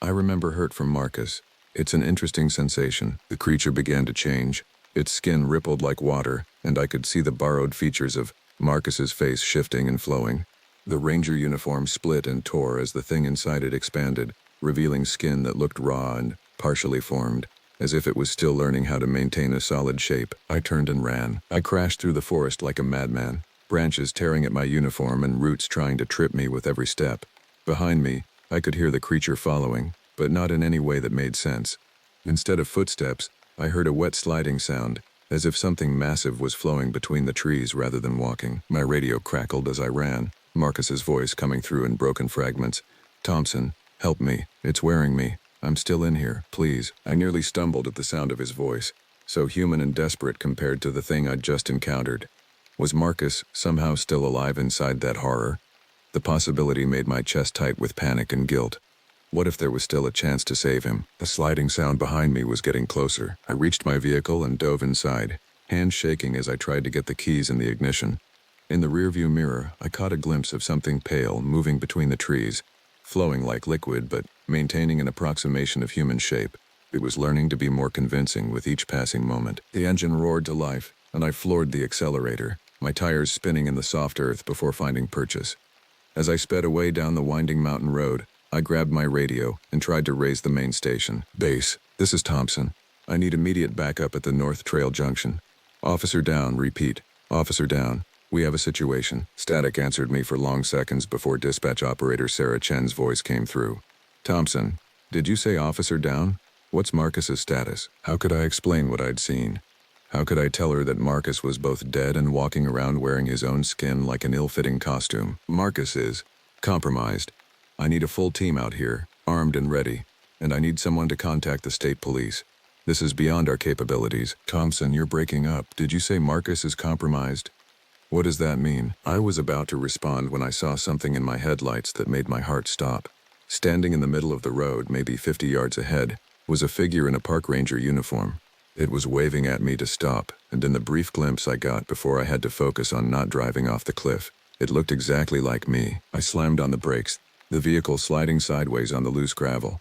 Speaker 1: I remember hurt from Marcus. It's an interesting sensation. The creature began to change. Its skin rippled like water, and I could see the borrowed features of Marcus's face shifting and flowing. The ranger uniform split and tore as the thing inside it expanded, revealing skin that looked raw and partially formed, as if it was still learning how to maintain a solid shape. I turned and ran. I crashed through the forest like a madman, branches tearing at my uniform and roots trying to trip me with every step. Behind me, I could hear the creature following, but not in any way that made sense. Instead of footsteps, I heard a wet sliding sound, as if something massive was flowing between the trees rather than walking. My radio crackled as I ran, Marcus's voice coming through in broken fragments. "Thompson, help me. It's wearing me. I'm still in here, please." I nearly stumbled at the sound of his voice, so human and desperate compared to the thing I'd just encountered. Was Marcus somehow still alive inside that horror? The possibility made my chest tight with panic and guilt. What if there was still a chance to save him? The sliding sound behind me was getting closer. I reached my vehicle and dove inside, hands shaking as I tried to get the keys in the ignition. In the rearview mirror, I caught a glimpse of something pale moving between the trees, flowing like liquid but maintaining an approximation of human shape. It was learning to be more convincing with each passing moment. The engine roared to life, and I floored the accelerator, my tires spinning in the soft earth before finding purchase. As I sped away down the winding mountain road, I grabbed my radio and tried to raise the main station. "Base, this is Thompson. I need immediate backup at the North Trail Junction. Officer down, repeat. Officer down. We have a situation." Static answered me for long seconds before dispatch operator Sarah Chen's voice came through. "Thompson, did you say officer down? What's Marcus's status?" How could I explain what I'd seen? How could I tell her that Marcus was both dead and walking around wearing his own skin like an ill-fitting costume? "Marcus is compromised. I need a full team out here, armed and ready, and I need someone to contact the state police. This is beyond our capabilities." "Thompson, you're breaking up. Did you say Marcus is compromised? What does that mean?" I was about to respond when I saw something in my headlights that made my heart stop. Standing in the middle of the road, maybe 50 yards ahead, was a figure in a park ranger uniform. It was waving at me to stop, and in the brief glimpse I got before I had to focus on not driving off the cliff, it looked exactly like me. I slammed on the brakes, the vehicle sliding sideways on the loose gravel.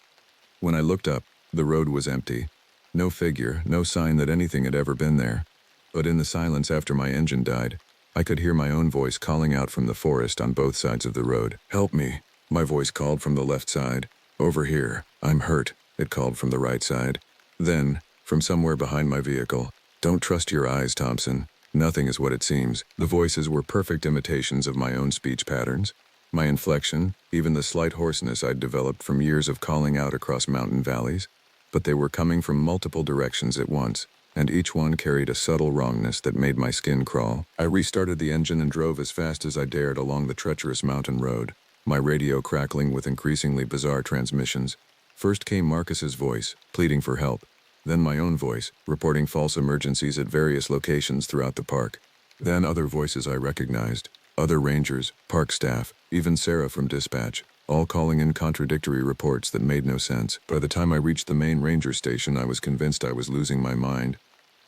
Speaker 1: When I looked up, the road was empty. No figure, no sign that anything had ever been there. But in the silence after my engine died, I could hear my own voice calling out from the forest on both sides of the road. "Help me," my voice called from the left side. "Over here. I'm hurt," it called from the right side. Then, from somewhere behind my vehicle, "Don't trust your eyes, Thompson. Nothing is what it seems." The voices were perfect imitations of my own speech patterns. My inflection, even the slight hoarseness I'd developed from years of calling out across mountain valleys. But they were coming from multiple directions at once, and each one carried a subtle wrongness that made my skin crawl. I restarted the engine and drove as fast as I dared along the treacherous mountain road, my radio crackling with increasingly bizarre transmissions. First came Marcus's voice, pleading for help. Then my own voice, reporting false emergencies at various locations throughout the park. Then other voices I recognized, other rangers, park staff, even Sarah from dispatch, all calling in contradictory reports that made no sense. By the time I reached the main ranger station, I was convinced I was losing my mind.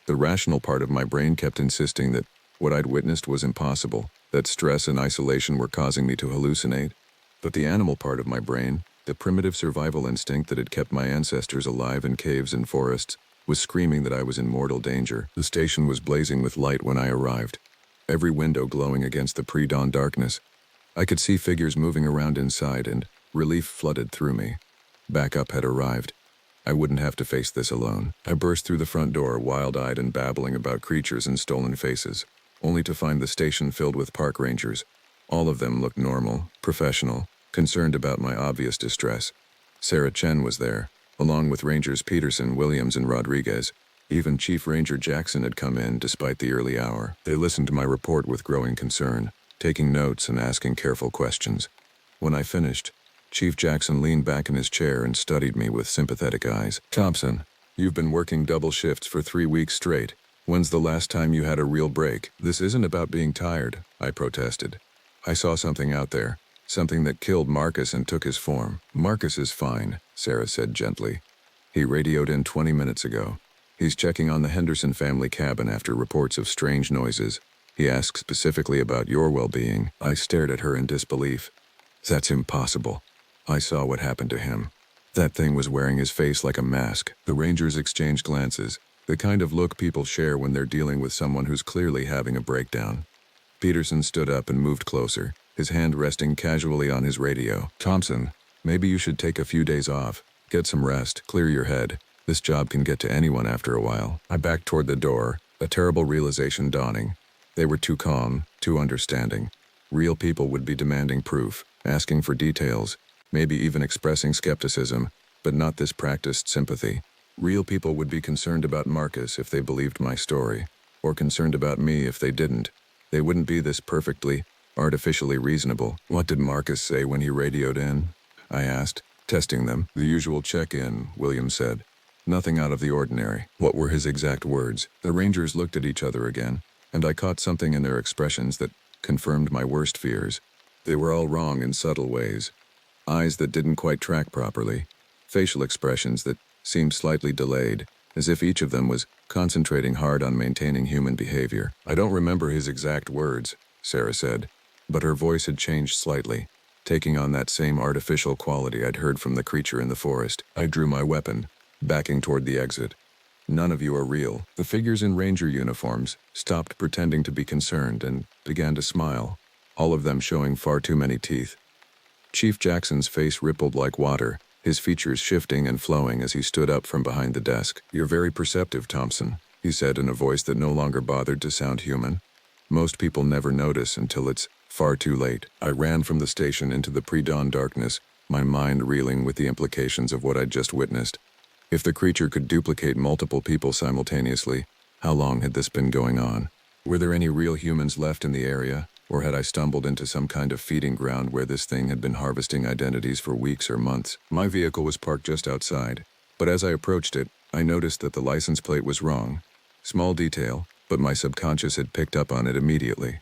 Speaker 1: The rational part of my brain kept insisting that what I'd witnessed was impossible, that stress and isolation were causing me to hallucinate. But the animal part of my brain, the primitive survival instinct that had kept my ancestors alive in caves and forests, was screaming that I was in mortal danger. The station was blazing with light when I arrived, every window glowing against the pre-dawn darkness. I could see figures moving around inside, and relief flooded through me. Backup had arrived. I wouldn't have to face this alone. I burst through the front door, wild-eyed and babbling about creatures and stolen faces, only to find the station filled with park rangers. All of them looked normal, professional, concerned about my obvious distress. Sarah Chen was there, along with Rangers Peterson, Williams, and Rodriguez. Even Chief Ranger Jackson had come in despite the early hour. They listened to my report with growing concern, taking notes and asking careful questions. When I finished, Chief Jackson leaned back in his chair and studied me with sympathetic eyes. "Thompson, you've been working double shifts for 3 weeks straight. When's the last time you had a real break? This isn't about being tired, I protested. I saw something out there, something that killed Marcus and took his form. Marcus is fine, Sarah said gently. He radioed in 20 minutes ago. He's checking on the Henderson family cabin after reports of strange noises. He asked specifically about your well-being. I stared at her in disbelief. That's impossible. I saw what happened to him. That thing was wearing his face like a mask. The Rangers exchanged glances, the kind of look people share when they're dealing with someone who's clearly having a breakdown. Peterson stood up and moved closer, his hand resting casually on his radio. Thompson, maybe you should take a few days off. Get some rest, clear your head. This job can get to anyone after a while. I backed toward the door, a terrible realization dawning. They were too calm, too understanding. Real people would be demanding proof, asking for details, maybe even expressing skepticism, but not this practiced sympathy. Real people would be concerned about Marcus if they believed my story, or concerned about me if they didn't. They wouldn't be this perfectly, artificially reasonable. What did Marcus say when he radioed in? I asked, testing them. The usual check-in, William said. Nothing out of the ordinary. What were his exact words? The Rangers looked at each other again, and I caught something in their expressions that confirmed my worst fears. They were all wrong in subtle ways. Eyes that didn't quite track properly. Facial expressions that seemed slightly delayed, as if each of them was concentrating hard on maintaining human behavior. I don't remember his exact words, Sarah said, but her voice had changed slightly, taking on that same artificial quality I'd heard from the creature in the forest. I drew my weapon, backing toward the exit. None of you are real. The figures in ranger uniforms stopped pretending to be concerned and began to smile, all of them showing far too many teeth. Chief Jackson's face rippled like water, his features shifting and flowing as he stood up from behind the desk. You're very perceptive, Thompson, he said in a voice that no longer bothered to sound human. Most people never notice until it's far too late. I ran from the station into the pre-dawn darkness, my mind reeling with the implications of what I'd just witnessed. If the creature could duplicate multiple people simultaneously, how long had this been going on? Were there any real humans left in the area, or had I stumbled into some kind of feeding ground where this thing had been harvesting identities for weeks or months? My vehicle was parked just outside, but as I approached it, I noticed that the license plate was wrong. Small detail, but my subconscious had picked up on it immediately.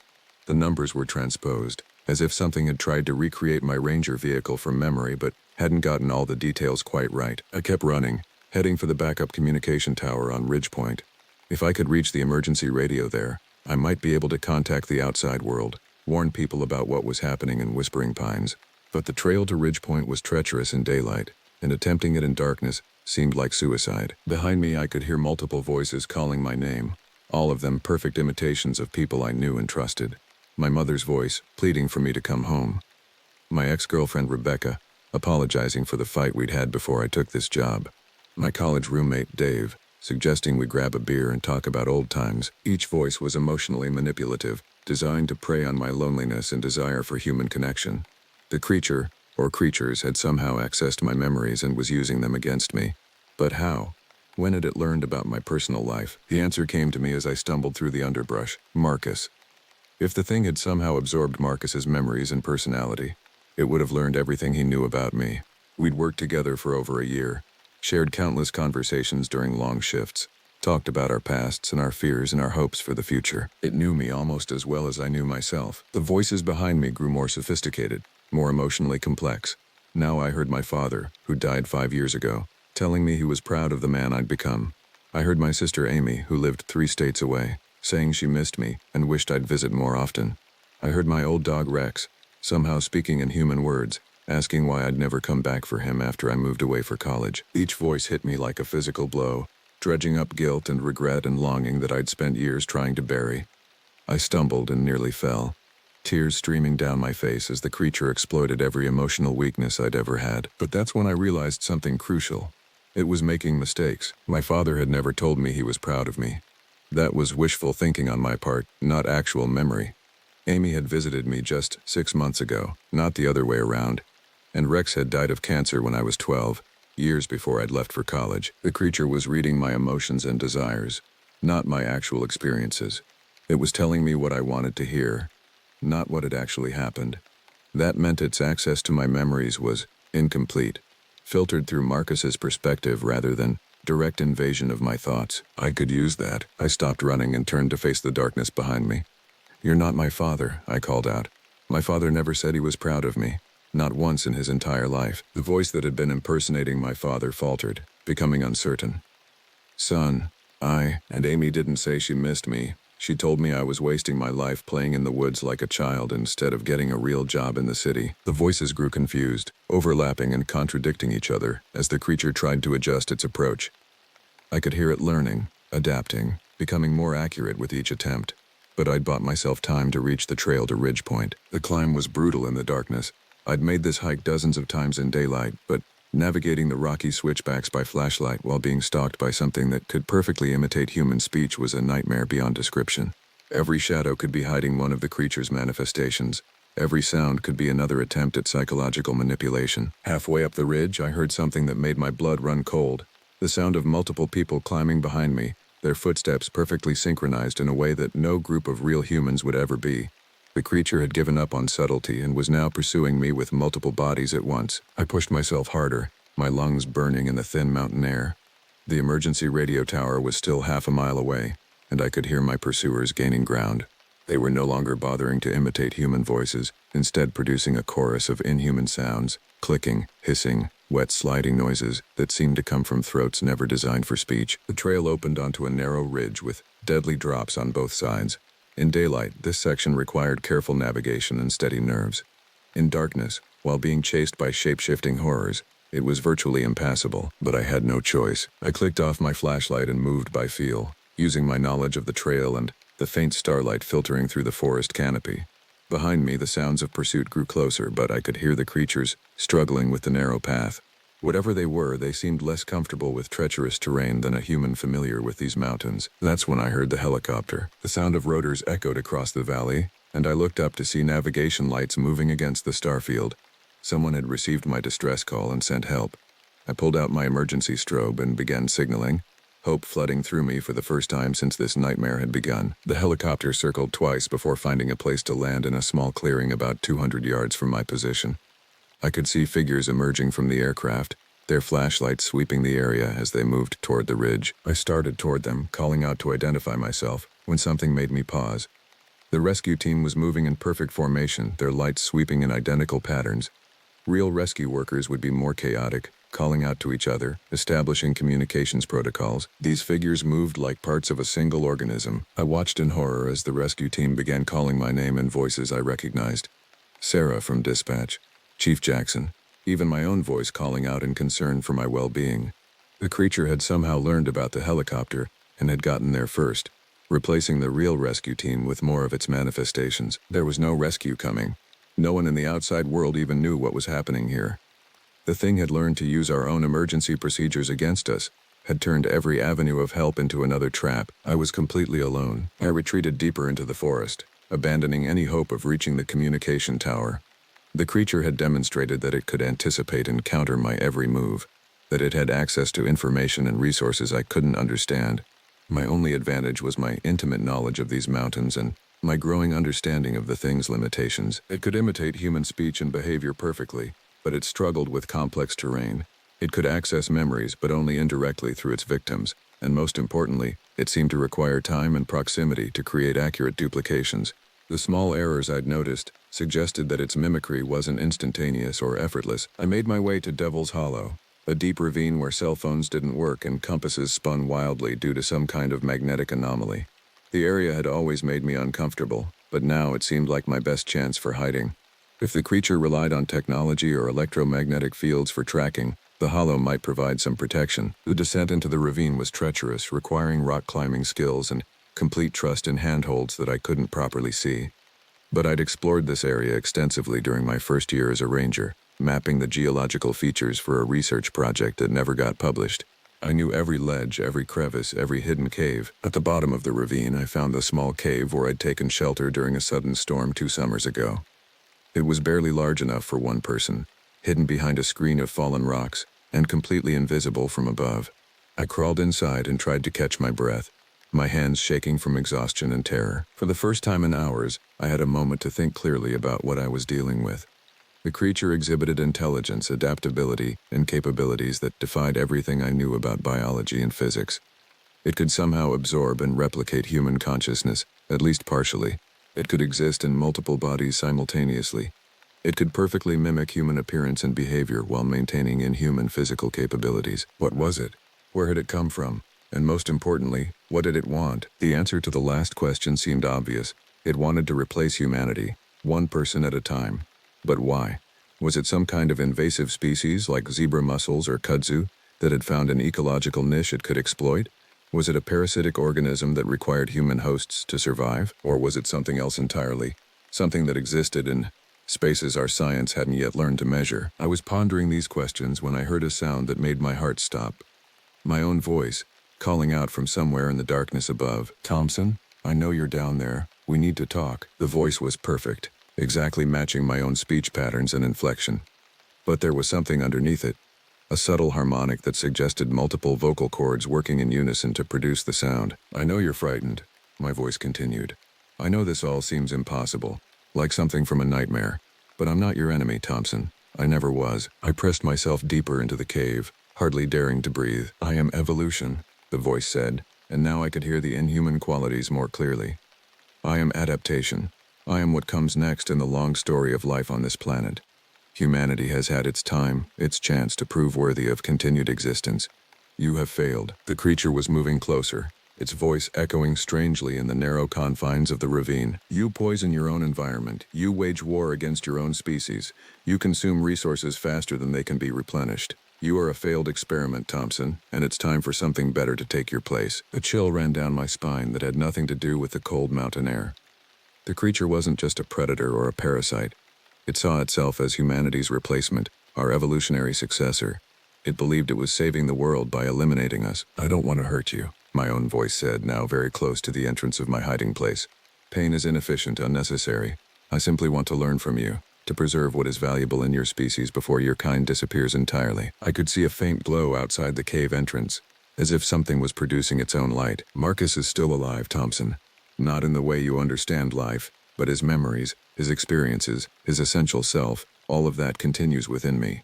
Speaker 1: The numbers were transposed, as if something had tried to recreate my Ranger vehicle from memory but hadn't gotten all the details quite right. I kept running, heading for the backup communication tower on Ridge Point. If I could reach the emergency radio there, I might be able to contact the outside world, warn people about what was happening in Whispering Pines. But the trail to Ridge Point was treacherous in daylight, and attempting it in darkness seemed like suicide. Behind me I could hear multiple voices calling my name, all of them perfect imitations of people I knew and trusted. My mother's voice, pleading for me to come home. My ex-girlfriend Rebecca, apologizing for the fight we'd had before I took this job. My college roommate, Dave, suggesting we grab a beer and talk about old times. Each voice was emotionally manipulative, designed to prey on my loneliness and desire for human connection. The creature, or creatures, had somehow accessed my memories and was using them against me. But how? When had it learned about my personal life? The answer came to me as I stumbled through the underbrush. Marcus. If the thing had somehow absorbed Marcus's memories and personality, it would have learned everything he knew about me. We'd worked together for over a year. Shared countless conversations during long shifts, talked about our pasts and our fears and our hopes for the future. It knew me almost as well as I knew myself. The voices behind me grew more sophisticated, more emotionally complex. Now I heard my father, who died 5 years ago, telling me he was proud of the man I'd become. I heard my sister Amy, who lived 3 states away, saying she missed me and wished I'd visit more often. I heard my old dog Rex, somehow speaking in human words, asking why I'd never come back for him after I moved away for college. Each voice hit me like a physical blow, dredging up guilt and regret and longing that I'd spent years trying to bury. I stumbled and nearly fell, tears streaming down my face as the creature exploited every emotional weakness I'd ever had. But that's when I realized something crucial. It was making mistakes. My father had never told me he was proud of me. That was wishful thinking on my part, not actual memory. Amy had visited me just 6 months ago, not the other way around. And Rex had died of cancer when I was 12, years before I'd left for college. The creature was reading my emotions and desires, not my actual experiences. It was telling me what I wanted to hear, not what had actually happened. That meant its access to my memories was incomplete, filtered through Marcus's perspective rather than Direct invasion of my thoughts. I could use that. I stopped running and turned to face the darkness behind me. "You're not my father," I called out. My father never said he was proud of me. Not once in his entire life. The voice that had been impersonating my father faltered, becoming uncertain. "Son, and Amy didn't say she missed me. She told me I was wasting my life playing in the woods like a child instead of getting a real job in the city." The voices grew confused, overlapping and contradicting each other as the creature tried to adjust its approach. I could hear it learning, adapting, becoming more accurate with each attempt. But I'd bought myself time to reach the trail to Ridge Point. The climb was brutal in the darkness. I'd made this hike dozens of times in daylight, but navigating the rocky switchbacks by flashlight while being stalked by something that could perfectly imitate human speech was a nightmare beyond description. Every shadow could be hiding one of the creature's manifestations. Every sound could be another attempt at psychological manipulation. Halfway up the ridge, I heard something that made my blood run cold. The sound of multiple people climbing behind me, their footsteps perfectly synchronized in a way that no group of real humans would ever be. The creature had given up on subtlety and was now pursuing me with multiple bodies at once. I pushed myself harder, my lungs burning in the thin mountain air. The emergency radio tower was still half a mile away, and I could hear my pursuers gaining ground. They were no longer bothering to imitate human voices, instead producing a chorus of inhuman sounds, clicking, hissing, wet sliding noises that seemed to come from throats never designed for speech. The trail opened onto a narrow ridge with deadly drops on both sides. In daylight, this section required careful navigation and steady nerves. In darkness, while being chased by shape-shifting horrors, it was virtually impassable, but I had no choice. I clicked off my flashlight and moved by feel, using my knowledge of the trail and the faint starlight filtering through the forest canopy. Behind me, the sounds of pursuit grew closer, but I could hear the creatures struggling with the narrow path. Whatever they were, they seemed less comfortable with treacherous terrain than a human familiar with these mountains. That's when I heard the helicopter. The sound of rotors echoed across the valley, and I looked up to see navigation lights moving against the starfield. Someone had received my distress call and sent help. I pulled out my emergency strobe and began signaling, hope flooding through me for the first time since this nightmare had begun. The helicopter circled twice before finding a place to land in a small clearing about 200 yards from my position. I could see figures emerging from the aircraft, their flashlights sweeping the area as they moved toward the ridge. I started toward them, calling out to identify myself, when something made me pause. The rescue team was moving in perfect formation, their lights sweeping in identical patterns. Real rescue workers would be more chaotic, calling out to each other, establishing communications protocols. These figures moved like parts of a single organism. I watched in horror as the rescue team began calling my name in voices I recognized. Sarah from dispatch, Chief Jackson, even my own voice calling out in concern for my well-being. The creature had somehow learned about the helicopter and had gotten there first, replacing the real rescue team with more of its manifestations. There was no rescue coming. No one in the outside world even knew what was happening here. The thing had learned to use our own emergency procedures against us, had turned every avenue of help into another trap. I was completely alone. I retreated deeper into the forest, abandoning any hope of reaching the communication tower. The creature had demonstrated that it could anticipate and counter my every move, that it had access to information and resources I couldn't understand. My only advantage was my intimate knowledge of these mountains and my growing understanding of the thing's limitations. It could imitate human speech and behavior perfectly, but it struggled with complex terrain. It could access memories, but only indirectly through its victims, and most importantly, it seemed to require time and proximity to create accurate duplications. The small errors I'd noticed suggested that its mimicry wasn't instantaneous or effortless. I made my way to Devil's Hollow, a deep ravine where cell phones didn't work and compasses spun wildly due to some kind of magnetic anomaly. The area had always made me uncomfortable, but now it seemed like my best chance for hiding. If the creature relied on technology or electromagnetic fields for tracking, the hollow might provide some protection. The descent into the ravine was treacherous, requiring rock climbing skills and complete trust in handholds that I couldn't properly see. But I'd explored this area extensively during my first year as a ranger, mapping the geological features for a research project that never got published. I knew every ledge, every crevice, every hidden cave. At the bottom of the ravine, I found the small cave where I'd taken shelter during a sudden storm 2 summers ago. It was barely large enough for one person, hidden behind a screen of fallen rocks, and completely invisible from above. I crawled inside and tried to catch my breath, my hands shaking from exhaustion and terror. For the first time in hours, I had a moment to think clearly about what I was dealing with. The creature exhibited intelligence, adaptability, and capabilities that defied everything I knew about biology and physics. It could somehow absorb and replicate human consciousness, at least partially. It could exist in multiple bodies simultaneously. It could perfectly mimic human appearance and behavior while maintaining inhuman physical capabilities. What was it? Where had it come from? And most importantly, what did it want? The answer to the last question seemed obvious. It wanted to replace humanity, one person at a time. But why? Was it some kind of invasive species like zebra mussels or kudzu that had found an ecological niche it could exploit? Was it a parasitic organism that required human hosts to survive? Or was it something else entirely? Something that existed in spaces our science hadn't yet learned to measure. I was pondering these questions when I heard a sound that made my heart stop. My own voice, calling out from somewhere in the darkness above. "Thompson, I know you're down there. We need to talk." The voice was perfect, exactly matching my own speech patterns and inflection. But there was something underneath it. A subtle harmonic that suggested multiple vocal cords working in unison to produce the sound. "I know you're frightened," my voice continued. "I know this all seems impossible, like something from a nightmare. But I'm not your enemy, Thompson. I never was." I pressed myself deeper into the cave, hardly daring to breathe. "I am evolution," the voice said, and now I could hear the inhuman qualities more clearly. "I am adaptation. I am what comes next in the long story of life on this planet. Humanity has had its time, its chance to prove worthy of continued existence. You have failed." The creature was moving closer, its voice echoing strangely in the narrow confines of the ravine. "You poison your own environment. You wage war against your own species. You consume resources faster than they can be replenished. You are a failed experiment, Thompson, and it's time for something better to take your place." A chill ran down my spine that had nothing to do with the cold mountain air. The creature wasn't just a predator or a parasite. It saw itself as humanity's replacement, our evolutionary successor. It believed it was saving the world by eliminating us. "I don't want to hurt you," my own voice said, now very close to the entrance of my hiding place. "Pain is inefficient, unnecessary. I simply want to learn from you, to preserve what is valuable in your species before your kind disappears entirely." I could see a faint glow outside the cave entrance, as if something was producing its own light. "Marcus is still alive, Thompson. Not in the way you understand life, but his memories, his experiences, his essential self, all of that continues within me.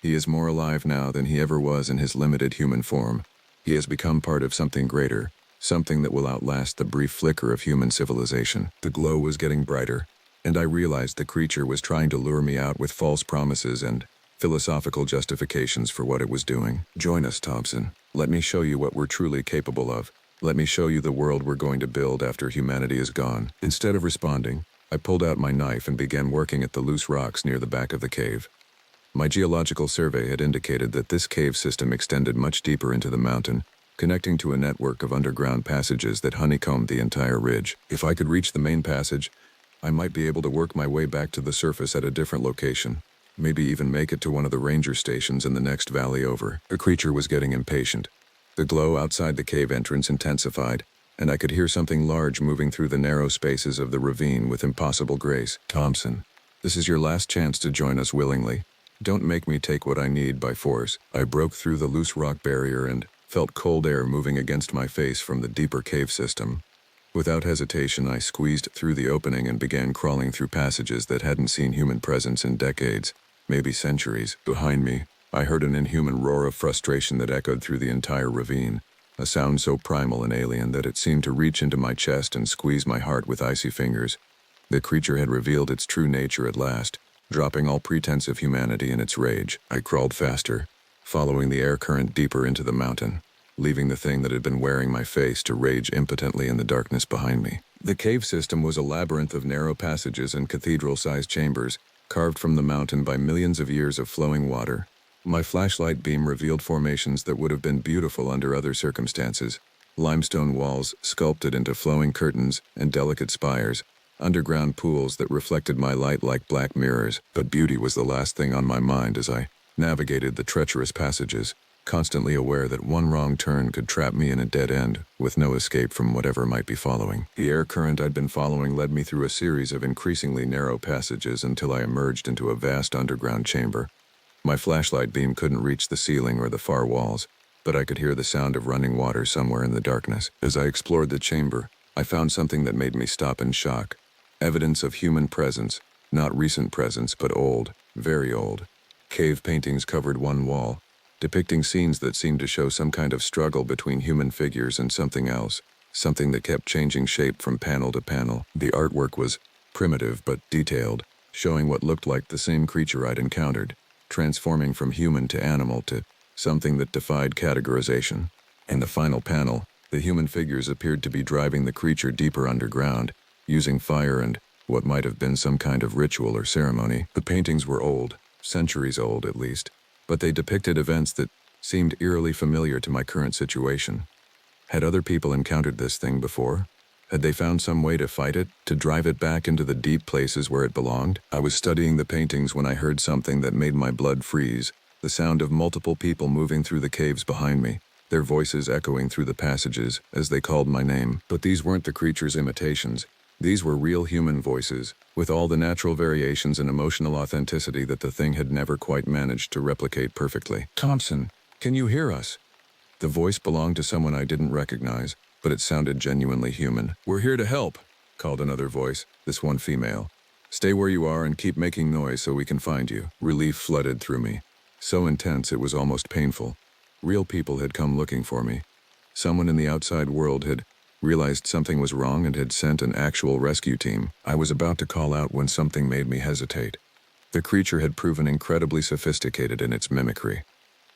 Speaker 1: He is more alive now than he ever was in his limited human form. He has become part of something greater, something that will outlast the brief flicker of human civilization." The glow was getting brighter, and I realized the creature was trying to lure me out with false promises and philosophical justifications for what it was doing. "Join us, Thompson. Let me show you what we're truly capable of. Let me show you the world we're going to build after humanity is gone." Instead of responding, I pulled out my knife and began working at the loose rocks near the back of the cave. My geological survey had indicated that this cave system extended much deeper into the mountain, connecting to a network of underground passages that honeycombed the entire ridge. If I could reach the main passage, I might be able to work my way back to the surface at a different location, maybe even make it to one of the ranger stations in the next valley over. The creature was getting impatient. The glow outside the cave entrance intensified, and I could hear something large moving through the narrow spaces of the ravine with impossible grace. "Thompson, this is your last chance to join us willingly. Don't make me take what I need by force." I broke through the loose rock barrier and felt cold air moving against my face from the deeper cave system. Without hesitation, I squeezed through the opening and began crawling through passages that hadn't seen human presence in decades, maybe centuries. Behind me, I heard an inhuman roar of frustration that echoed through the entire ravine, a sound so primal and alien that it seemed to reach into my chest and squeeze my heart with icy fingers. The creature had revealed its true nature at last, dropping all pretense of humanity in its rage. I crawled faster, following the air current deeper into the mountain, leaving the thing that had been wearing my face to rage impotently in the darkness behind me. The cave system was a labyrinth of narrow passages and cathedral-sized chambers, carved from the mountain by millions of years of flowing water. My flashlight beam revealed formations that would have been beautiful under other circumstances. Limestone walls sculpted into flowing curtains and delicate spires, underground pools that reflected my light like black mirrors. But beauty was the last thing on my mind as I navigated the treacherous passages, constantly aware that one wrong turn could trap me in a dead end, with no escape from whatever might be following. The air current I'd been following led me through a series of increasingly narrow passages until I emerged into a vast underground chamber. My flashlight beam couldn't reach the ceiling or the far walls, but I could hear the sound of running water somewhere in the darkness. As I explored the chamber, I found something that made me stop in shock. Evidence of human presence, not recent presence, but old, very old. Cave paintings covered one wall, depicting scenes that seemed to show some kind of struggle between human figures and something else, something that kept changing shape from panel to panel. The artwork was primitive but detailed, showing what looked like the same creature I'd encountered, transforming from human to animal to something that defied categorization. In the final panel, the human figures appeared to be driving the creature deeper underground, using fire and what might have been some kind of ritual or ceremony. The paintings were old, centuries old at least, but they depicted events that seemed eerily familiar to my current situation. Had other people encountered this thing before? Had they found some way to fight it, to drive it back into the deep places where it belonged? I was studying the paintings when I heard something that made my blood freeze, the sound of multiple people moving through the caves behind me, their voices echoing through the passages as they called my name. But these weren't the creature's imitations. These were real human voices, with all the natural variations and emotional authenticity that the thing had never quite managed to replicate perfectly. "Thompson, can you hear us?" The voice belonged to someone I didn't recognize, but it sounded genuinely human. "We're here to help," called another voice, this one female. "Stay where you are and keep making noise so we can find you." Relief flooded through me, so intense it was almost painful. Real people had come looking for me. Someone in the outside world had realized something was wrong and had sent an actual rescue team. I was about to call out when something made me hesitate. The creature had proven incredibly sophisticated in its mimicry.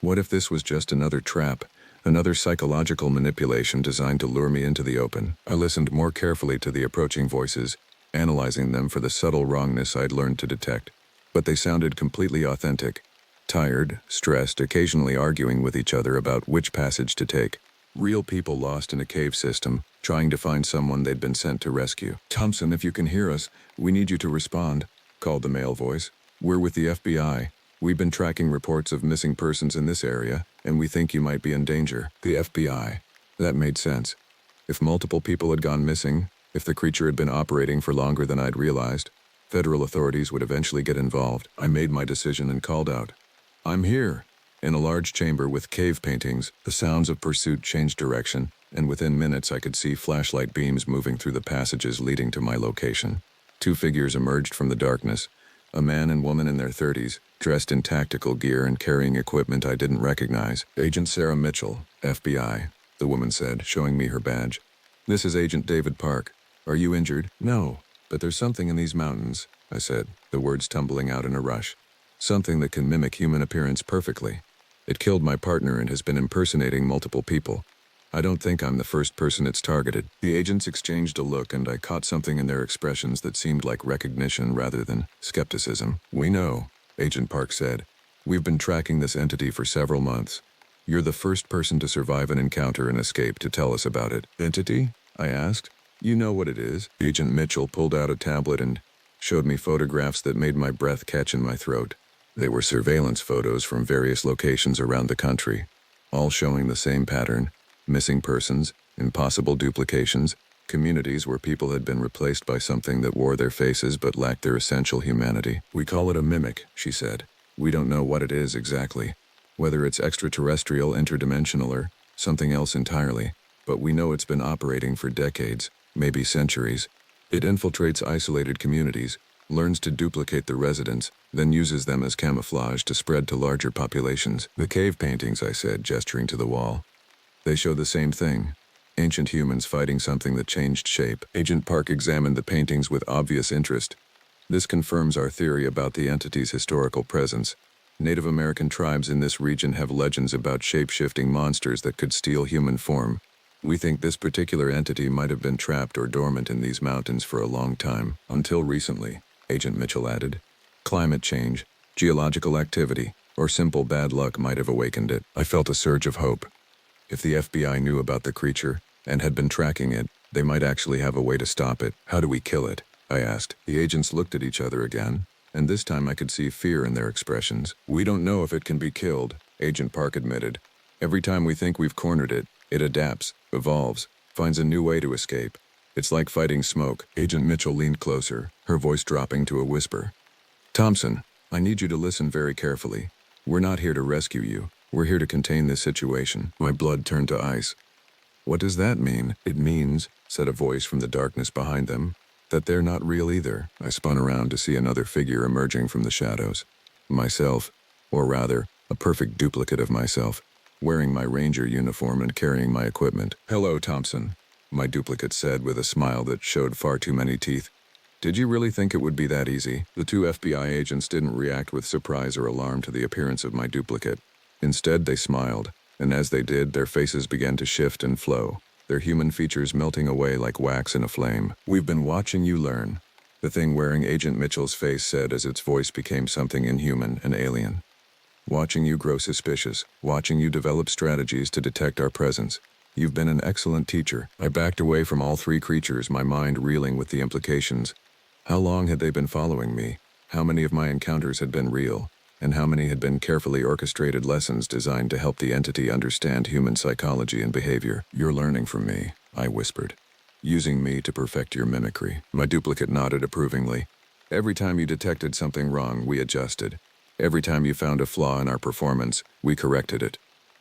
Speaker 1: What if this was just another trap, another psychological manipulation designed to lure me into the open? I listened more carefully to the approaching voices, analyzing them for the subtle wrongness I'd learned to detect. But they sounded completely authentic. Tired, stressed, occasionally arguing with each other about which passage to take. Real people lost in a cave system, trying to find someone they'd been sent to rescue. "Thompson, if you can hear us, we need you to respond," called the male voice. "We're with the FBI. We've been tracking reports of missing persons in this area, and we think you might be in danger." The FBI. That made sense. If multiple people had gone missing, if the creature had been operating for longer than I'd realized, federal authorities would eventually get involved. I made my decision and called out, "I'm here." In a large chamber with cave paintings, the sounds of pursuit changed direction, and within minutes I could see flashlight beams moving through the passages leading to my location. Two figures emerged from the darkness, a man and woman in their 30s, dressed in tactical gear and carrying equipment I didn't recognize. "Agent Sarah Mitchell, FBI," the woman said, showing me her badge. "This is Agent David Park. Are you injured?" "No, but there's something in these mountains," I said, the words tumbling out in a rush. "Something that can mimic human appearance perfectly. It killed my partner and has been impersonating multiple people. I don't think I'm the first person it's targeted." The agents exchanged a look, and I caught something in their expressions that seemed like recognition rather than skepticism. "We know," Agent Park said. "We've been tracking this entity for several months. You're the first person to survive an encounter and escape to tell us about it." "Entity?" I asked. "You know what it is." Agent Mitchell pulled out a tablet and showed me photographs that made my breath catch in my throat. They were surveillance photos from various locations around the country, all showing the same pattern: missing persons, impossible duplications, communities where people had been replaced by something that wore their faces but lacked their essential humanity. "We call it a mimic," she said. "We don't know what it is exactly, whether it's extraterrestrial, interdimensional, or something else entirely, but we know it's been operating for decades, maybe centuries. It infiltrates isolated communities, learns to duplicate the residents, then uses them as camouflage to spread to larger populations." "The cave paintings," I said, gesturing to the wall. "They show the same thing. Ancient humans fighting something that changed shape." Agent Park examined the paintings with obvious interest. "This confirms our theory about the entity's historical presence. Native American tribes in this region have legends about shape-shifting monsters that could steal human form. We think this particular entity might have been trapped or dormant in these mountains for a long time. Until recently," Agent Mitchell added. "Climate change, geological activity, or simple bad luck might have awakened it." I felt a surge of hope. If the FBI knew about the creature and had been tracking it, they might actually have a way to stop it. "How do we kill it?" I asked. The agents looked at each other again, and this time I could see fear in their expressions. "We don't know if it can be killed," Agent Park admitted. "Every time we think we've cornered it, it adapts, evolves, finds a new way to escape. It's like fighting smoke." Agent Mitchell leaned closer, her voice dropping to a whisper. "Thompson, I need you to listen very carefully. We're not here to rescue you. We're here to contain this situation." My blood turned to ice. "What does that mean?" "It means," said a voice from the darkness behind them, "that they're not real either." I spun around to see another figure emerging from the shadows. Myself, or rather, a perfect duplicate of myself, wearing my ranger uniform and carrying my equipment. "Hello, Thompson," my duplicate said with a smile that showed far too many teeth. "Did you really think it would be that easy?" The two FBI agents didn't react with surprise or alarm to the appearance of my duplicate. Instead, they smiled, and as they did, their faces began to shift and flow, their human features melting away like wax in a flame. "We've been watching you learn," the thing wearing Agent Mitchell's face said as its voice became something inhuman and alien. "Watching you grow suspicious, watching you develop strategies to detect our presence. You've been an excellent teacher." I backed away from all three creatures, my mind reeling with the implications. How long had they been following me? How many of my encounters had been real? And how many had been carefully orchestrated lessons designed to help the entity understand human psychology and behavior? "You're learning from me," I whispered. "Using me to perfect your mimicry." My duplicate nodded approvingly. "Every time you detected something wrong, we adjusted. Every time you found a flaw in our performance, we corrected it.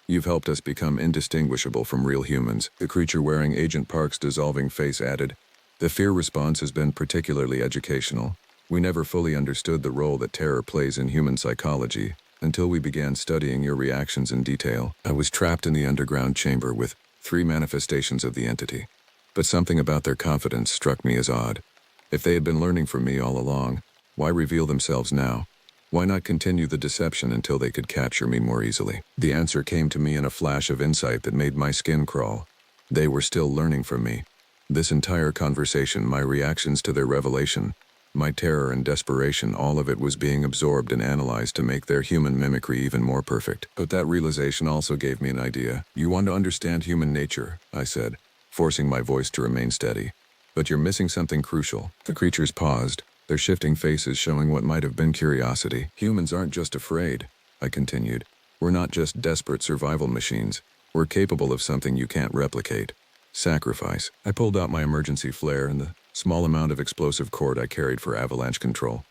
Speaker 1: You've helped us become indistinguishable from real humans." The creature wearing Agent Park's dissolving face added, "The fear response has been particularly educational. We never fully understood the role that terror plays in human psychology until we began studying your reactions in detail." I was trapped in the underground chamber with 3 manifestations of the entity, but something about their confidence struck me as odd. If they had been learning from me all along, why reveal themselves now? Why not continue the deception until they could capture me more easily? The answer came to me in a flash of insight that made my skin crawl. They were still learning from me. This entire conversation, my reactions to their revelation, my terror and desperation, all of it was being absorbed and analyzed to make their human mimicry even more perfect. But that realization also gave me an idea. "You want to understand human nature," I said, forcing my voice to remain steady. "But you're missing something crucial." The creatures paused, their shifting faces showing what might have been curiosity. "Humans aren't just afraid," I continued. "We're not just desperate survival machines. We're capable of something you can't replicate. Sacrifice." I pulled out my emergency flare and the small amount of explosive cord I carried for avalanche control.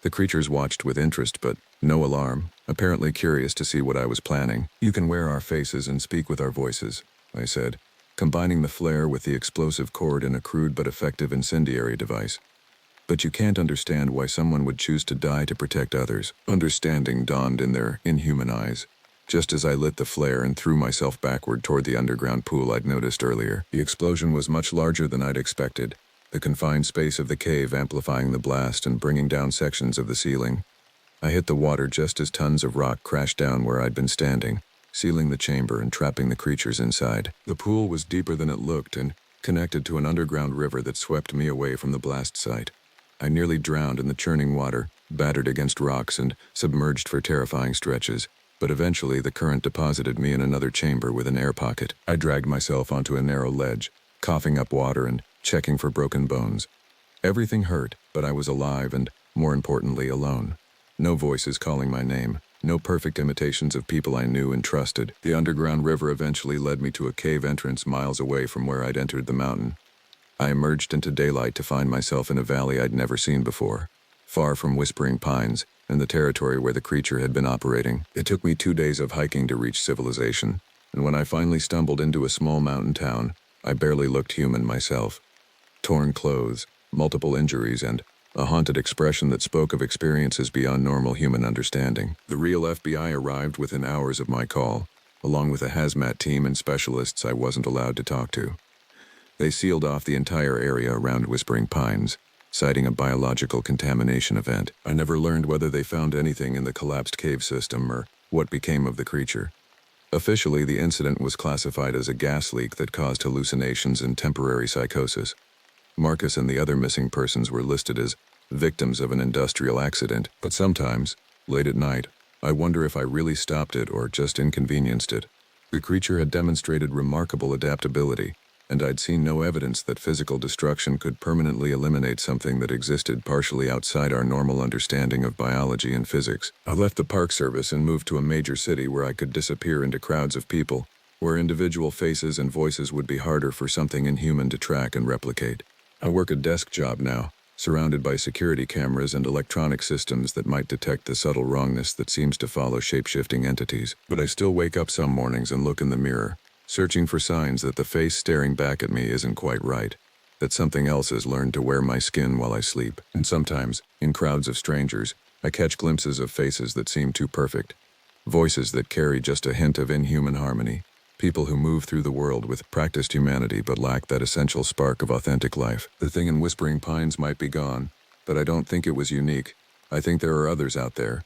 Speaker 1: The creatures watched with interest but no alarm, apparently curious to see what I was planning. "You can wear our faces and speak with our voices," I said, combining the flare with the explosive cord in a crude but effective incendiary device. "But you can't understand why someone would choose to die to protect others." Understanding dawned in their inhuman eyes, just as I lit the flare and threw myself backward toward the underground pool I'd noticed earlier. The explosion was much larger than I'd expected, the confined space of the cave amplifying the blast and bringing down sections of the ceiling. I hit the water just as tons of rock crashed down where I'd been standing, sealing the chamber and trapping the creatures inside. The pool was deeper than it looked and connected to an underground river that swept me away from the blast site. I nearly drowned in the churning water, battered against rocks and submerged for terrifying stretches, but eventually the current deposited me in another chamber with an air pocket. I dragged myself onto a narrow ledge, coughing up water and checking for broken bones. Everything hurt, but I was alive and, more importantly, alone. No voices calling my name, no perfect imitations of people I knew and trusted. The underground river eventually led me to a cave entrance miles away from where I'd entered the mountain. I emerged into daylight to find myself in a valley I'd never seen before, far from whispering pines and the territory where the creature had been operating. It took me 2 days of hiking to reach civilization, and when I finally stumbled into a small mountain town, I barely looked human myself. Torn clothes, multiple injuries, and a haunted expression that spoke of experiences beyond normal human understanding. The real FBI arrived within hours of my call, along with a hazmat team and specialists I wasn't allowed to talk to. They sealed off the entire area around Whispering Pines, citing a biological contamination event. I never learned whether they found anything in the collapsed cave system or what became of the creature. Officially, the incident was classified as a gas leak that caused hallucinations and temporary psychosis. Marcus and the other missing persons were listed as victims of an industrial accident, but sometimes, late at night, I wonder if I really stopped it or just inconvenienced it. The creature had demonstrated remarkable adaptability, and I'd seen no evidence that physical destruction could permanently eliminate something that existed partially outside our normal understanding of biology and physics. I left the Park Service and moved to a major city where I could disappear into crowds of people, where individual faces and voices would be harder for something inhuman to track and replicate. I work a desk job now, surrounded by security cameras and electronic systems that might detect the subtle wrongness that seems to follow shape-shifting entities. But I still wake up some mornings and look in the mirror, searching for signs that the face staring back at me isn't quite right, that something else has learned to wear my skin while I sleep. And sometimes, in crowds of strangers, I catch glimpses of faces that seem too perfect, voices that carry just a hint of inhuman harmony, people who move through the world with practiced humanity but lack that essential spark of authentic life. The thing in Whispering Pines might be gone, but I don't think it was unique. I think there are others out there,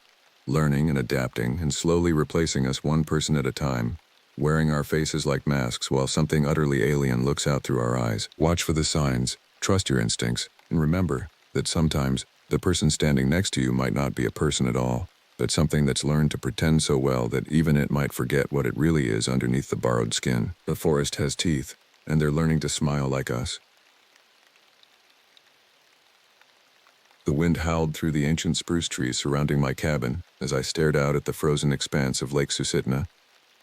Speaker 1: learning and adapting and slowly replacing us one person at a time, wearing our faces like masks while something utterly alien looks out through our eyes. Watch for the signs, trust your instincts, and remember that sometimes the person standing next to you might not be a person at all, but something that's learned to pretend so well that even it might forget what it really is underneath the borrowed skin. The forest has teeth, and they're learning to smile like us. The wind howled through the ancient spruce trees surrounding my cabin as I stared out at the frozen expanse of Lake Susitna.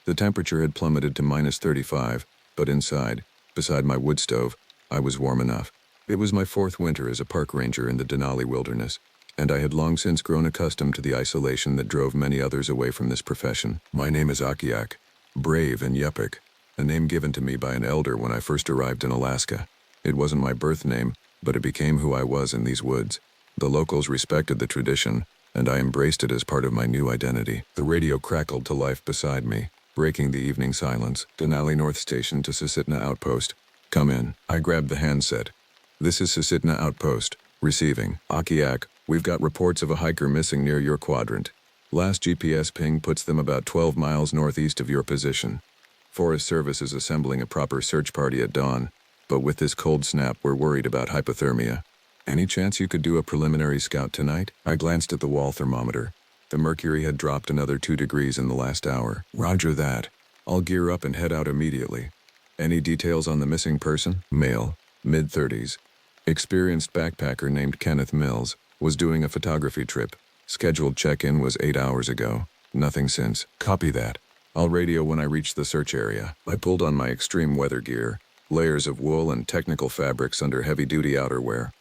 Speaker 1: The temperature had plummeted to -35, but inside, beside my wood stove, I was warm enough. It was my 4th winter as a park ranger in the Denali wilderness, and I had long since grown accustomed to the isolation that drove many others away from this profession. My name is Akiak, brave and yupik, a name given to me by an elder when I first arrived in Alaska. It wasn't my birth name, but it became who I was in these woods. The locals respected the tradition, and I embraced it as part of my new identity. The radio crackled to life beside me, breaking the evening silence. Denali North Station to Susitna Outpost. Come in. I grabbed the handset. This is Susitna Outpost. Receiving. Akiak, we've got reports of a hiker missing near your quadrant. Last GPS ping puts them about 12 miles northeast of your position. Forest Service is assembling a proper search party at dawn, but with this cold snap we're worried about hypothermia. Any chance you could do a preliminary scout tonight? I glanced at the wall thermometer. The mercury had dropped another 2 degrees in the last hour. Roger that. I'll gear up and head out immediately. Any details on the missing person? Male, mid-30s. Experienced backpacker named Kenneth Mills. Was doing a photography trip. Scheduled check-in was 8 hours ago. Nothing since. Copy that. I'll radio when I reach the search area. I pulled on my extreme weather gear, layers of wool and technical fabrics under heavy-duty outerwear.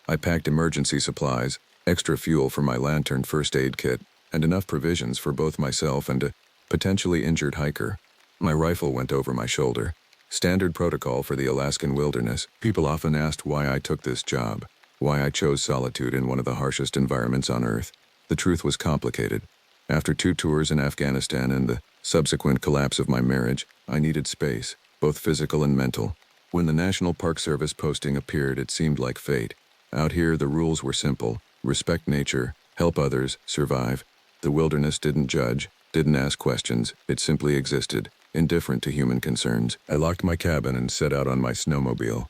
Speaker 1: I packed emergency supplies, extra fuel for my lantern first aid kit, and enough provisions for both myself and a potentially injured hiker. My rifle went over my shoulder. Standard protocol for the Alaskan wilderness. People often asked why I took this job, why I chose solitude in one of the harshest environments on Earth. The truth was complicated. After 2 tours in Afghanistan and the subsequent collapse of my marriage, I needed space, both physical and mental. When the National Park Service posting appeared, it seemed like fate. Out here, the rules were simple. Respect nature, help others, survive. The wilderness didn't judge, didn't ask questions. It simply existed, indifferent to human concerns. I locked my cabin and set out on my snowmobile.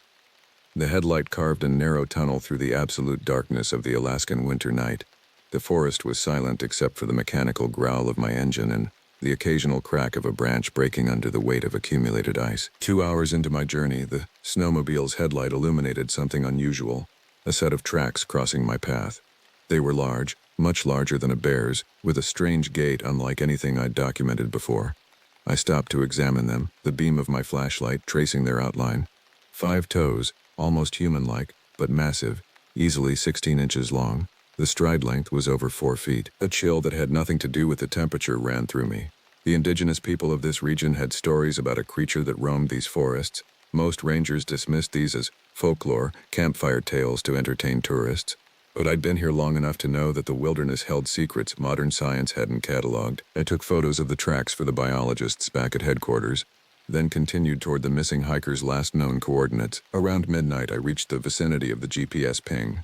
Speaker 1: The headlight carved a narrow tunnel through the absolute darkness of the Alaskan winter night. The forest was silent except for the mechanical growl of my engine and the occasional crack of a branch breaking under the weight of accumulated ice. 2 hours into my journey, the snowmobile's headlight illuminated something unusual, a set of tracks crossing my path. They were large, much larger than a bear's, with a strange gait unlike anything I'd documented before. I stopped to examine them, the beam of my flashlight tracing their outline. 5 toes, almost human-like, but massive, easily 16 inches long. The stride length was over 4 feet. A chill that had nothing to do with the temperature ran through me. The indigenous people of this region had stories about a creature that roamed these forests. Most rangers dismissed these as folklore, campfire tales to entertain tourists. But I'd been here long enough to know that the wilderness held secrets modern science hadn't cataloged. I took photos of the tracks for the biologists back at headquarters, then continued toward the missing hiker's last known coordinates. Around midnight, I reached the vicinity of the GPS ping.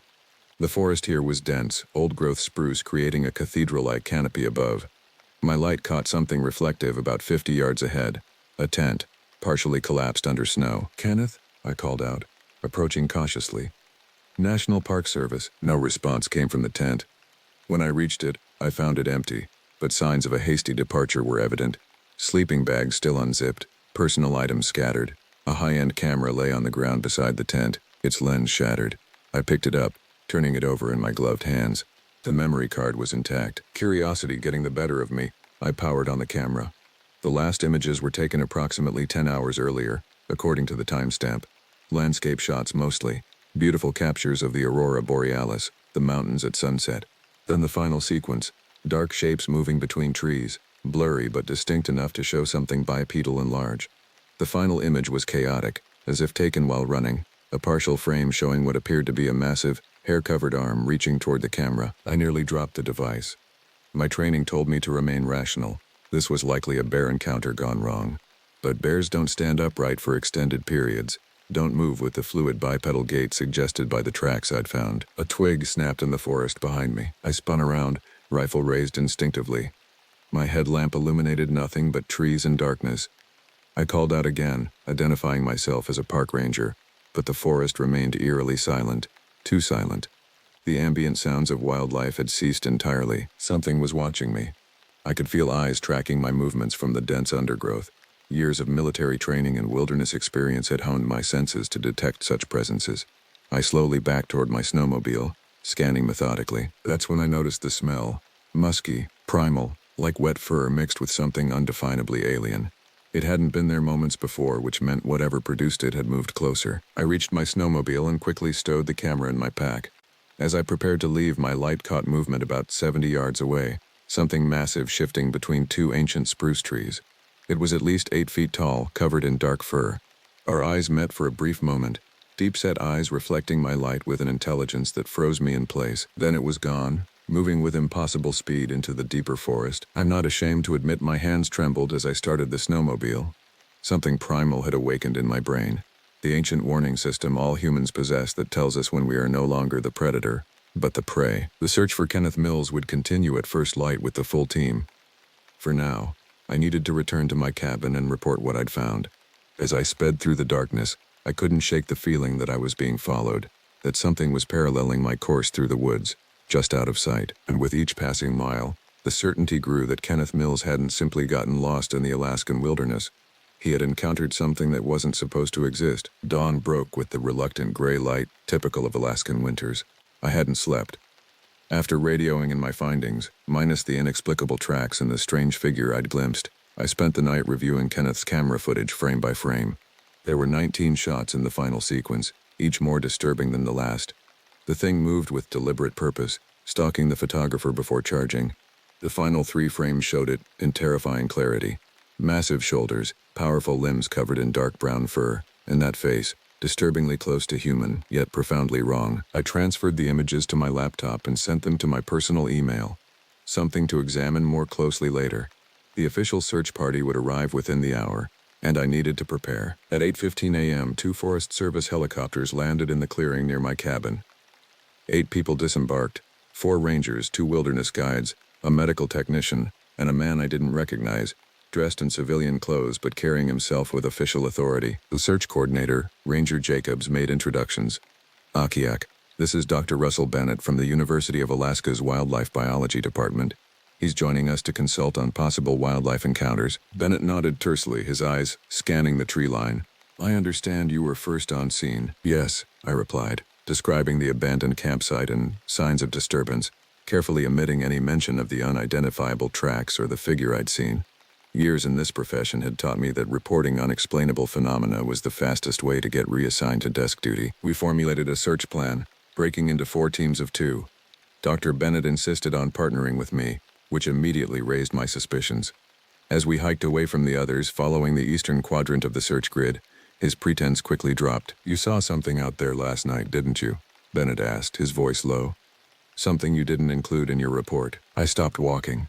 Speaker 1: The forest here was dense, old-growth spruce creating a cathedral-like canopy above. My light caught something reflective about 50 yards ahead, a tent, partially collapsed under snow. "Kenneth?" I called out, approaching cautiously. "National Park Service." No response came from the tent. When I reached it, I found it empty, but signs of a hasty departure were evident. Sleeping bags still unzipped, personal items scattered. A high-end camera lay on the ground beside the tent, its lens shattered. I picked it up, turning it over in my gloved hands. The memory card was intact. Curiosity getting the better of me, I powered on the camera. The last images were taken approximately 10 hours earlier, according to the timestamp. Landscape shots mostly. Beautiful captures of the aurora borealis, the mountains at sunset. Then the final sequence, dark shapes moving between trees, blurry but distinct enough to show something bipedal and large. The final image was chaotic, as if taken while running, a partial frame showing what appeared to be a massive, hair-covered arm reaching toward the camera. I nearly dropped the device. My training told me to remain rational. This was likely a bear encounter gone wrong. But bears don't stand upright for extended periods, don't move with the fluid bipedal gait suggested by the tracks I'd found. A twig snapped in the forest behind me. I spun around, rifle raised instinctively. My headlamp illuminated nothing but trees and darkness. I called out again, identifying myself as a park ranger, but the forest remained eerily silent, too silent. The ambient sounds of wildlife had ceased entirely. Something was watching me. I could feel eyes tracking my movements from the dense undergrowth. Years of military training and wilderness experience had honed my senses to detect such presences. I slowly backed toward my snowmobile, scanning methodically. That's when I noticed the smell. Musky, primal, like wet fur mixed with something undefinably alien. It hadn't been there moments before, which meant whatever produced it had moved closer. I reached my snowmobile and quickly stowed the camera in my pack. As I prepared to leave, my light caught movement about 70 yards away, something massive shifting between two ancient spruce trees. It was at least 8 feet tall, covered in dark fur. Our eyes met for a brief moment, deep-set eyes reflecting my light with an intelligence that froze me in place. Then it was gone, moving with impossible speed into the deeper forest. I'm not ashamed to admit my hands trembled as I started the snowmobile. Something primal had awakened in my brain. The ancient warning system all humans possess that tells us when we are no longer the predator, but the prey. The search for Kenneth Mills would continue at first light with the full team. For now, I needed to return to my cabin and report what I'd found. As I sped through the darkness, I couldn't shake the feeling that I was being followed, that something was paralleling my course through the woods, just out of sight. And with each passing mile, the certainty grew that Kenneth Mills hadn't simply gotten lost in the Alaskan wilderness. He had encountered something that wasn't supposed to exist. Dawn broke with the reluctant gray light, typical of Alaskan winters. I hadn't slept. After radioing in my findings, minus the inexplicable tracks and the strange figure I'd glimpsed, I spent the night reviewing Kenneth's camera footage frame by frame. There were 19 shots in the final sequence, each more disturbing than the last. The thing moved with deliberate purpose, stalking the photographer before charging. The final 3 frames showed it in terrifying clarity. Massive shoulders, powerful limbs covered in dark brown fur, and that face, disturbingly close to human, yet profoundly wrong. I transferred the images to my laptop and sent them to my personal email. Something to examine more closely later. The official search party would arrive within the hour, and I needed to prepare. At 8:15 a.m., 2 Forest Service helicopters landed in the clearing near my cabin. 8 people disembarked, 4 rangers, 2 wilderness guides, a medical technician, and a man I didn't recognize, dressed in civilian clothes but carrying himself with official authority. The search coordinator, Ranger Jacobs, made introductions. Akiak, this is Dr. Russell Bennett from the University of Alaska's Wildlife Biology Department. He's joining us to consult on possible wildlife encounters. Bennett nodded tersely, his eyes scanning the tree line. I understand you were first on scene. Yes, I replied, describing the abandoned campsite and signs of disturbance, carefully omitting any mention of the unidentifiable tracks or the figure I'd seen. Years in this profession had taught me that reporting unexplainable phenomena was the fastest way to get reassigned to desk duty. We formulated a search plan, breaking into 4 teams of 2. Dr. Bennett insisted on partnering with me, which immediately raised my suspicions. As we hiked away from the others, following the eastern quadrant of the search grid, his pretense quickly dropped. You saw something out there last night, didn't you? Bennett asked, his voice low. Something you didn't include in your report. I stopped walking.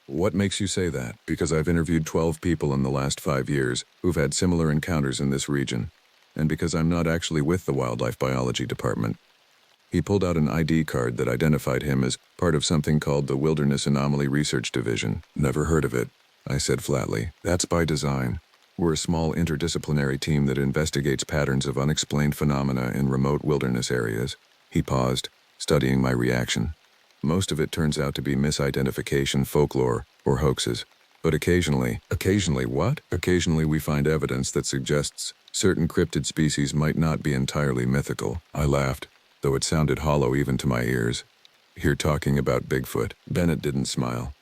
Speaker 1: What makes you say that? Because I've interviewed 12 people in the last 5 years who've had similar encounters in this region, and because I'm not actually with the Wildlife Biology Department. He pulled out an ID card that identified him as part of something called the Wilderness Anomaly Research Division. Never heard of it, I said flatly. That's by design. We're a small interdisciplinary team that investigates patterns of unexplained phenomena in remote wilderness areas. He paused, studying my reaction. Most of it turns out to be misidentification, folklore, or hoaxes. But occasionally what? Occasionally we find evidence that suggests certain cryptid species might not be entirely mythical. I laughed, though it sounded hollow even to my ears. You're talking about Bigfoot. Bennett didn't smile.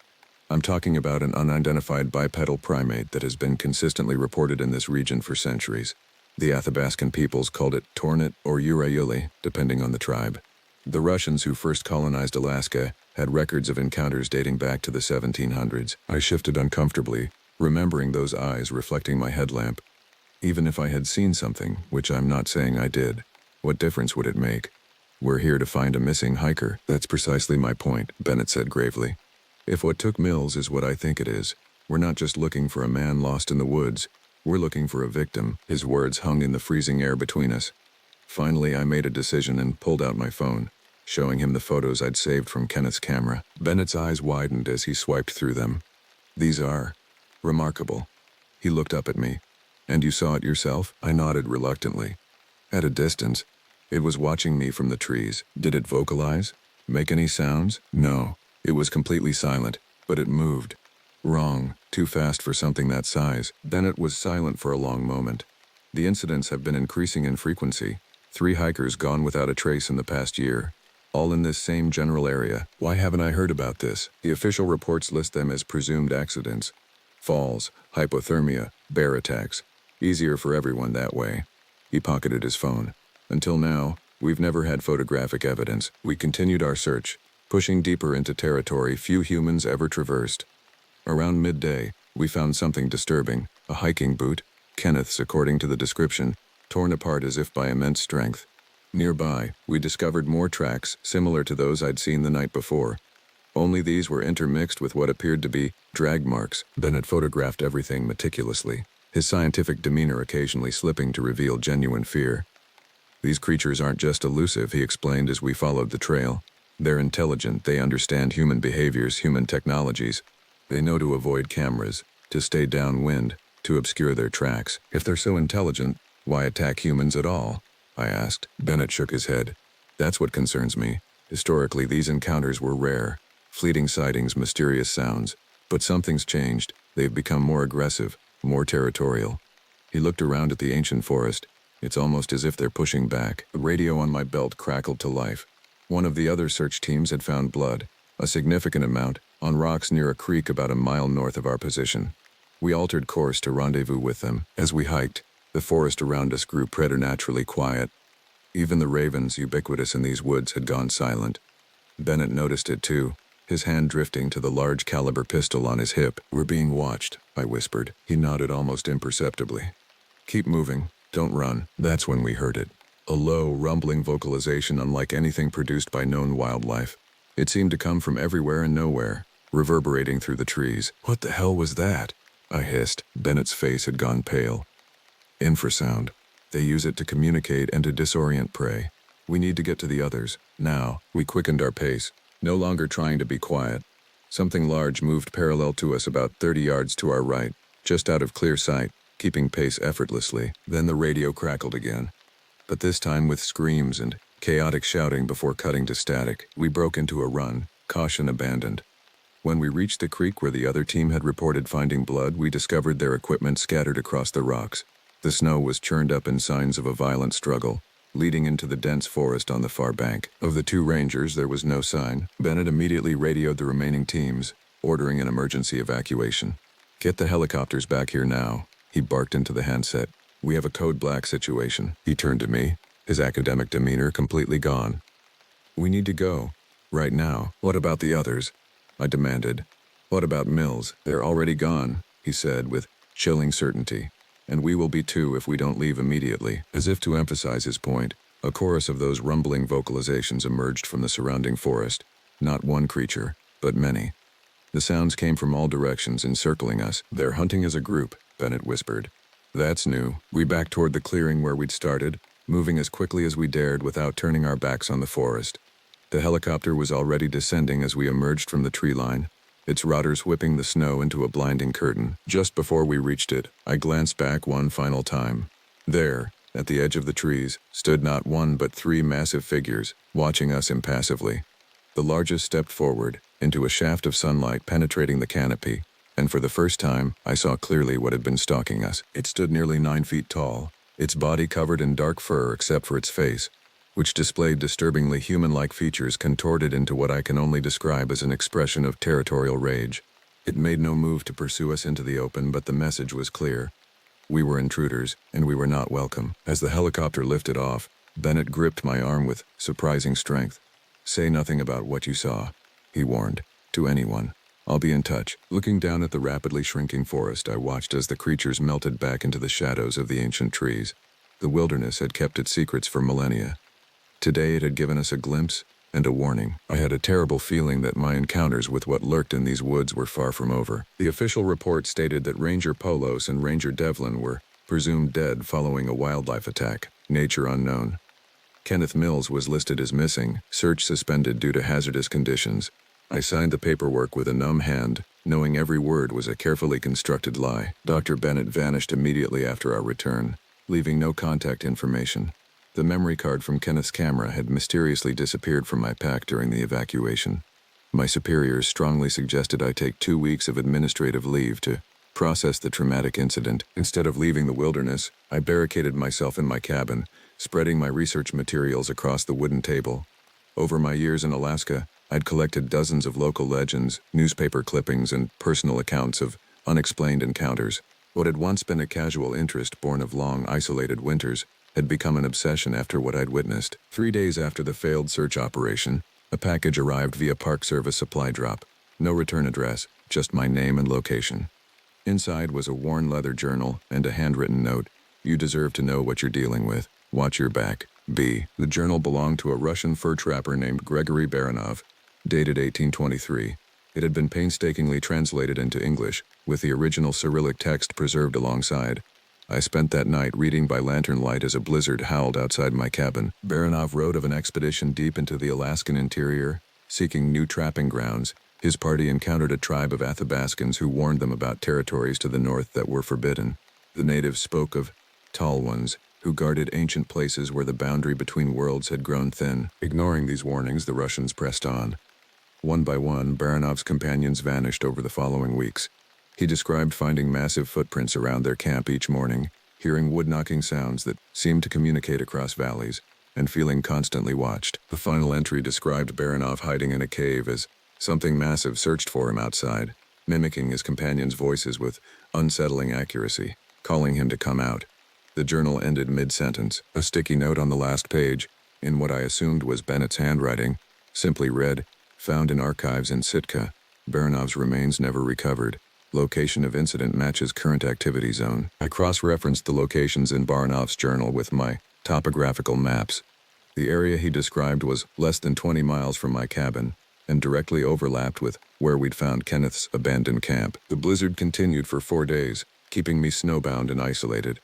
Speaker 1: I'm talking about an unidentified bipedal primate that has been consistently reported in this region for centuries. The Athabascan peoples called it Tornit or Urayuli, depending on the tribe. The Russians who first colonized Alaska had records of encounters dating back to the 1700s. I shifted uncomfortably, remembering those eyes reflecting my headlamp. Even if I had seen something, which I'm not saying I did, what difference would it make? We're here to find a missing hiker. That's precisely my point, Bennett said gravely. If what took Mills is what I think it is, we're not just looking for a man lost in the woods. We're looking for a victim. His words hung in the freezing air between us. Finally, I made a decision and pulled out my phone, showing him the photos I'd saved from Kenneth's camera. Bennett's eyes widened as he swiped through them. These are remarkable. He looked up at me. And you saw it yourself? I nodded reluctantly. At a distance, it was watching me from the trees. Did it vocalize? Make any sounds? No. It was completely silent, but it moved. Wrong. Too fast for something that size. Bennett was silent for a long moment. The incidents have been increasing in frequency. 3 hikers gone without a trace in the past year. All in this same general area. Why haven't I heard about this? The official reports list them as presumed accidents. Falls, hypothermia, bear attacks. Easier for everyone that way. He pocketed his phone. Until now, we've never had photographic evidence. We continued our search, pushing deeper into territory few humans ever traversed. Around midday, we found something disturbing. A hiking boot, Kenneth's according to the description, torn apart as if by immense strength. Nearby, we discovered more tracks similar to those I'd seen the night before. Only these were intermixed with what appeared to be drag marks. Bennett photographed everything meticulously, his scientific demeanor occasionally slipping to reveal genuine fear. These creatures aren't just elusive, he explained as we followed the trail. They're intelligent, they understand human behaviors, human technologies. They know to avoid cameras, to stay downwind, to obscure their tracks. If they're so intelligent, why attack humans at all? I asked. Bennett shook his head. That's what concerns me. Historically, these encounters were rare. Fleeting sightings, mysterious sounds. But something's changed. They've become more aggressive, more territorial. He looked around at the ancient forest. It's almost as if they're pushing back. The radio on my belt crackled to life. One of the other search teams had found blood, a significant amount, on rocks near a creek about a mile north of our position. We altered course to rendezvous with them. As we hiked, the forest around us grew preternaturally quiet. Even the ravens, ubiquitous in these woods, had gone silent. Bennett noticed it too, his hand drifting to the large caliber pistol on his hip. We're being watched, I whispered. He nodded almost imperceptibly. Keep moving. Don't run. That's when we heard it. A low, rumbling vocalization unlike anything produced by known wildlife. It seemed to come from everywhere and nowhere, reverberating through the trees. What the hell was that? I hissed. Bennett's face had gone pale. Infrasound. They use it to communicate and to disorient prey. We need to get to the others. Now. We quickened our pace, no longer trying to be quiet. Something large moved parallel to us about 30 yards to our right, just out of clear sight, keeping pace effortlessly. Then the radio crackled again, but this time with screams and chaotic shouting before cutting to static. We broke into a run, caution abandoned. When we reached the creek where the other team had reported finding blood, we discovered their equipment scattered across the rocks. The snow was churned up in signs of a violent struggle, leading into the dense forest on the far bank. Of the 2 rangers, there was no sign. Bennett immediately radioed the remaining teams, ordering an emergency evacuation. Get the helicopters back here now. He barked into the handset. We have a code black situation. He turned to me, his academic demeanor completely gone. We need to go. Right now. What about the others? I demanded. What about Mills? They're already gone, he said with chilling certainty. And we will be too if we don't leave immediately. As if to emphasize his point, a chorus of those rumbling vocalizations emerged from the surrounding forest. Not one creature, but many. The sounds came from all directions, encircling us. They're hunting as a group, Bennett whispered. That's new. We backed toward the clearing where we'd started, moving as quickly as we dared without turning our backs on the forest. The helicopter was already descending as we emerged from the tree line, its rotters whipping the snow into a blinding curtain. Just before we reached it, I glanced back one final time. There, at the edge of the trees, stood not 1 but 3 massive figures, watching us impassively. The largest stepped forward, into a shaft of sunlight penetrating the canopy, and for the first time, I saw clearly what had been stalking us. It stood nearly 9 feet tall, its body covered in dark fur except for its face, which displayed disturbingly human-like features contorted into what I can only describe as an expression of territorial rage. It made no move to pursue us into the open, but the message was clear. We were intruders, and we were not welcome. As the helicopter lifted off, Bennett gripped my arm with surprising strength. Say nothing about what you saw, he warned, to anyone. I'll be in touch. Looking down at the rapidly shrinking forest, I watched as the creatures melted back into the shadows of the ancient trees. The wilderness had kept its secrets for millennia. Today it had given us a glimpse and a warning. I had a terrible feeling that my encounters with what lurked in these woods were far from over. The official report stated that Ranger Polos and Ranger Devlin were presumed dead following a wildlife attack. Nature unknown. Kenneth Mills was listed as missing, search suspended due to hazardous conditions. I signed the paperwork with a numb hand, knowing every word was a carefully constructed lie. Dr. Bennett vanished immediately after our return, leaving no contact information. The memory card from Kenneth's camera had mysteriously disappeared from my pack during the evacuation. My superiors strongly suggested I take 2 weeks of administrative leave to process the traumatic incident. Instead of leaving the wilderness, I barricaded myself in my cabin, spreading my research materials across the wooden table. Over my years in Alaska, I'd collected dozens of local legends, newspaper clippings, and personal accounts of unexplained encounters. What had once been a casual interest born of long, isolated winters had become an obsession after what I'd witnessed. 3 days after the failed search operation, a package arrived via Park Service supply drop. No return address, just my name and location. Inside was a worn leather journal and a handwritten note. You deserve to know what you're dealing with. Watch your back. B. The journal belonged to a Russian fur trapper named Gregory Baranov, dated 1823. It had been painstakingly translated into English, with the original Cyrillic text preserved alongside. I spent that night reading by lantern light as a blizzard howled outside my cabin. Baranov wrote of an expedition deep into the Alaskan interior, seeking new trapping grounds. His party encountered a tribe of Athabascans who warned them about territories to the north that were forbidden. The natives spoke of tall ones, who guarded ancient places where the boundary between worlds had grown thin. Ignoring these warnings, the Russians pressed on. One by one, Baranov's companions vanished over the following weeks. He described finding massive footprints around their camp each morning, hearing wood-knocking sounds that seemed to communicate across valleys, and feeling constantly watched. The final entry described Baranov hiding in a cave as something massive searched for him outside, mimicking his companions' voices with unsettling accuracy, calling him to come out. The journal ended mid-sentence. A sticky note on the last page, in what I assumed was Bennett's handwriting, simply read, "Found in archives in Sitka. Baranov's remains never recovered. Location of incident matches current activity zone." I cross-referenced the locations in Baranov's journal with my topographical maps. The area he described was less than 20 miles from my cabin, and directly overlapped with where we'd found Kenneth's abandoned camp. The blizzard continued for 4 days, keeping me snowbound and isolated.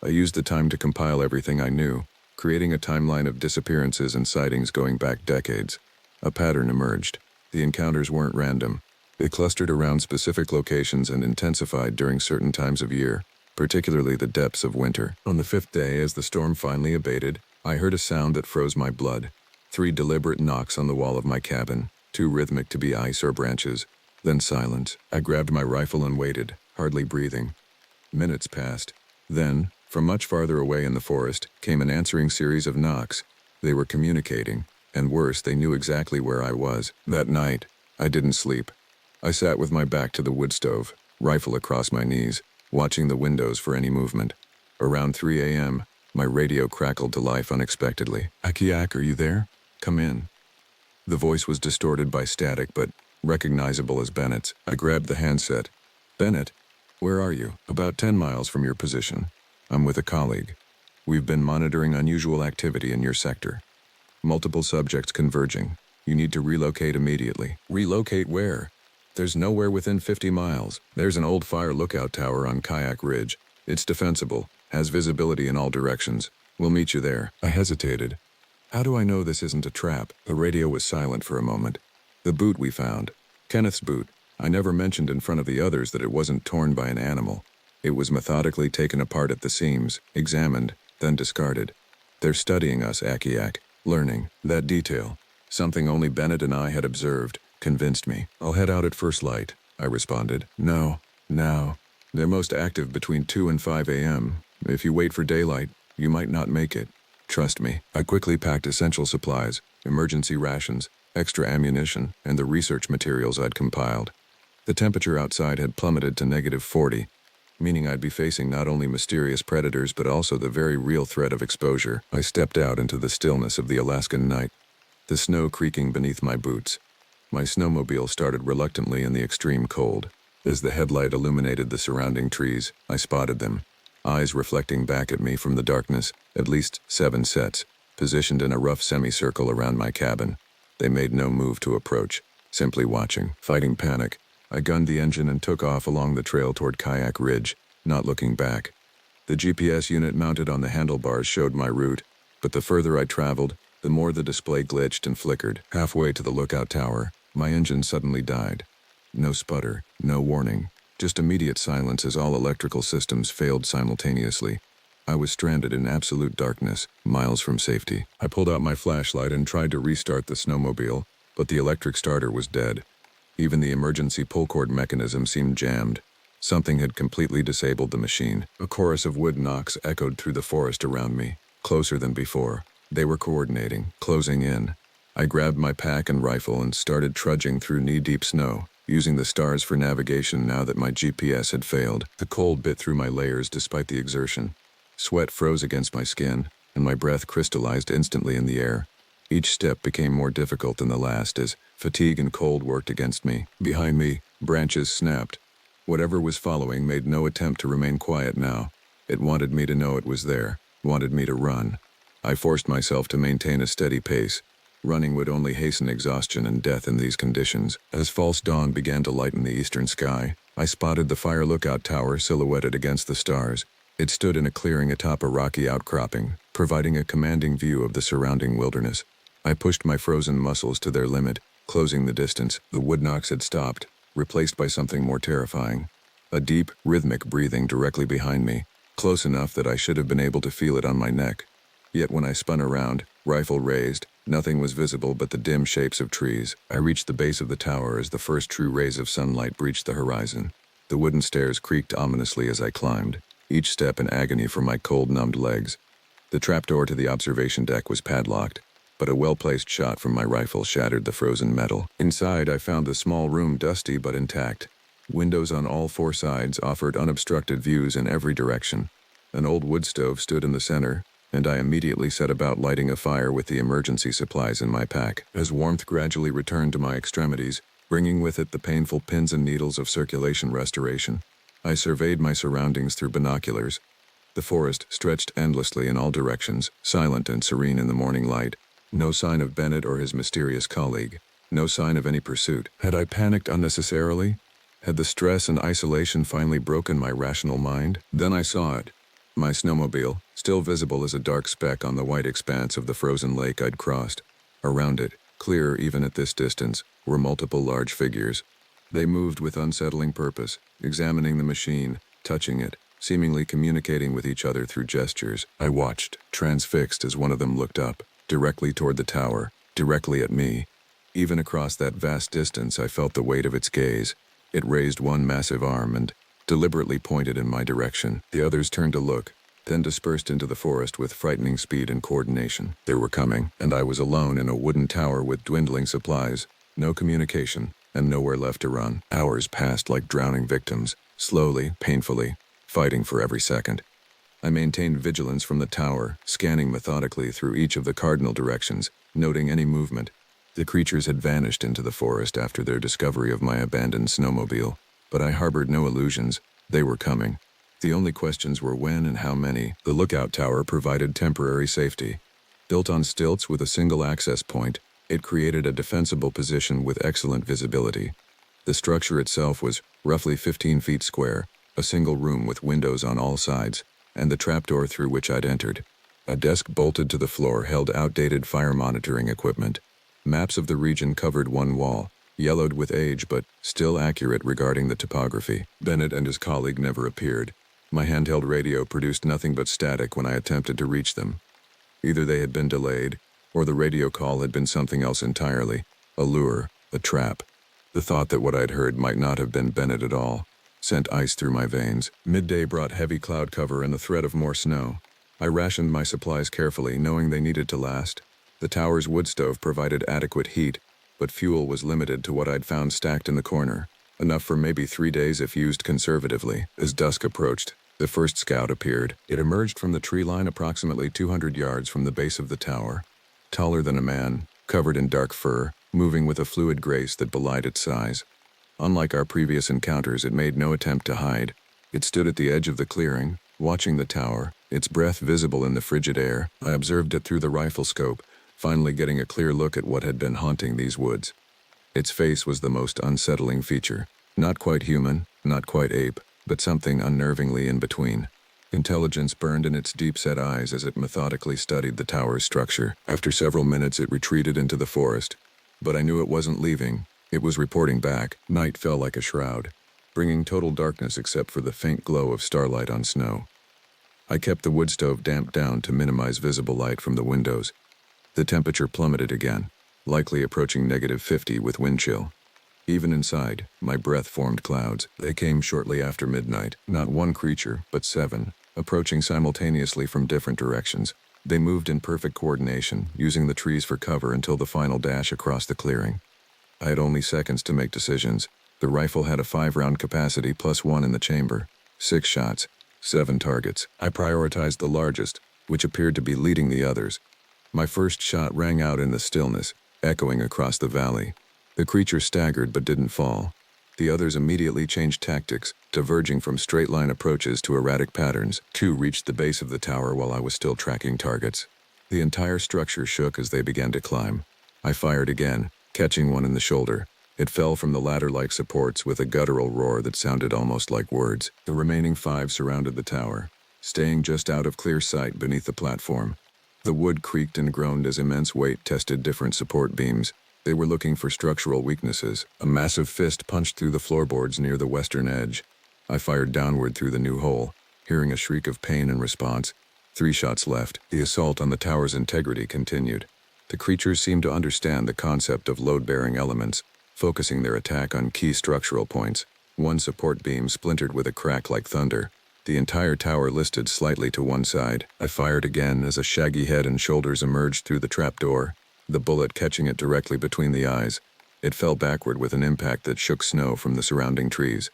Speaker 1: I used the time to compile everything I knew, creating a timeline of disappearances and sightings going back decades. A pattern emerged. The encounters weren't random. They clustered around specific locations and intensified during certain times of year, particularly the depths of winter. On the 5th day, as the storm finally abated, I heard a sound that froze my blood. 3 deliberate knocks on the wall of my cabin, too rhythmic to be ice or branches, then silence. I grabbed my rifle and waited, hardly breathing. Minutes passed. Then, from much farther away in the forest, came an answering series of knocks. They were communicating, and worse, they knew exactly where I was. That night, I didn't sleep. I sat with my back to the wood stove, rifle across my knees, watching the windows for any movement. Around 3 a.m., my radio crackled to life unexpectedly. "Akiak, are you there? Come in." The voice was distorted by static, but recognizable as Bennett's. I grabbed the handset. "Bennett, where are you?" "About 10 miles from your position. I'm with a colleague. We've been monitoring unusual activity in your sector. Multiple subjects converging. You need to relocate immediately." "Relocate where?" "There's nowhere within 50 miles. There's an old fire lookout tower on Kayak Ridge. It's defensible, has visibility in all directions. We'll meet you there." I hesitated. How do I know this isn't a trap? The radio was silent for a moment. The boot we found. Kenneth's boot. I never mentioned in front of the others that it wasn't torn by an animal. It was methodically taken apart at the seams, examined, then discarded. They're studying us, Akiak, learning. That detail, something only Bennett and I had observed, convinced me. "I'll head out at first light," I responded. "No, now. They're most active between 2 and 5 a.m. If you wait for daylight, you might not make it. Trust me." I quickly packed essential supplies, emergency rations, extra ammunition, and the research materials I'd compiled. The temperature outside had plummeted to -40, meaning I'd be facing not only mysterious predators but also the very real threat of exposure. I stepped out into the stillness of the Alaskan night, the snow creaking beneath my boots. My snowmobile started reluctantly in the extreme cold. As the headlight illuminated the surrounding trees, I spotted them, eyes reflecting back at me from the darkness, at least 7 sets. positioned in a rough semicircle around my cabin. They made no move to approach, simply watching. Fighting panic, I gunned the engine and took off along the trail toward Kayak Ridge, not looking back. The GPS unit mounted on the handlebars showed my route, but the further I traveled, the more the display glitched and flickered. Halfway to the lookout tower, my engine suddenly died. No sputter, no warning, just immediate silence as all electrical systems failed simultaneously. I was stranded in absolute darkness, miles from safety. I pulled out my flashlight and tried to restart the snowmobile, but the electric starter was dead. Even the emergency pull cord mechanism seemed jammed. Something had completely disabled the machine. A chorus of wood knocks echoed through the forest around me, closer than before. They were coordinating, closing in. I grabbed my pack and rifle and started trudging through knee-deep snow, using the stars for navigation now that my GPS had failed. The cold bit through my layers despite the exertion. Sweat froze against my skin, and my breath crystallized instantly in the air. Each step became more difficult than the last as fatigue and cold worked against me. Behind me, branches snapped. Whatever was following made no attempt to remain quiet now. It wanted me to know it was there, wanted me to run. I forced myself to maintain a steady pace. Running would only hasten exhaustion and death in these conditions. As false dawn began to lighten the eastern sky, I spotted the fire lookout tower silhouetted against the stars. It stood in a clearing atop a rocky outcropping, providing a commanding view of the surrounding wilderness. I pushed my frozen muscles to their limit, closing the distance. The wood knocks had stopped, replaced by something more terrifying. A deep, rhythmic breathing directly behind me, close enough that I should have been able to feel it on my neck. Yet when I spun around, rifle raised, nothing was visible but the dim shapes of trees. I reached the base of the tower as the first true rays of sunlight breached the horizon. The wooden stairs creaked ominously as I climbed, each step an agony for my cold-numbed legs. The trapdoor to the observation deck was padlocked, but a well-placed shot from my rifle shattered the frozen metal. Inside, I found the small room dusty but intact. Windows on all four sides offered unobstructed views in every direction. An old wood stove stood in the center, and I immediately set about lighting a fire with the emergency supplies in my pack. As warmth gradually returned to my extremities, bringing with it the painful pins and needles of circulation restoration, I surveyed my surroundings through binoculars. The forest stretched endlessly in all directions, silent and serene in the morning light. No sign of Bennett or his mysterious colleague. No sign of any pursuit. Had I panicked unnecessarily? Had the stress and isolation finally broken my rational mind? Then I saw it. My snowmobile, still visible as a dark speck on the white expanse of the frozen lake I'd crossed. Around it, clear even at this distance, were multiple large figures. They moved with unsettling purpose, examining the machine, touching it, seemingly communicating with each other through gestures. I watched, transfixed as one of them looked up, directly toward the tower, directly at me. Even across that vast distance I felt the weight of its gaze. It raised one massive arm and deliberately pointed in my direction. The others turned to look, then dispersed into the forest with frightening speed and coordination. They were coming, and I was alone in a wooden tower with dwindling supplies, no communication, and nowhere left to run. Hours passed like drowning victims, slowly, painfully, fighting for every second. I maintained vigilance from the tower, scanning methodically through each of the cardinal directions, noting any movement. The creatures had vanished into the forest after their discovery of my abandoned snowmobile. But I harbored no illusions. They were coming. The only questions were when and how many. The lookout tower provided temporary safety. Built on stilts with a single access point, it created a defensible position with excellent visibility. The structure itself was roughly 15 feet square, a single room with windows on all sides, and the trapdoor through which I'd entered. A desk bolted to the floor held outdated fire monitoring equipment. Maps of the region covered one wall, yellowed with age but still accurate regarding the topography. Bennett and his colleague never appeared. My handheld radio produced nothing but static when I attempted to reach them. Either they had been delayed, or the radio call had been something else entirely, a lure, a trap. The thought that what I'd heard might not have been Bennett at all sent ice through my veins. Midday brought heavy cloud cover and the threat of more snow. I rationed my supplies carefully, knowing they needed to last. The tower's wood stove provided adequate heat, but fuel was limited to what I'd found stacked in the corner, enough for maybe 3 days if used conservatively. As dusk approached, the first scout appeared. It emerged from the tree line approximately 200 yards from the base of the tower. Taller than a man, covered in dark fur, moving with a fluid grace that belied its size. Unlike our previous encounters, it made no attempt to hide. It stood at the edge of the clearing, watching the tower, its breath visible in the frigid air. I observed it through the rifle scope, finally getting a clear look at what had been haunting these woods. Its face was the most unsettling feature. Not quite human, not quite ape, but something unnervingly in between. Intelligence burned in its deep-set eyes as it methodically studied the tower's structure. After several minutes, it retreated into the forest. But I knew it wasn't leaving. It was reporting back. Night fell like a shroud, bringing total darkness except for the faint glow of starlight on snow. I kept the wood stove damped down to minimize visible light from the windows. The temperature plummeted again, likely approaching -50 with wind chill. Even inside, my breath formed clouds. They came shortly after midnight. Not one creature, but 7, approaching simultaneously from different directions. They moved in perfect coordination, using the trees for cover until the final dash across the clearing. I had only seconds to make decisions. The rifle had a 5-round capacity plus 1 in the chamber. 6 shots, 7 targets. I prioritized the largest, which appeared to be leading the others. My first shot rang out in the stillness, echoing across the valley. The creature staggered but didn't fall. The others immediately changed tactics, diverging from straight-line approaches to erratic patterns. 2 reached the base of the tower while I was still tracking targets. The entire structure shook as they began to climb. I fired again, catching one in the shoulder. It fell from the ladder-like supports with a guttural roar that sounded almost like words. The remaining 5 surrounded the tower, staying just out of clear sight beneath the platform. The wood creaked and groaned as immense weight tested different support beams. They were looking for structural weaknesses. A massive fist punched through the floorboards near the western edge. I fired downward through the new hole, hearing a shriek of pain in response. 3 shots left. The assault on the tower's integrity continued. The creatures seemed to understand the concept of load-bearing elements, focusing their attack on key structural points. One support beam splintered with a crack like thunder. The entire tower listed slightly to one side. I fired again as a shaggy head and shoulders emerged through the trapdoor, the bullet catching it directly between the eyes. It fell backward with an impact that shook snow from the surrounding trees.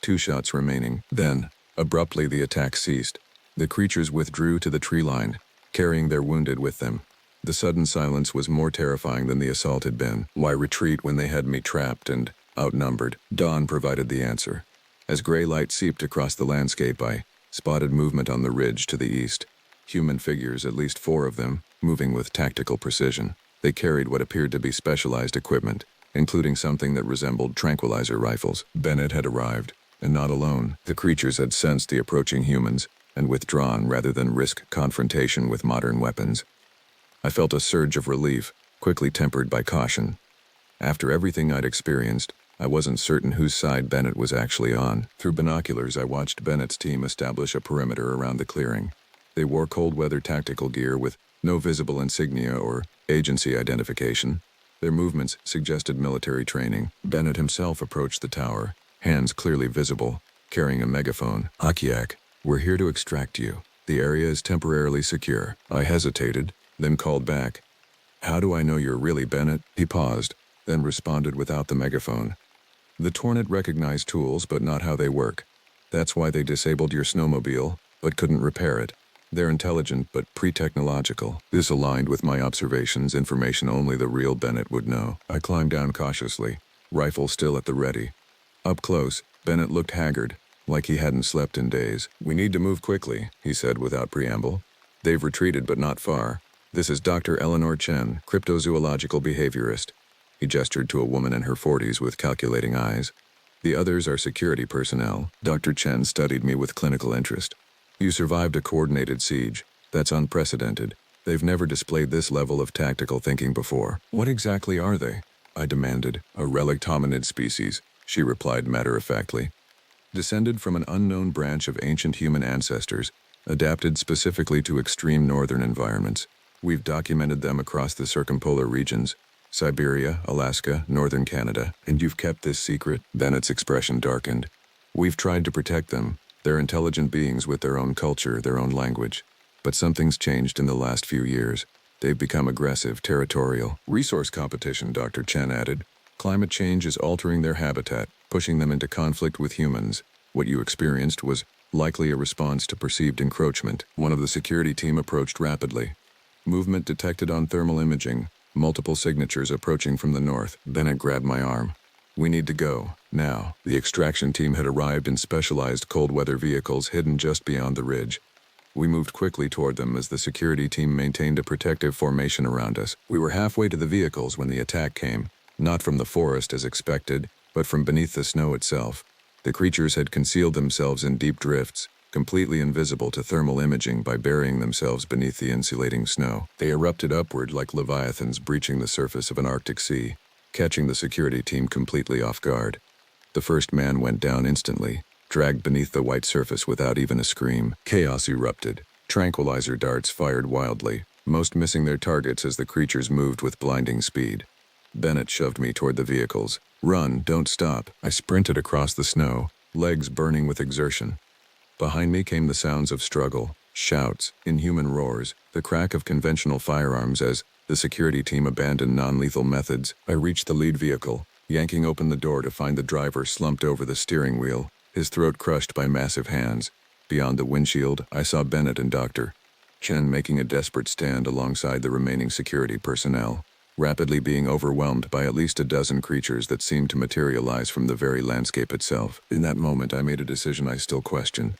Speaker 1: 2 shots remaining. Then, abruptly, the attack ceased. The creatures withdrew to the tree line, carrying their wounded with them. The sudden silence was more terrifying than the assault had been. Why retreat when they had me trapped and outnumbered? Dawn provided the answer. As gray light seeped across the landscape, I spotted movement on the ridge to the east. Human figures, at least 4 of them, moving with tactical precision. They carried what appeared to be specialized equipment, including something that resembled tranquilizer rifles. Bennett had arrived, and not alone. The creatures had sensed the approaching humans and withdrawn rather than risk confrontation with modern weapons. I felt a surge of relief, quickly tempered by caution. After everything I'd experienced, I wasn't certain whose side Bennett was actually on. Through binoculars, I watched Bennett's team establish a perimeter around the clearing. They wore cold-weather tactical gear with no visible insignia or agency identification. Their movements suggested military training. Bennett himself approached the tower, hands clearly visible, carrying a megaphone. "Akiak, we're here to extract you. The area is temporarily secure." I hesitated, then called back. "How do I know you're really Bennett?" He paused, then responded without the megaphone. "The Tornet recognized tools, but not how they work. That's why they disabled your snowmobile, but couldn't repair it. They're intelligent, but pre-technological." This aligned with my observations, information only the real Bennett would know. I climbed down cautiously, rifle still at the ready. Up close, Bennett looked haggard, like he hadn't slept in days. "We need to move quickly," he said without preamble. "They've retreated, but not far. This is Dr. Eleanor Chen, cryptozoological behaviorist." He gestured to a woman in her 40s with calculating eyes. "The others are security personnel." Dr. Chen studied me with clinical interest. "You survived a coordinated siege. That's unprecedented. They've never displayed this level of tactical thinking before." "What exactly are they?" I demanded. "A relict hominid species," she replied matter-of-factly. "Descended from an unknown branch of ancient human ancestors, adapted specifically to extreme northern environments. We've documented them across the circumpolar regions, Siberia, Alaska, northern Canada, and you've kept this secret?" Bennett's expression darkened. "We've tried to protect them. They're intelligent beings with their own culture, their own language. But something's changed in the last few years. They've become aggressive, territorial. Resource competition," Dr. Chen added. "Climate change is altering their habitat, pushing them into conflict with humans. What you experienced was likely a response to perceived encroachment." One of the security team approached rapidly. Movement detected on thermal imaging, multiple signatures approaching from the north. Bennett grabbed my arm. "We need to go, now." The extraction team had arrived in specialized cold-weather vehicles hidden just beyond the ridge. We moved quickly toward them as the security team maintained a protective formation around us. We were halfway to the vehicles when the attack came, not from the forest as expected, but from beneath the snow itself. The creatures had concealed themselves in deep drifts, completely invisible to thermal imaging by burying themselves beneath the insulating snow. They erupted upward like leviathans breaching the surface of an Arctic sea, catching the security team completely off guard. The first man went down instantly, dragged beneath the white surface without even a scream. Chaos erupted. Tranquilizer darts fired wildly, most missing their targets as the creatures moved with blinding speed. Bennett shoved me toward the vehicles. "Run, don't stop." I sprinted across the snow, legs burning with exertion. Behind me came the sounds of struggle, shouts, inhuman roars, the crack of conventional firearms as the security team abandoned non-lethal methods. I reached the lead vehicle, yanking open the door to find the driver slumped over the steering wheel, his throat crushed by massive hands. Beyond the windshield, I saw Bennett and Dr. Chen making a desperate stand alongside the remaining security personnel, rapidly being overwhelmed by at least a dozen creatures that seemed to materialize from the very landscape itself. In that moment, I made a decision I still question.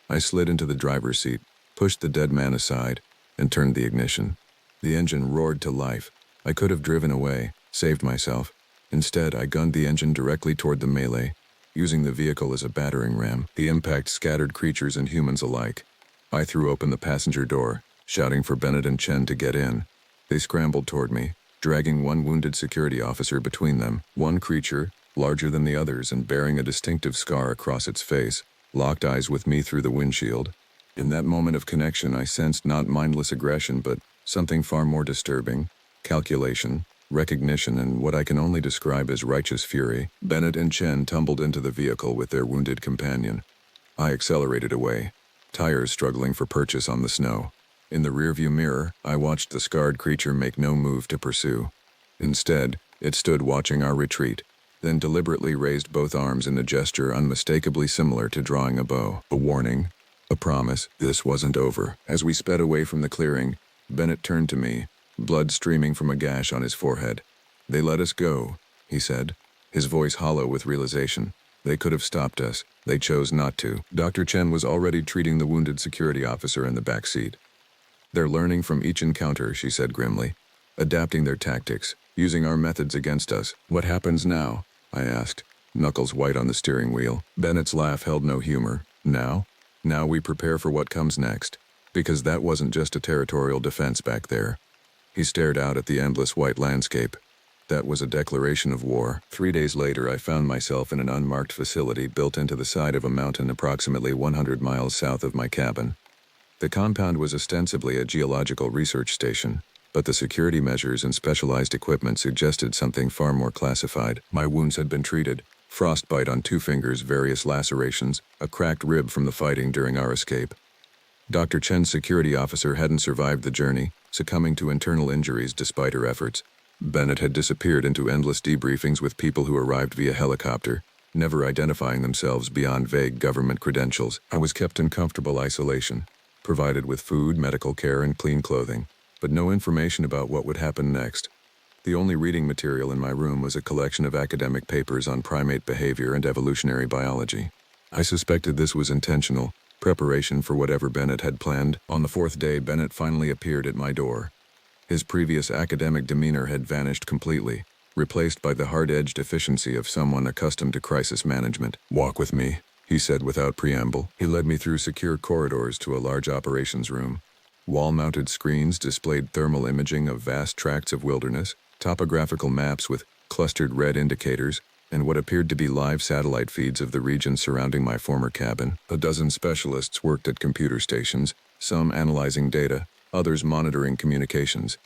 Speaker 1: I slid into the driver's seat, pushed the dead man aside, and turned the ignition. The engine roared to life. I could have driven away, saved myself. Instead, I gunned the engine directly toward the melee, using the vehicle as a battering ram. The impact scattered creatures and humans alike. I threw open the passenger door, shouting for Bennett and Chen to get in. They scrambled toward me, dragging one wounded security officer between them. One creature, larger than the others and bearing a distinctive scar across its face, locked eyes with me through the windshield. In that moment of connection, I sensed not mindless aggression, but something far more disturbing: calculation, recognition, and what I can only describe as righteous fury. Bennett and Chen tumbled into the vehicle with their wounded companion. I accelerated away, tires struggling for purchase on the snow. In the rearview mirror, I watched the scarred creature make no move to pursue. Instead, it stood watching our retreat, then deliberately raised both arms in a gesture unmistakably similar to drawing a bow. A warning, a promise, this wasn't over. As we sped away from the clearing, Bennett turned to me, blood streaming from a gash on his forehead. "They let us go," he said, his voice hollow with realization. "They could have stopped us. They chose not to." Dr. Chen was already treating the wounded security officer in the back seat. "They're learning from each encounter," she said grimly, "adapting their tactics, using our methods against us." "What happens now?" I asked, knuckles white on the steering wheel. Bennett's laugh held no humor. "Now? Now we prepare for what comes next. Because that wasn't just a territorial defense back there." He stared out at the endless white landscape. That was a declaration of war. 3 days later, I found myself in an unmarked facility built into the side of a mountain approximately 100 miles south of my cabin. The compound was ostensibly a geological research station, but the security measures and specialized equipment suggested something far more classified. My wounds had been treated: frostbite on 2 fingers, various lacerations, a cracked rib from the fighting during our escape. Dr. Chen's security officer hadn't survived the journey, succumbing to internal injuries despite her efforts. Bennett had disappeared into endless debriefings with people who arrived via helicopter, never identifying themselves beyond vague government credentials. I was kept in comfortable isolation, provided with food, medical care, and clean clothing, but no information about what would happen next. The only reading material in my room was a collection of academic papers on primate behavior and evolutionary biology. I suspected this was intentional, preparation for whatever Bennett had planned. On the 4th day, Bennett finally appeared at my door. His previous academic demeanor had vanished completely, replaced by the hard-edged efficiency of someone accustomed to crisis management. "Walk with me," he said without preamble. He led me through secure corridors to a large operations room. Wall-mounted screens displayed thermal imaging of vast tracts of wilderness, topographical maps with clustered red indicators, and what appeared to be live satellite feeds of the region surrounding my former cabin. A dozen specialists worked at computer stations, some analyzing data, others monitoring communications.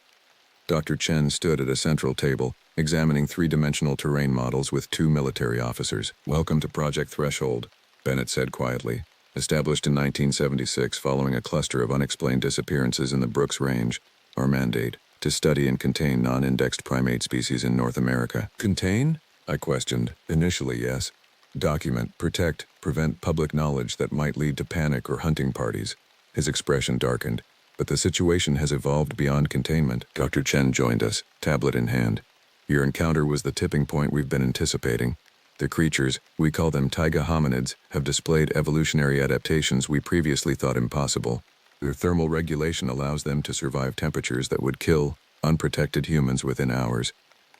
Speaker 1: Dr. Chen stood at a central table, examining 3-dimensional terrain models with 2 military officers. "Welcome to Project Threshold," Bennett said quietly. "Established in 1976 following a cluster of unexplained disappearances in the Brooks Range. Our mandate: to study and contain non-indexed primate species in North America." "Contain?" I questioned. "Initially, yes. Document, protect, prevent public knowledge that might lead to panic or hunting parties." His expression darkened. "But the situation has evolved beyond containment." Dr. Chen joined us, tablet in hand. "Your encounter was the tipping point we've been anticipating. The creatures, we call them taiga hominids, have displayed evolutionary adaptations we previously thought impossible. Their thermal regulation allows them to survive temperatures that would kill unprotected humans within hours.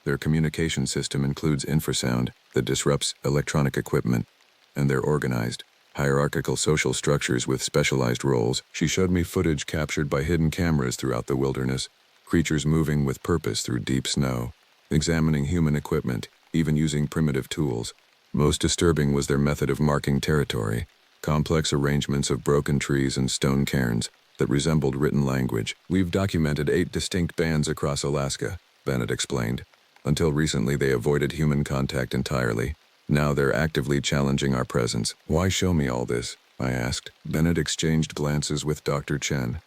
Speaker 1: Their communication system includes infrasound that disrupts electronic equipment, and they're organized, hierarchical social structures with specialized roles. She showed me footage captured by hidden cameras throughout the wilderness, creatures moving with purpose through deep snow, examining human equipment, even using primitive tools. Most disturbing was their method of marking territory, complex arrangements of broken trees and stone cairns that resembled written language. We've documented 8 distinct bands across Alaska, Bennett explained. Until recently they avoided human contact entirely. Now they're actively challenging our presence. Why show me all this? I asked. Bennett exchanged glances with Dr. Chen.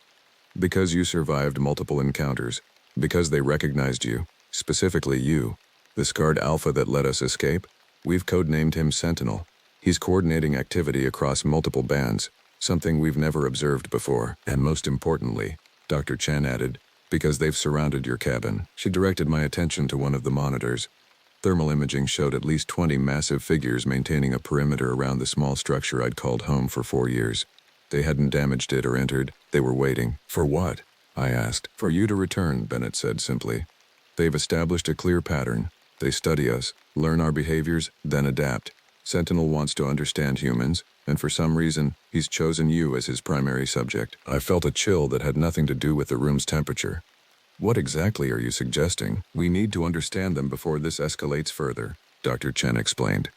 Speaker 1: Because you survived multiple encounters. Because they recognized you. Specifically you. The scarred alpha that let us escape. We've codenamed him Sentinel. He's coordinating activity across multiple bands, something we've never observed before. And most importantly, Dr. Chen added, because they've surrounded your cabin. She directed my attention to one of the monitors. Thermal imaging showed at least 20 massive figures maintaining a perimeter around the small structure I'd called home for 4 years. They hadn't damaged it or entered. They were waiting. For what? I asked. For you to return, Bennett said simply. They've established a clear pattern. They study us, learn our behaviors, then adapt. Sentinel wants to understand humans, and for some reason, he's chosen you as his primary subject. I felt a chill that had nothing to do with the room's temperature. What exactly are you suggesting? We need to understand them before this escalates further, Dr. Chen explained.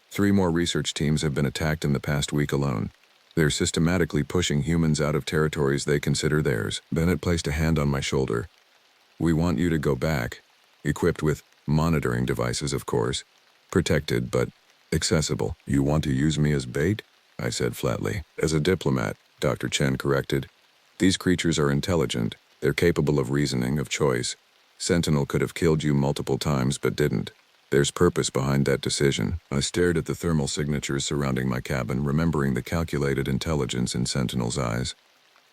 Speaker 1: 3 more research teams have been attacked in the past week alone. They're systematically pushing humans out of territories they consider theirs. Bennett placed a hand on my shoulder. We want you to go back, equipped with monitoring devices, of course. Protected, but accessible. You want to use me as bait? I said flatly. As a diplomat, Dr. Chen corrected. These creatures are intelligent. They're capable of reasoning, of choice. Sentinel could have killed you multiple times but didn't. There's purpose behind that decision. I stared at the thermal signatures surrounding my cabin, remembering the calculated intelligence in Sentinel's eyes.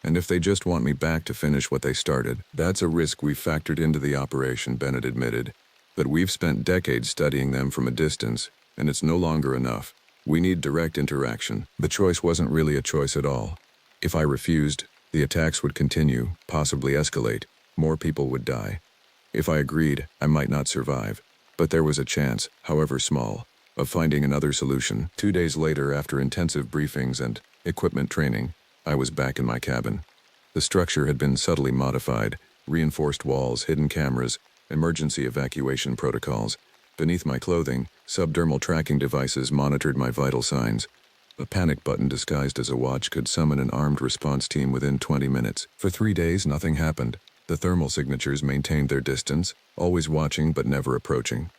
Speaker 1: And if they just want me back to finish what they started, that's a risk we've factored into the operation, Bennett admitted. But we've spent decades studying them from a distance, and it's no longer enough. We need direct interaction. The choice wasn't really a choice at all. If I refused, the attacks would continue, possibly escalate. More people would die. If I agreed, I might not survive. But there was a chance, however small, of finding another solution. 2 days later, after intensive briefings and equipment training, I was back in my cabin. The structure had been subtly modified, reinforced walls, hidden cameras, emergency evacuation protocols. Beneath my clothing, subdermal tracking devices monitored my vital signs. A panic button disguised as a watch could summon an armed response team within 20 minutes. For 3 days, nothing happened. The thermal signatures maintained their distance, always watching but never approaching.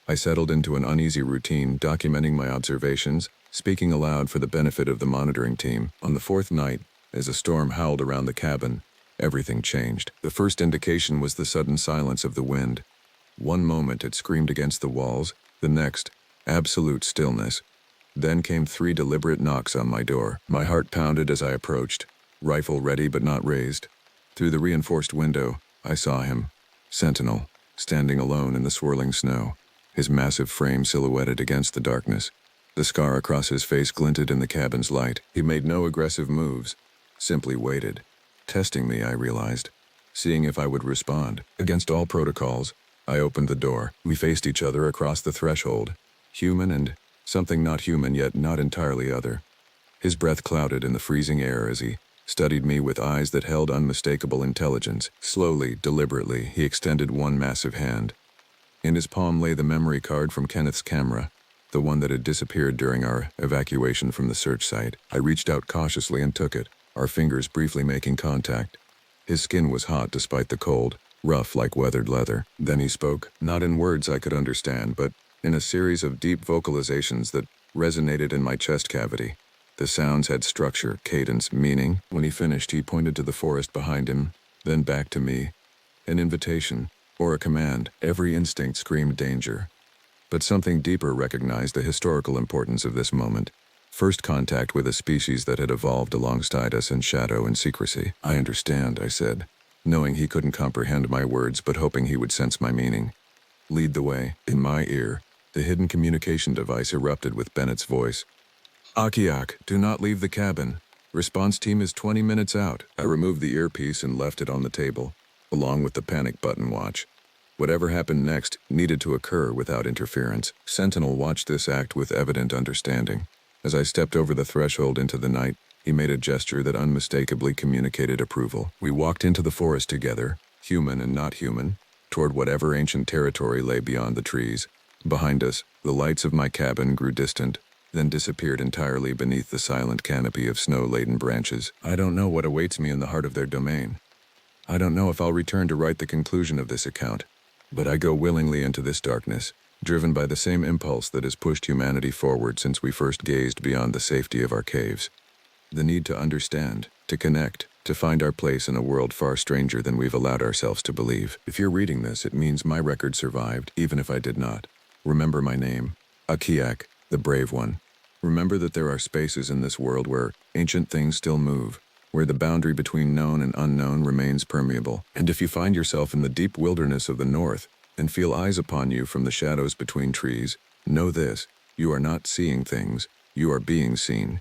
Speaker 1: I settled into an uneasy routine, documenting my observations, speaking aloud for the benefit of the monitoring team. On the 4th night, as a storm howled around the cabin, everything changed. The first indication was the sudden silence of the wind. One moment it screamed against the walls, the next, absolute stillness. Then came 3 deliberate knocks on my door. My heart pounded as I approached, rifle ready but not raised. Through the reinforced window, I saw him, Sentinel, standing alone in the swirling snow, his massive frame silhouetted against the darkness. The scar across his face glinted in the cabin's light. He made no aggressive moves, simply waited. Testing me, I realized, seeing if I would respond. Against all protocols, I opened the door. We faced each other across the threshold, human and something not human yet not entirely other. His breath clouded in the freezing air as he studied me with eyes that held unmistakable intelligence. Slowly, deliberately, he extended one massive hand. In his palm lay the memory card from Kenneth's camera, the one that had disappeared during our evacuation from the search site. I reached out cautiously and took it, our fingers briefly making contact. His skin was hot despite the cold, rough like weathered leather. Then he spoke, not in words I could understand, but in a series of deep vocalizations that resonated in my chest cavity. The sounds had structure, cadence, meaning. When he finished, he pointed to the forest behind him, then back to me. An invitation, or a command. Every instinct screamed danger. But something deeper recognized the historical importance of this moment. First contact with a species that had evolved alongside us in shadow and secrecy. I understand, I said, knowing he couldn't comprehend my words but hoping he would sense my meaning. Lead the way. In my ear, the hidden communication device erupted with Bennett's voice. Akiak, do not leave the cabin. Response team is 20 minutes out. I removed the earpiece and left it on the table, along with the panic button watch. Whatever happened next needed to occur without interference. Sentinel watched this act with evident understanding. As I stepped over the threshold into the night, he made a gesture that unmistakably communicated approval. We walked into the forest together, human and not human, toward whatever ancient territory lay beyond the trees. Behind us, the lights of my cabin grew distant, then disappeared entirely beneath the silent canopy of snow-laden branches. I don't know what awaits me in the heart of their domain. I don't know if I'll return to write the conclusion of this account, but I go willingly into this darkness, driven by the same impulse that has pushed humanity forward since we first gazed beyond the safety of our caves. The need to understand, to connect, to find our place in a world far stranger than we've allowed ourselves to believe. If you're reading this, it means my record survived, even if I did not. Remember my name, Akiak, the Brave One. Remember that there are spaces in this world where ancient things still move, where the boundary between known and unknown remains permeable. And if you find yourself in the deep wilderness of the north and feel eyes upon you from the shadows between trees, know this: you are not seeing things, you are being seen.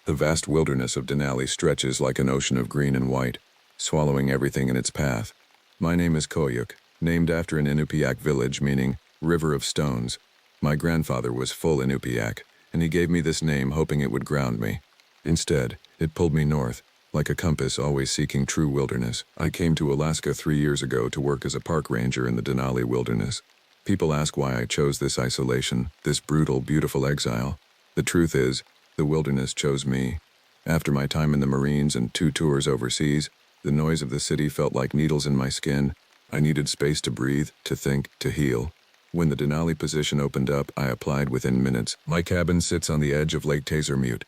Speaker 1: The vast wilderness of Denali stretches like an ocean of green and white, swallowing everything in its path. My name is Koyuk, named after an Inupiaq village meaning river of stones. My grandfather was full Inupiaq, and he gave me this name hoping it would ground me. Instead, it pulled me north, like a compass always seeking true wilderness. I came to Alaska 3 years ago to work as a park ranger in the Denali wilderness. People ask why I chose this isolation, this brutal, beautiful exile. The truth is, the wilderness chose me. After my time in the Marines and 2 tours overseas, the noise of the city felt like needles in my skin. I needed space to breathe, to think, to heal. When the Denali position opened up, I applied within minutes. My cabin sits on the edge of Lake Tasermute,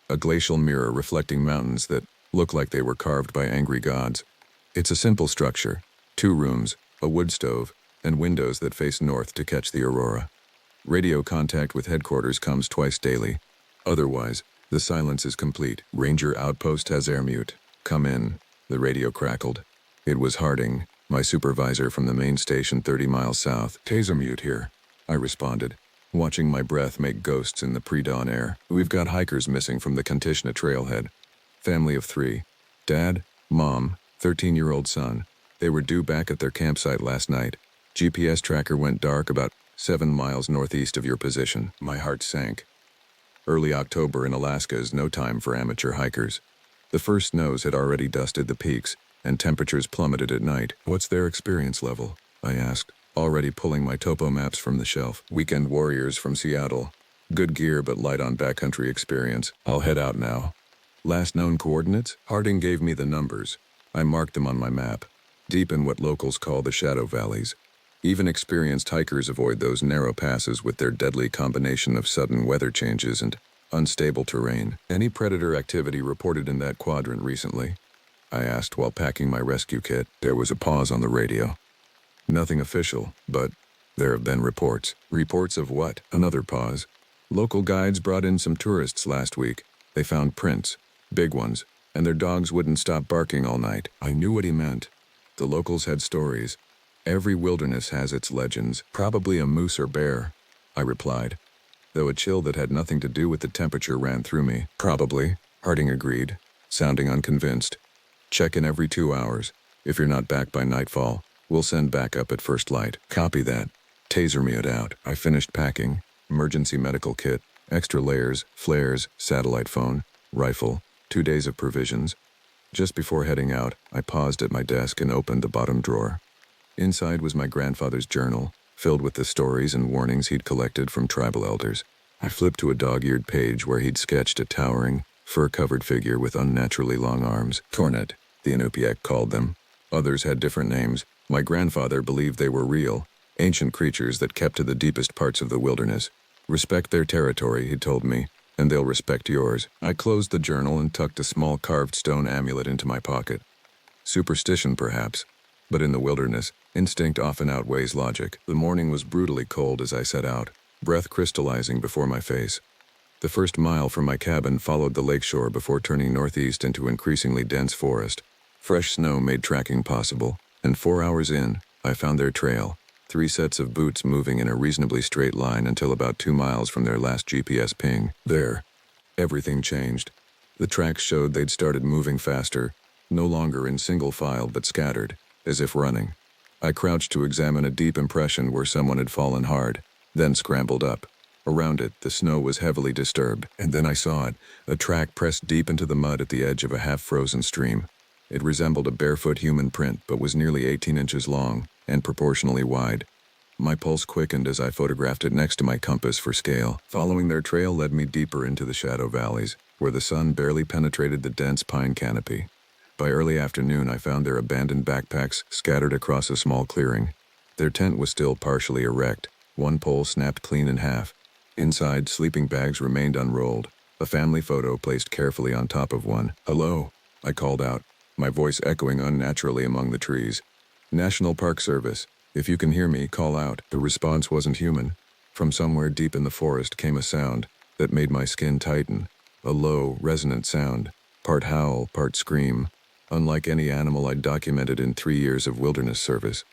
Speaker 1: a glacial mirror reflecting mountains that look like they were carved by angry gods. It's a simple structure: 2 rooms, a wood stove, and windows that face north to catch the aurora. Radio contact with headquarters comes twice daily. Otherwise, the silence is complete. Ranger Outpost Tasermute, come in, the radio crackled. It was Harding, my supervisor from the main station 30 miles south. Tasermute here, I responded, watching my breath make ghosts in the pre-dawn air. We've got hikers missing from the Kantishna trailhead. Family of 3. Dad, Mom, 13-year-old son. They were due back at their campsite last night. GPS tracker went dark about 7 miles northeast of your position. My heart sank. Early October in Alaska is no time for amateur hikers. The first snows had already dusted the peaks, and temperatures plummeted at night. What's their experience level? I asked, already pulling my topo maps from the shelf. Weekend warriors from Seattle. Good gear but light on backcountry experience. I'll head out now. Last known coordinates? Harding gave me the numbers. I marked them on my map, deep in what locals call the shadow valleys. Even experienced hikers avoid those narrow passes with their deadly combination of sudden weather changes and unstable terrain. Any predator activity reported in that quadrant recently? I asked while packing my rescue kit. There was a pause on the radio. Nothing official, but there have been reports. Reports of what? Another pause. Local guides brought in some tourists last week. They found prints, big ones, and their dogs wouldn't stop barking all night. I knew what he meant. The locals had stories. Every wilderness has its legends. Probably a moose or bear, I replied, though a chill that had nothing to do with the temperature ran through me. Probably, Harding agreed, sounding unconvinced. Check in every 2 hours. If you're not back by nightfall, we'll send backup at first light. Copy that. Tasermute out. I finished packing. Emergency medical kit, extra layers, flares, satellite phone, rifle, 2 days of provisions. Just before heading out, I paused at my desk and opened the bottom drawer. Inside was my grandfather's journal, filled with the stories and warnings he'd collected from tribal elders. I flipped to a dog-eared page where he'd sketched a towering, fur-covered figure with unnaturally long arms. Tornet, the Inupiaq called them. Others had different names. My grandfather believed they were real, ancient creatures that kept to the deepest parts of the wilderness. Respect their territory, he told me, and they'll respect yours. I closed the journal and tucked a small carved stone amulet into my pocket. Superstition, perhaps, but in the wilderness, instinct often outweighs logic. The morning was brutally cold as I set out, breath crystallizing before my face. The first mile from my cabin followed the lakeshore before turning northeast into increasingly dense forest. Fresh snow made tracking possible, and 4 hours in, I found their trail, 3 sets of boots moving in a reasonably straight line until about 2 miles from their last GPS ping. There, everything changed. The tracks showed they'd started moving faster, no longer in single file but scattered, as if running. I crouched to examine a deep impression where someone had fallen hard, then scrambled up. Around it, the snow was heavily disturbed, and then I saw it, a track pressed deep into the mud at the edge of a half-frozen stream. It resembled a barefoot human print, but was nearly 18 inches long and proportionally wide. My pulse quickened as I photographed it next to my compass for scale. Following their trail led me deeper into the shadow valleys, where the sun barely penetrated the dense pine canopy. By early afternoon, I found their abandoned backpacks scattered across a small clearing. Their tent was still partially erect, one pole snapped clean in half. Inside, sleeping bags remained unrolled, a family photo placed carefully on top of one. "Hello," I called out, my voice echoing unnaturally among the trees. "National Park Service. If you can hear me, call out." The response wasn't human. From somewhere deep in the forest came a sound that made my skin tighten, a low, resonant sound, part howl, part scream, unlike any animal I'd documented in 3 years of wilderness service.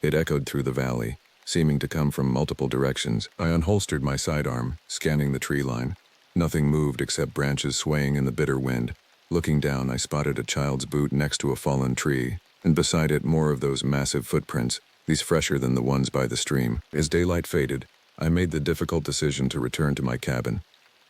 Speaker 1: It echoed through the valley, seeming to come from multiple directions. I unholstered my sidearm, scanning the tree line. Nothing moved except branches swaying in the bitter wind. Looking down, I spotted a child's boot next to a fallen tree, and beside it more of those massive footprints, these fresher than the ones by the stream. As daylight faded, I made the difficult decision to return to my cabin.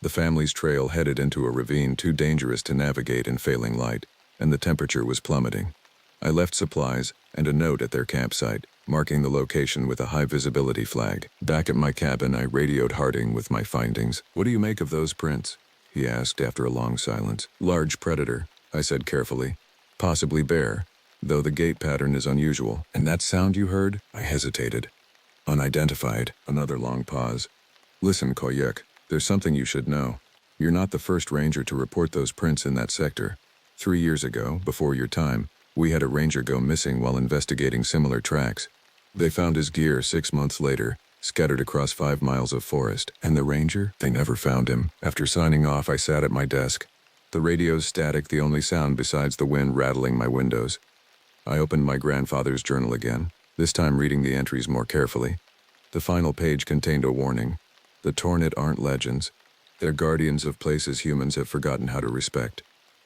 Speaker 1: The family's trail headed into a ravine too dangerous to navigate in failing light, and the temperature was plummeting. I left supplies and a note at their campsite, marking the location with a high-visibility flag. Back at my cabin, I radioed Harding with my findings. "What do you make of those prints?" he asked after a long silence. "Large predator," I said carefully. "Possibly bear, though the gait pattern is unusual." "And that sound you heard?" I hesitated. "Unidentified." Another long pause. "Listen, Koyuk, there's something you should know. You're not the first ranger to report those prints in that sector. 3 years ago, before your time, we had a ranger go missing while investigating similar tracks. They found his gear 6 months later, scattered across 5 miles of forest. And the ranger? They never found him." After signing off, I sat at my desk. The radio's static, the only sound besides the wind rattling my windows. I opened my grandfather's journal again, this time reading the entries more carefully. The final page contained a warning. The Tornit aren't legends. They're guardians of places humans have forgotten how to respect.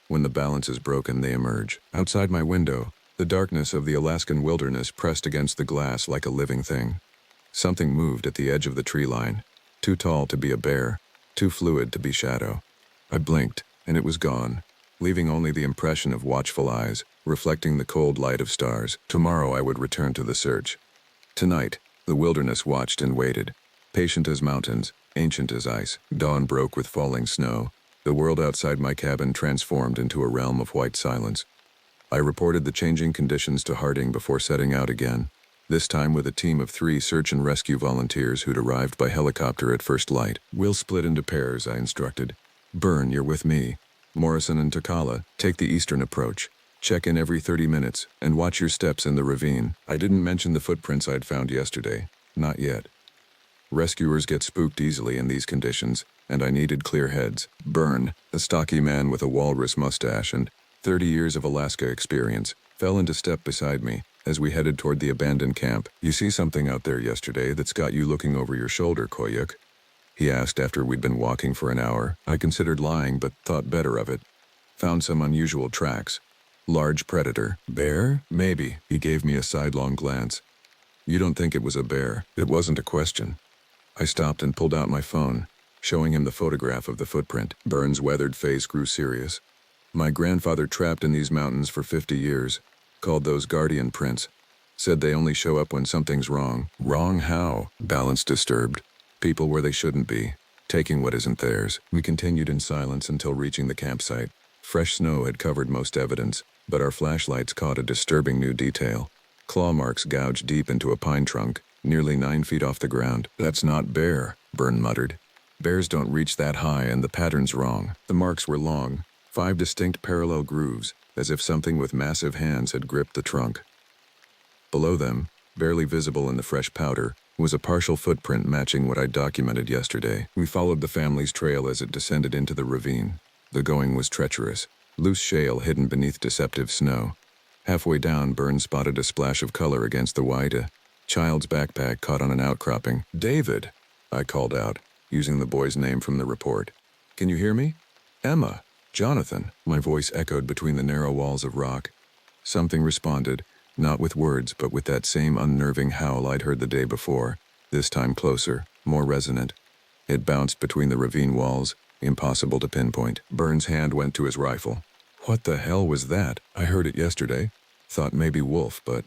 Speaker 1: When the balance is broken, they emerge. Outside my window, the darkness of the Alaskan wilderness pressed against the glass like a living thing. Something moved at the edge of the tree line, too tall to be a bear, too fluid to be shadow. I blinked, and it was gone, leaving only the impression of watchful eyes, reflecting the cold light of stars. Tomorrow I would return to the search. Tonight, the wilderness watched and waited, patient as mountains, ancient as ice. Dawn broke with falling snow. The world outside my cabin transformed into a realm of white silence. I reported the changing conditions to Harding before setting out again, this time with a team of 3 search and rescue volunteers who'd arrived by helicopter at first light. "We'll split into pairs," I instructed. "Byrne, you're with me. Morrison and Takala, take the eastern approach. Check in every 30 minutes, and watch your steps in the ravine." I didn't mention the footprints I'd found yesterday. Not yet. Rescuers get spooked easily in these conditions, and I needed clear heads. Byrne, a stocky man with a walrus mustache and 30 years of Alaska experience, fell into step beside me as we headed toward the abandoned camp. "You see something out there yesterday that's got you looking over your shoulder, Koyuk?" he asked after we'd been walking for an hour. I considered lying, but thought better of it. "Found some unusual tracks. Large predator. Bear? Maybe." He gave me a sidelong glance. "You don't think it was a bear?" It wasn't a question. I stopped and pulled out my phone, showing him the photograph of the footprint. Byrne's weathered face grew serious. "My grandfather trapped in these mountains for 50 years. Called those guardian prints. Said they only show up when something's wrong." "Wrong how?" "Balance disturbed. People where they shouldn't be. Taking what isn't theirs." We continued in silence until reaching the campsite. Fresh snow had covered most evidence, but our flashlights caught a disturbing new detail. Claw marks gouged deep into a pine trunk, nearly 9 feet off the ground. "That's not bear," Byrne muttered. "Bears don't reach that high, and the pattern's wrong." The marks were long, 5 distinct parallel grooves, as if something with massive hands had gripped the trunk. Below them, barely visible in the fresh powder, was a partial footprint matching what I documented yesterday. We followed the family's trail as it descended into the ravine. The going was treacherous, loose shale hidden beneath deceptive snow. Halfway down, Byrne spotted a splash of color against the white, Child's backpack caught on an outcropping. "David," I called out, using the boy's name from the report. "Can you hear me?" "Emma, Jonathan," my voice echoed between the narrow walls of rock. Something responded, not with words, but with that same unnerving howl I'd heard the day before, this time closer, more resonant. It bounced between the ravine walls, impossible to pinpoint. Burns' hand went to his rifle. "What the hell was that? I heard it yesterday. Thought maybe wolf, but..."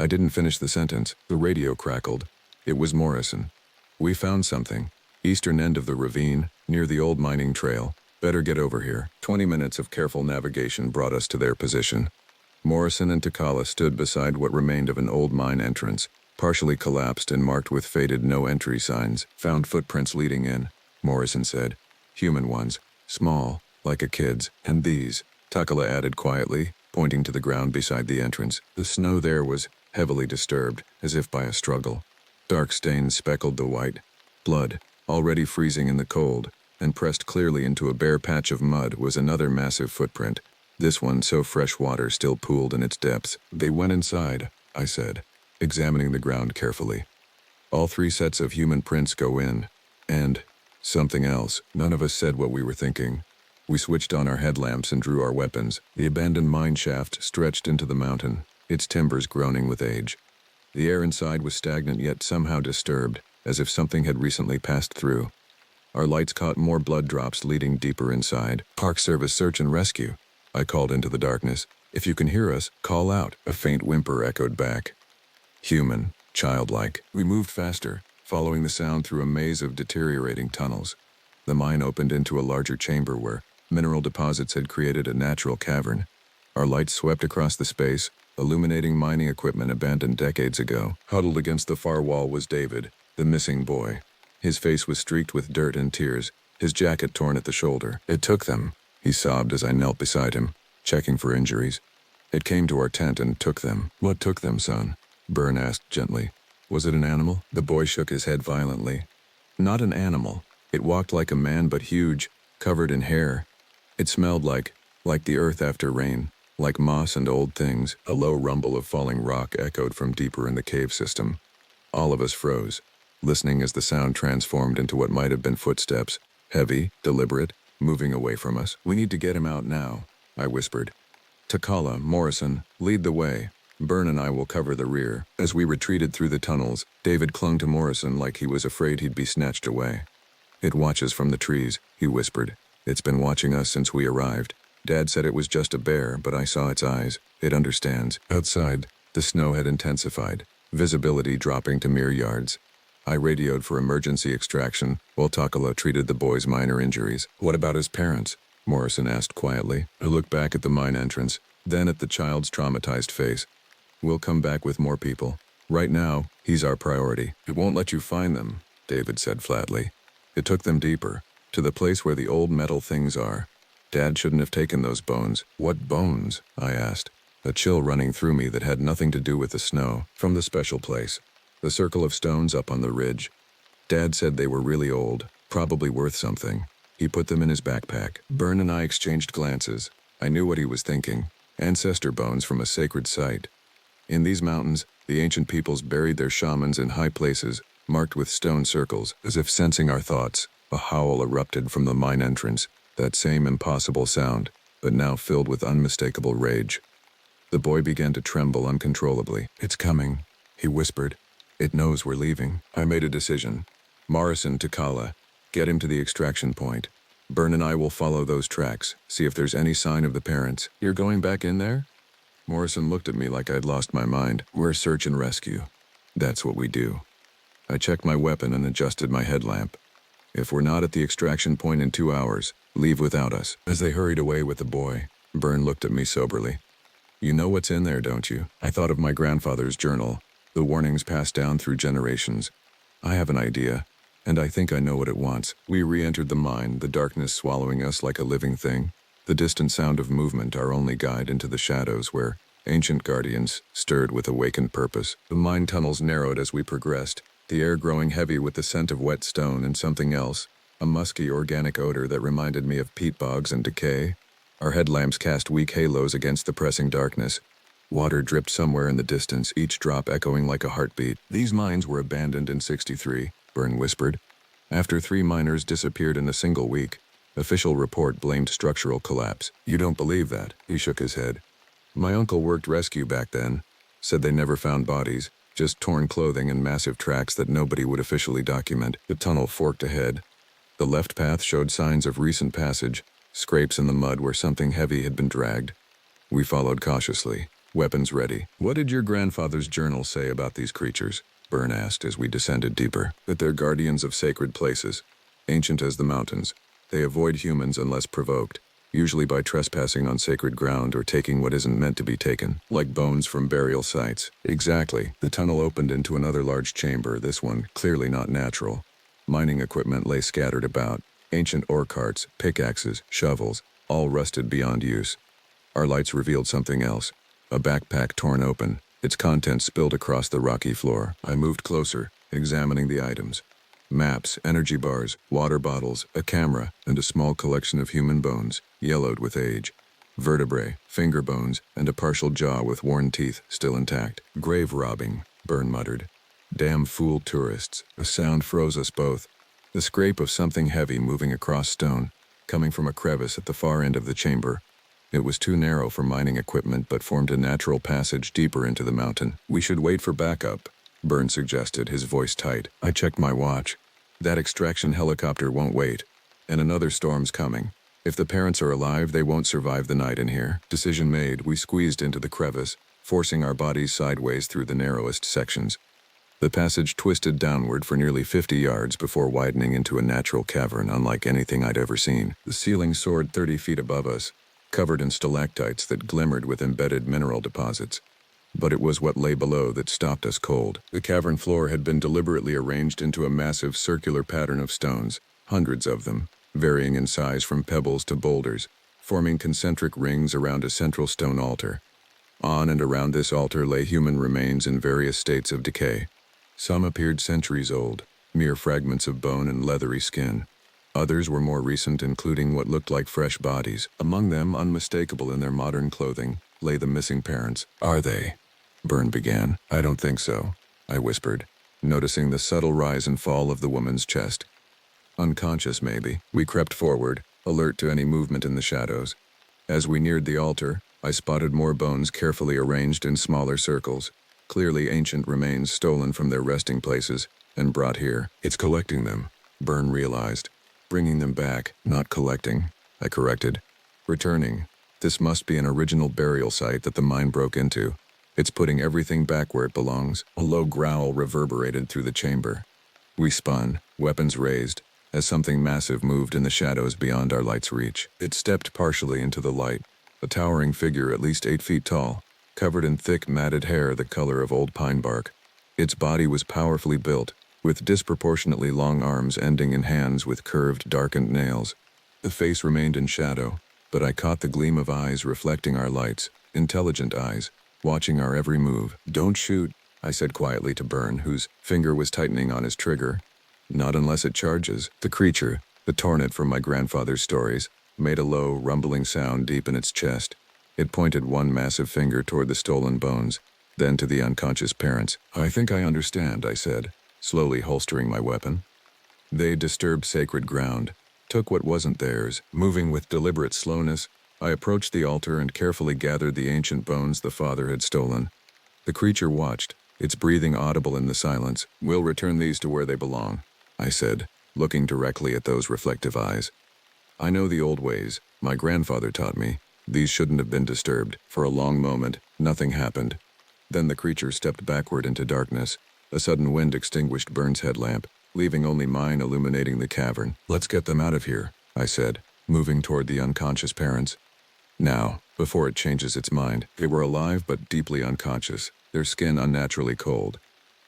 Speaker 1: I didn't finish the sentence. The radio crackled. It was Morrison. "We found something. Eastern end of the ravine, near the old mining trail. Better get over here." 20 minutes of careful navigation brought us to their position. Morrison and Takala stood beside what remained of an old mine entrance, partially collapsed and marked with faded no-entry signs. "Found footprints leading in," Morrison said. "Human ones. Small, like a kid's. And these," Takala added quietly, pointing to the ground beside the entrance. The snow there was heavily disturbed, as if by a struggle. Dark stains speckled the white. Blood, already freezing in the cold, and pressed clearly into a bare patch of mud, was another massive footprint, this one so fresh water still pooled in its depths. "They went inside," I said, examining the ground carefully. "All 3 sets of human prints go in. And something else." None of us said what we were thinking. We switched on our headlamps and drew our weapons. The abandoned mine shaft stretched into the mountain, its timbers groaning with age. The air inside was stagnant yet somehow disturbed, as if something had recently passed through. Our lights caught more blood drops leading deeper inside. "Park Service search and rescue," I called into the darkness. "If you can hear us, call out." A faint whimper echoed back. Human, childlike. We moved faster, following the sound through a maze of deteriorating tunnels. The mine opened into a larger chamber where mineral deposits had created a natural cavern. Our lights swept across the space, illuminating mining equipment abandoned decades ago. Huddled against the far wall was David, the missing boy. His face was streaked with dirt and tears, his jacket torn at the shoulder. "It took them," he sobbed as I knelt beside him, checking for injuries. "It came to our tent and took them." "What took them, son?" Byrne asked gently. "Was it an animal?" The boy shook his head violently. "Not an animal. It walked like a man but huge, covered in hair. It smelled like the earth after rain, like moss and old things." A low rumble of falling rock echoed from deeper in the cave system. All of us froze, listening as the sound transformed into what might have been footsteps, heavy, deliberate, moving away from us. "We need to get him out now," I whispered. "Takala, Morrison, lead the way. Byrne and I will cover the rear." As we retreated through the tunnels, David clung to Morrison like he was afraid he'd be snatched away. "It watches from the trees," he whispered. "It's been watching us since we arrived. Dad said it was just a bear, but I saw its eyes. It understands." Outside, the snow had intensified, visibility dropping to mere yards. I radioed for emergency extraction while Takala treated the boy's minor injuries. "What about his parents?" Morrison asked quietly. I looked back at the mine entrance, then at the child's traumatized face. "We'll come back with more people. Right now, he's our priority." "It won't let you find them," David said flatly. "It took them deeper, to the place where the old metal things are. Dad shouldn't have taken those bones." "What bones?" I asked, a chill running through me that had nothing to do with the snow. "From the special place. The circle of stones up on the ridge. Dad said they were really old, probably worth something. He put them in his backpack." Byrne and I exchanged glances. I knew what he was thinking. Ancestor bones from a sacred site. In these mountains, the ancient peoples buried their shamans in high places, marked with stone circles. As if sensing our thoughts, a howl erupted from the mine entrance, that same impossible sound, but now filled with unmistakable rage. The boy began to tremble uncontrollably. "It's coming," he whispered. "It knows we're leaving." I made a decision. "Morrison, Takala, get him to the extraction point. Byrne and I will follow those tracks, see if there's any sign of the parents." "You're going back in there?" Morrison looked at me like I'd lost my mind. "We're search and rescue. That's what we do." I checked my weapon and adjusted my headlamp. "If we're not at the extraction point in 2 hours, leave without us." As they hurried away with the boy, Byrne looked at me soberly. "You know what's in there, don't you?" I thought of my grandfather's journal, the warnings passed down through generations. "I have an idea, and I think I know what it wants." We re-entered the mine, the darkness swallowing us like a living thing, the distant sound of movement our only guide into the shadows where ancient guardians stirred with awakened purpose. The mine tunnels narrowed as we progressed, the air growing heavy with the scent of wet stone and something else, a musky organic odor that reminded me of peat bogs and decay. Our headlamps cast weak halos against the pressing darkness. Water dripped somewhere in the distance, each drop echoing like a heartbeat. These mines were abandoned in '63, Byrne whispered. After 3 miners disappeared in a single week, official report blamed structural collapse. You don't believe that? He shook his head. My uncle worked rescue back then. Said they never found bodies, just torn clothing and massive tracks that nobody would officially document. The tunnel forked ahead. The left path showed signs of recent passage, scrapes in the mud where something heavy had been dragged. We followed cautiously, weapons ready. What did your grandfather's journal say about these creatures? Byrne asked as we descended deeper. That they're guardians of sacred places, ancient as the mountains. They avoid humans unless provoked, usually by trespassing on sacred ground or taking what isn't meant to be taken, like bones from burial sites. Exactly. The tunnel opened into another large chamber, this one clearly not natural. Mining equipment lay scattered about, ancient ore carts, pickaxes, shovels, all rusted beyond use. Our lights revealed something else, a backpack torn open, its contents spilled across the rocky floor. I moved closer, examining the items. Maps, energy bars, water bottles, a camera, and a small collection of human bones, yellowed with age. Vertebrae, finger bones, and a partial jaw with worn teeth still intact. Grave robbing, Byrne muttered. Damn fool tourists. A sound froze us both. The scrape of something heavy moving across stone, coming from a crevice at the far end of the chamber. It was too narrow for mining equipment but formed a natural passage deeper into the mountain. We should wait for backup, Byrne suggested, his voice tight. I checked my watch. That extraction helicopter won't wait. And another storm's coming. If the parents are alive, they won't survive the night in here. Decision made, we squeezed into the crevice, forcing our bodies sideways through the narrowest sections. The passage twisted downward for nearly 50 yards before widening into a natural cavern unlike anything I'd ever seen. The ceiling soared 30 feet above us, covered in stalactites that glimmered with embedded mineral deposits. But it was what lay below that stopped us cold. The cavern floor had been deliberately arranged into a massive circular pattern of stones, hundreds of them, varying in size from pebbles to boulders, forming concentric rings around a central stone altar. On and around this altar lay human remains in various states of decay. Some appeared centuries old, mere fragments of bone and leathery skin. Others were more recent, including what looked like fresh bodies. Among them, unmistakable in their modern clothing, lay the missing parents. Are they? Byrne began. I don't think so, I whispered, noticing the subtle rise and fall of the woman's chest. Unconscious, maybe. We crept forward, alert to any movement in the shadows. As we neared the altar, I spotted more bones carefully arranged in smaller circles. Clearly ancient remains stolen from their resting places and brought here. It's collecting them, Byrne realized. Bringing them back, not collecting, I corrected. Returning. This must be an original burial site that the mine broke into. It's putting everything back where it belongs. A low growl reverberated through the chamber. We spun, weapons raised, as something massive moved in the shadows beyond our light's reach. It stepped partially into the light, a towering figure at least 8 feet tall, covered in thick, matted hair the color of old pine bark. Its body was powerfully built, with disproportionately long arms ending in hands with curved, darkened nails. The face remained in shadow, but I caught the gleam of eyes reflecting our lights, intelligent eyes, watching our every move. Don't shoot, I said quietly to Byrne, whose finger was tightening on his trigger. Not unless it charges. The creature, the tornad from my grandfather's stories, made a low, rumbling sound deep in its chest. It pointed one massive finger toward the stolen bones, then to the unconscious parents. I think I understand, I said, slowly holstering my weapon. They disturbed sacred ground, took what wasn't theirs. Moving with deliberate slowness, I approached the altar and carefully gathered the ancient bones the father had stolen. The creature watched, its breathing audible in the silence. We'll return these to where they belong, I said, looking directly at those reflective eyes. I know the old ways, my grandfather taught me. These shouldn't have been disturbed. For a long moment, nothing happened. Then the creature stepped backward into darkness. A sudden wind extinguished Byrne's headlamp, leaving only mine illuminating the cavern. Let's get them out of here, I said, moving toward the unconscious parents. Now, before it changes its mind. They were alive but deeply unconscious, their skin unnaturally cold.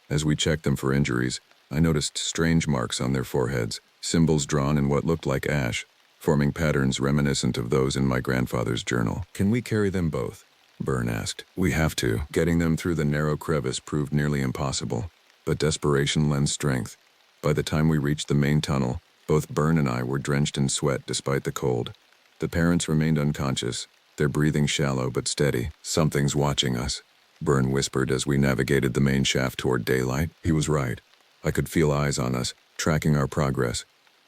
Speaker 1: As we checked them for injuries, I noticed strange marks on their foreheads, symbols drawn in what looked like ash, forming patterns reminiscent of those in my grandfather's journal. Can we carry them both? Byrne asked. We have to. Getting them through the narrow crevice proved nearly impossible, but desperation lends strength. By the time we reached the main tunnel, both Byrne and I were drenched in sweat despite the cold. The parents remained unconscious, their breathing shallow but steady. "Something's watching us," Byrne whispered as we navigated the main shaft toward daylight. He was right. I could feel eyes on us, tracking our progress.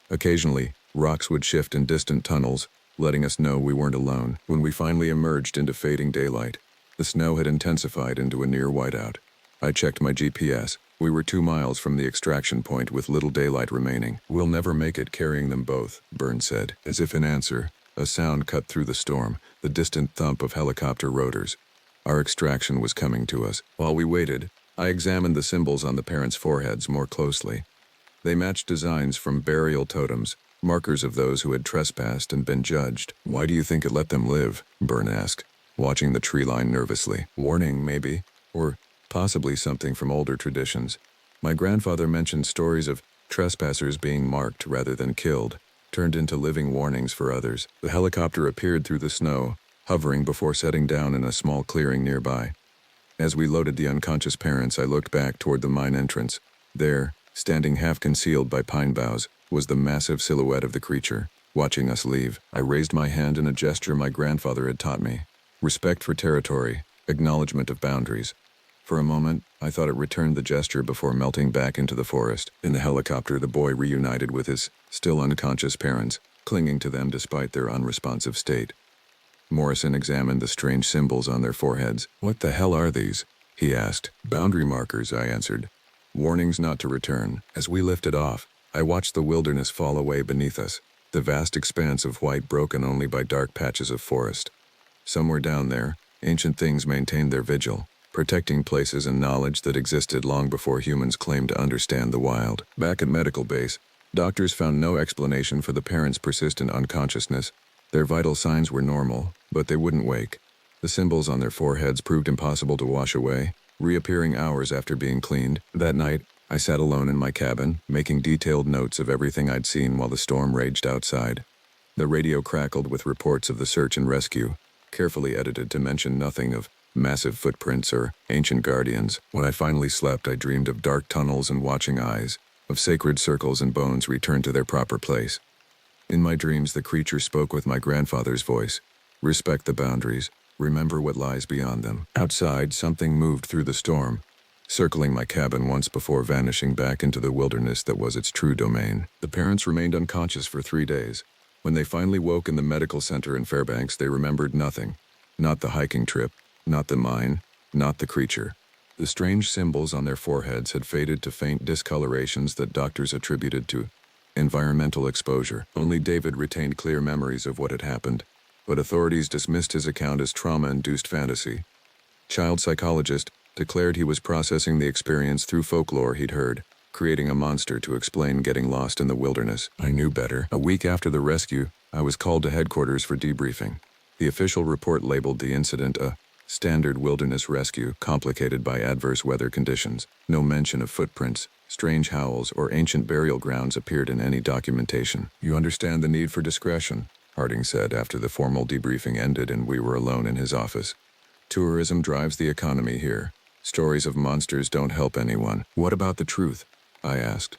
Speaker 1: Occasionally, rocks would shift in distant tunnels, letting us know we weren't alone. When we finally emerged into fading daylight, the snow had intensified into a near whiteout. I checked my GPS. We were 2 miles from the extraction point with little daylight remaining. "We'll never make it carrying them both," Byrne said. As if in answer, a sound cut through the storm, the distant thump of helicopter rotors. Our extraction was coming to us. While we waited, I examined the symbols on the parents' foreheads more closely. They matched designs from burial totems, markers of those who had trespassed and been judged. "Why do you think it let them live?" Byrne asked, watching the tree line nervously. "Warning, maybe, or possibly something from older traditions. My grandfather mentioned stories of trespassers being marked rather than killed, turned into living warnings for others." The helicopter appeared through the snow, hovering before setting down in a small clearing nearby. As we loaded the unconscious parents, I looked back toward the mine entrance. There, standing half concealed by pine boughs, was the massive silhouette of the creature, watching us leave. I raised my hand in a gesture my grandfather had taught me. Respect for territory, acknowledgement of boundaries. For a moment, I thought it returned the gesture before melting back into the forest. In the helicopter, the boy reunited with his still unconscious parents, clinging to them despite their unresponsive state. Morrison examined the strange symbols on their foreheads. "What the hell are these?" he asked. "Boundary markers," I answered. "Warnings not to return." As we lifted off, I watched the wilderness fall away beneath us, the vast expanse of white broken only by dark patches of forest. Somewhere down there, ancient things maintained their vigil, protecting places and knowledge that existed long before humans claimed to understand the wild. Back at medical base, doctors found no explanation for the parents' persistent unconsciousness. Their vital signs were normal, but they wouldn't wake. The symbols on their foreheads proved impossible to wash away, reappearing hours after being cleaned. That night, I sat alone in my cabin, making detailed notes of everything I'd seen while the storm raged outside. The radio crackled with reports of the search and rescue, carefully edited to mention nothing of massive footprints or ancient guardians. When I finally slept, I dreamed of dark tunnels and watching eyes, of sacred circles and bones returned to their proper place. In my dreams, the creature spoke with my grandfather's voice. "Respect the boundaries. Remember what lies beyond them." Outside, something moved through the storm, circling my cabin once before vanishing back into the wilderness that was its true domain. The parents remained unconscious for 3 days. When they finally woke in the medical center in Fairbanks, they remembered nothing. Not the hiking trip, not the mine, not the creature. The strange symbols on their foreheads had faded to faint discolorations that doctors attributed to environmental exposure. Only David retained clear memories of what had happened, but authorities dismissed his account as trauma-induced fantasy. Child psychologist declared he was processing the experience through folklore he'd heard, creating a monster to explain getting lost in the wilderness. I knew better. A week after the rescue, I was called to headquarters for debriefing. The official report labeled the incident a standard wilderness rescue complicated by adverse weather conditions. No mention of footprints, strange howls, or ancient burial grounds appeared in any documentation. "You understand the need for discretion," Harding said after the formal debriefing ended and we were alone in his office. "Tourism drives the economy here. Stories of monsters don't help anyone." "What about the truth?" I asked.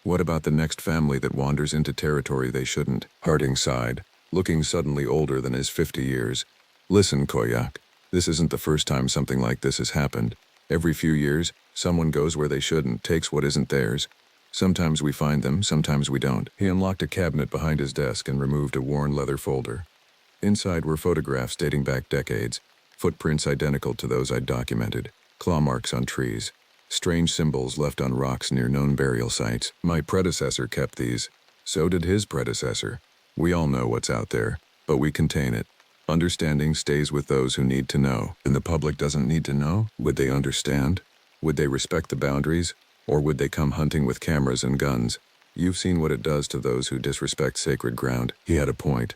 Speaker 1: "What about the next family that wanders into territory they shouldn't?" Harding sighed, looking suddenly older than his 50 years. "Listen, Koyak. This isn't the first time something like this has happened. Every few years, someone goes where they shouldn't, takes what isn't theirs. Sometimes we find them, sometimes we don't." He unlocked a cabinet behind his desk and removed a worn leather folder. Inside were photographs dating back decades, footprints identical to those I'd documented, claw marks on trees, strange symbols left on rocks near known burial sites. "My predecessor kept these. So did his predecessor. We all know what's out there, but we contain it. Understanding stays with those who need to know." "And the public doesn't need to know? Would they understand? Would they respect the boundaries? Or would they come hunting with cameras and guns? You've seen what it does to those who disrespect sacred ground." He had a point.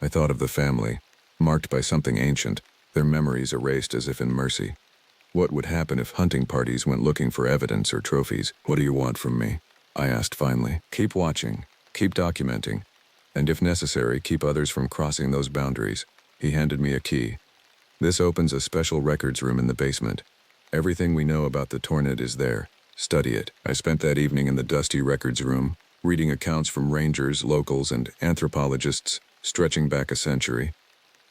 Speaker 1: I thought of the family, marked by something ancient, their memories erased as if in mercy. What would happen if hunting parties went looking for evidence or trophies? "What do you want from me?" I asked finally. "Keep watching, keep documenting, and if necessary, keep others from crossing those boundaries." He handed me a key. "This opens a special records room in the basement. Everything we know about the tornado is there. Study it." I spent that evening in the dusty records room, reading accounts from rangers, locals, and anthropologists, stretching back a century.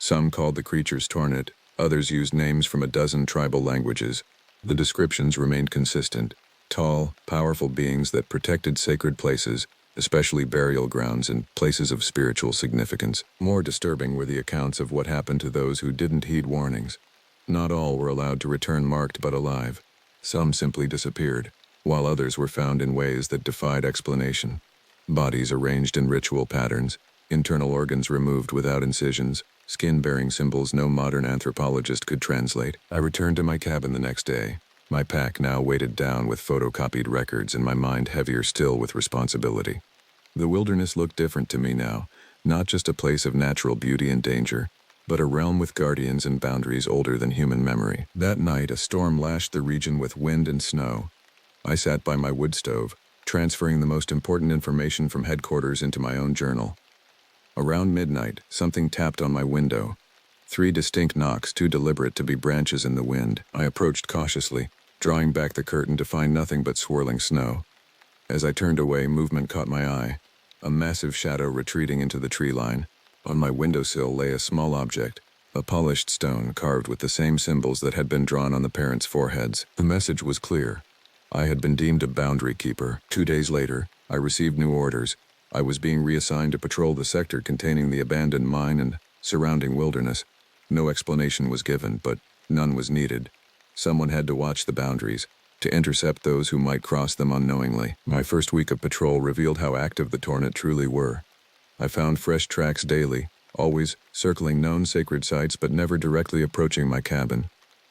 Speaker 1: Some called the creatures tornit, others used names from a dozen tribal languages. The descriptions remained consistent: tall, powerful beings that protected sacred places, especially burial grounds and places of spiritual significance. More disturbing were the accounts of what happened to those who didn't heed warnings. Not all were allowed to return marked but alive. Some simply disappeared, while others were found in ways that defied explanation. Bodies arranged in ritual patterns, internal organs removed without incisions, skin bearing symbols no modern anthropologist could translate. I returned to my cabin the next day, my pack now weighted down with photocopied records and my mind heavier still with responsibility. The wilderness looked different to me now, not just a place of natural beauty and danger, but a realm with guardians and boundaries older than human memory. That night, a storm lashed the region with wind and snow. I sat by my wood stove, transferring the most important information from headquarters into my own journal. Around midnight, something tapped on my window. 3 distinct knocks, too deliberate to be branches in the wind. I approached cautiously, drawing back the curtain to find nothing but swirling snow. As I turned away, movement caught my eye. A massive shadow retreating into the tree line. On my windowsill lay a small object, a polished stone carved with the same symbols that had been drawn on the parents' foreheads. The message was clear. I had been deemed a boundary keeper. 2 days later, I received new orders. I was being reassigned to patrol the sector containing the abandoned mine and surrounding wilderness. No explanation was given, but none was needed. Someone had to watch the boundaries, to intercept those who might cross them unknowingly. My first week of patrol revealed how active the tornit truly were. I found fresh tracks daily, always circling known sacred sites but never directly approaching my cabin.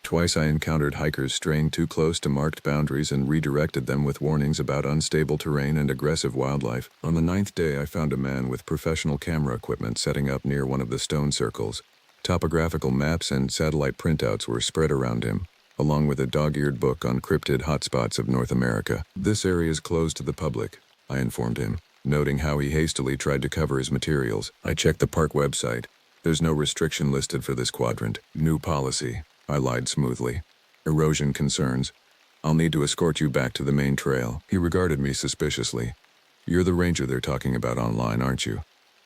Speaker 1: Twice I encountered hikers straying too close to marked boundaries and redirected them with warnings about unstable terrain and aggressive wildlife. On the 9th day, I found a man with professional camera equipment setting up near one of the stone circles. Topographical maps and satellite printouts were spread around him, along with a dog-eared book on cryptid hotspots of North America. "This area is closed to the public," I informed him, noting how he hastily tried to cover his materials. I checked the park website. "There's no restriction listed for this quadrant." "New policy," I lied smoothly. "Erosion concerns. I'll need to escort you back to the main trail." He regarded me suspiciously. "You're the ranger they're talking about online, aren't you?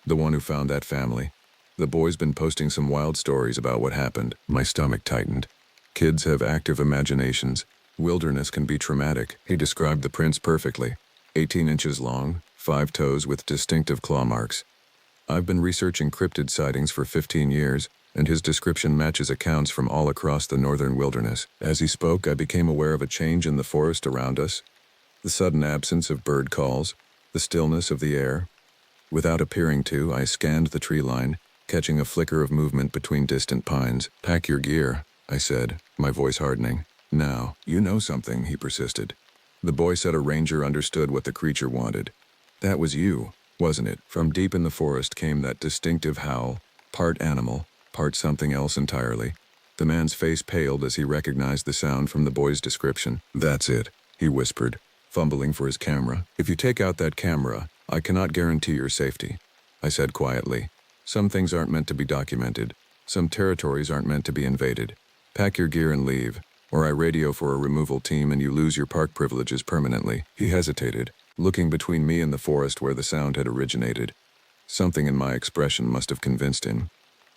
Speaker 1: The one who found that family? The boy's been posting some wild stories about what happened." My stomach tightened. Kids have active imaginations. Wilderness can be traumatic. He described the prints perfectly. 18 inches long, 5 toes with distinctive claw marks. I've been researching cryptid sightings for 15 years, and his description matches accounts from all across the northern wilderness. As he spoke, I became aware of a change in the forest around us. The sudden absence of bird calls, the stillness of the air. Without appearing to, I scanned the tree line, catching a flicker of movement between distant pines. "Pack your gear," I said, my voice hardening. "Now, you know something," he persisted. The boy said a ranger understood what the creature wanted. "That was you, wasn't it?" From deep in the forest came that distinctive howl, part animal, part something else entirely. The man's face paled as he recognized the sound from the boy's description. "That's it," he whispered, fumbling for his camera. "If you take out that camera, I cannot guarantee your safety," I said quietly. "Some things aren't meant to be documented. Some territories aren't meant to be invaded. Pack your gear and leave, or I radio for a removal team and you lose your park privileges permanently." He hesitated, looking between me and the forest where the sound had originated. Something in my expression must have convinced him.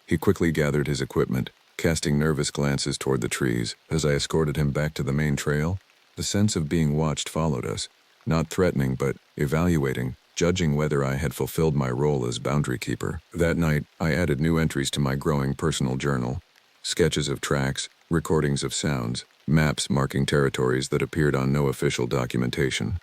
Speaker 1: He quickly gathered his equipment, casting nervous glances toward the trees. As I escorted him back to the main trail, the sense of being watched followed us, not threatening but evaluating, judging whether I had fulfilled my role as boundary keeper. That night, I added new entries to my growing personal journal. Sketches of tracks, recordings of sounds, maps marking territories that appeared on no official documentation.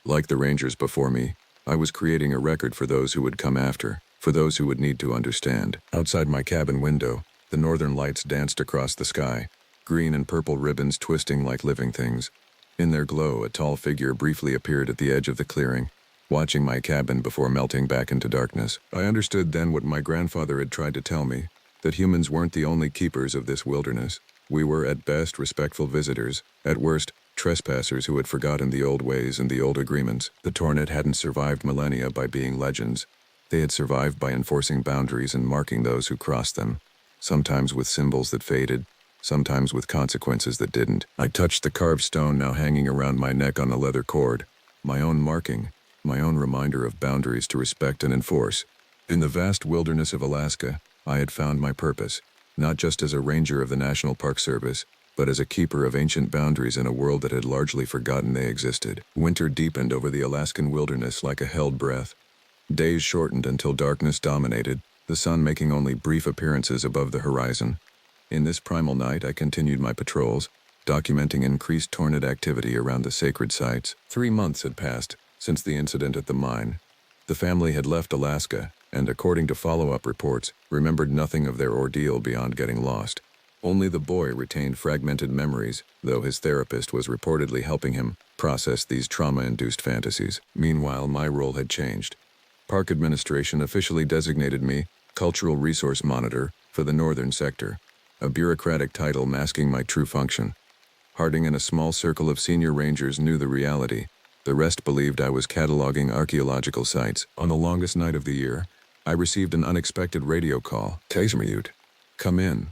Speaker 1: Like the rangers before me, I was creating a record for those who would come after, for those who would need to understand. Outside my cabin window, the northern lights danced across the sky, green and purple ribbons twisting like living things. In their glow, a tall figure briefly appeared at the edge of the clearing, watching my cabin before melting back into darkness. I understood then what my grandfather had tried to tell me, that humans weren't the only keepers of this wilderness. We were at best respectful visitors, at worst trespassers who had forgotten the old ways and the old agreements. The tornit hadn't survived millennia by being legends. They had survived by enforcing boundaries and marking those who crossed them, sometimes with symbols that faded, sometimes with consequences that didn't. I touched the carved stone now hanging around my neck on a leather cord, my own marking, my own reminder of boundaries to respect and enforce. In the vast wilderness of Alaska, I had found my purpose, not just as a ranger of the National Park Service, but as a keeper of ancient boundaries in a world that had largely forgotten they existed. Winter deepened over the Alaskan wilderness like a held breath. Days shortened until darkness dominated, the sun making only brief appearances above the horizon. In this primal night, I continued my patrols, documenting increased tornado activity around the sacred sites. 3 months had passed since the incident at the mine. The family had left Alaska, and according to follow-up reports, remembered nothing of their ordeal beyond getting lost. Only the boy retained fragmented memories, though his therapist was reportedly helping him process these trauma-induced fantasies. Meanwhile, my role had changed. Park administration officially designated me Cultural Resource Monitor for the Northern Sector, a bureaucratic title masking my true function. Harding and a small circle of senior rangers knew the reality. The rest believed I was cataloging archaeological sites. On the longest night of the year, I received an unexpected radio call. "Taser mute. Come in."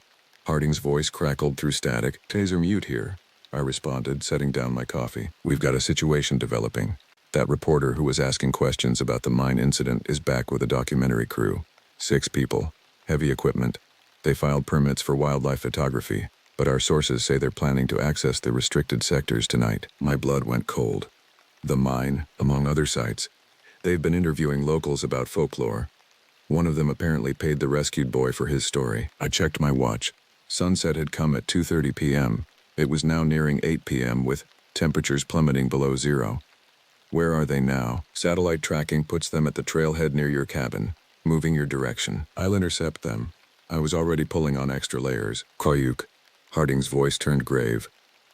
Speaker 1: Harding's voice crackled through static. "Taser mute here," I responded, setting down my coffee. "We've got a situation developing. That reporter who was asking questions about the mine incident is back with a documentary crew. 6 people. Heavy equipment. They filed permits for wildlife photography, but our sources say they're planning to access the restricted sectors tonight." My blood went cold. The mine, among other sites. They've been interviewing locals about folklore. One of them apparently paid the rescued boy for his story. I checked my watch. Sunset had come at 2:30 p.m. It was now nearing 8 p.m. with temperatures plummeting below zero. "Where are they now?" "Satellite tracking puts them at the trailhead near your cabin, moving your direction. I'll intercept them." I was already pulling on extra layers. "Koyuk." Harding's voice turned grave.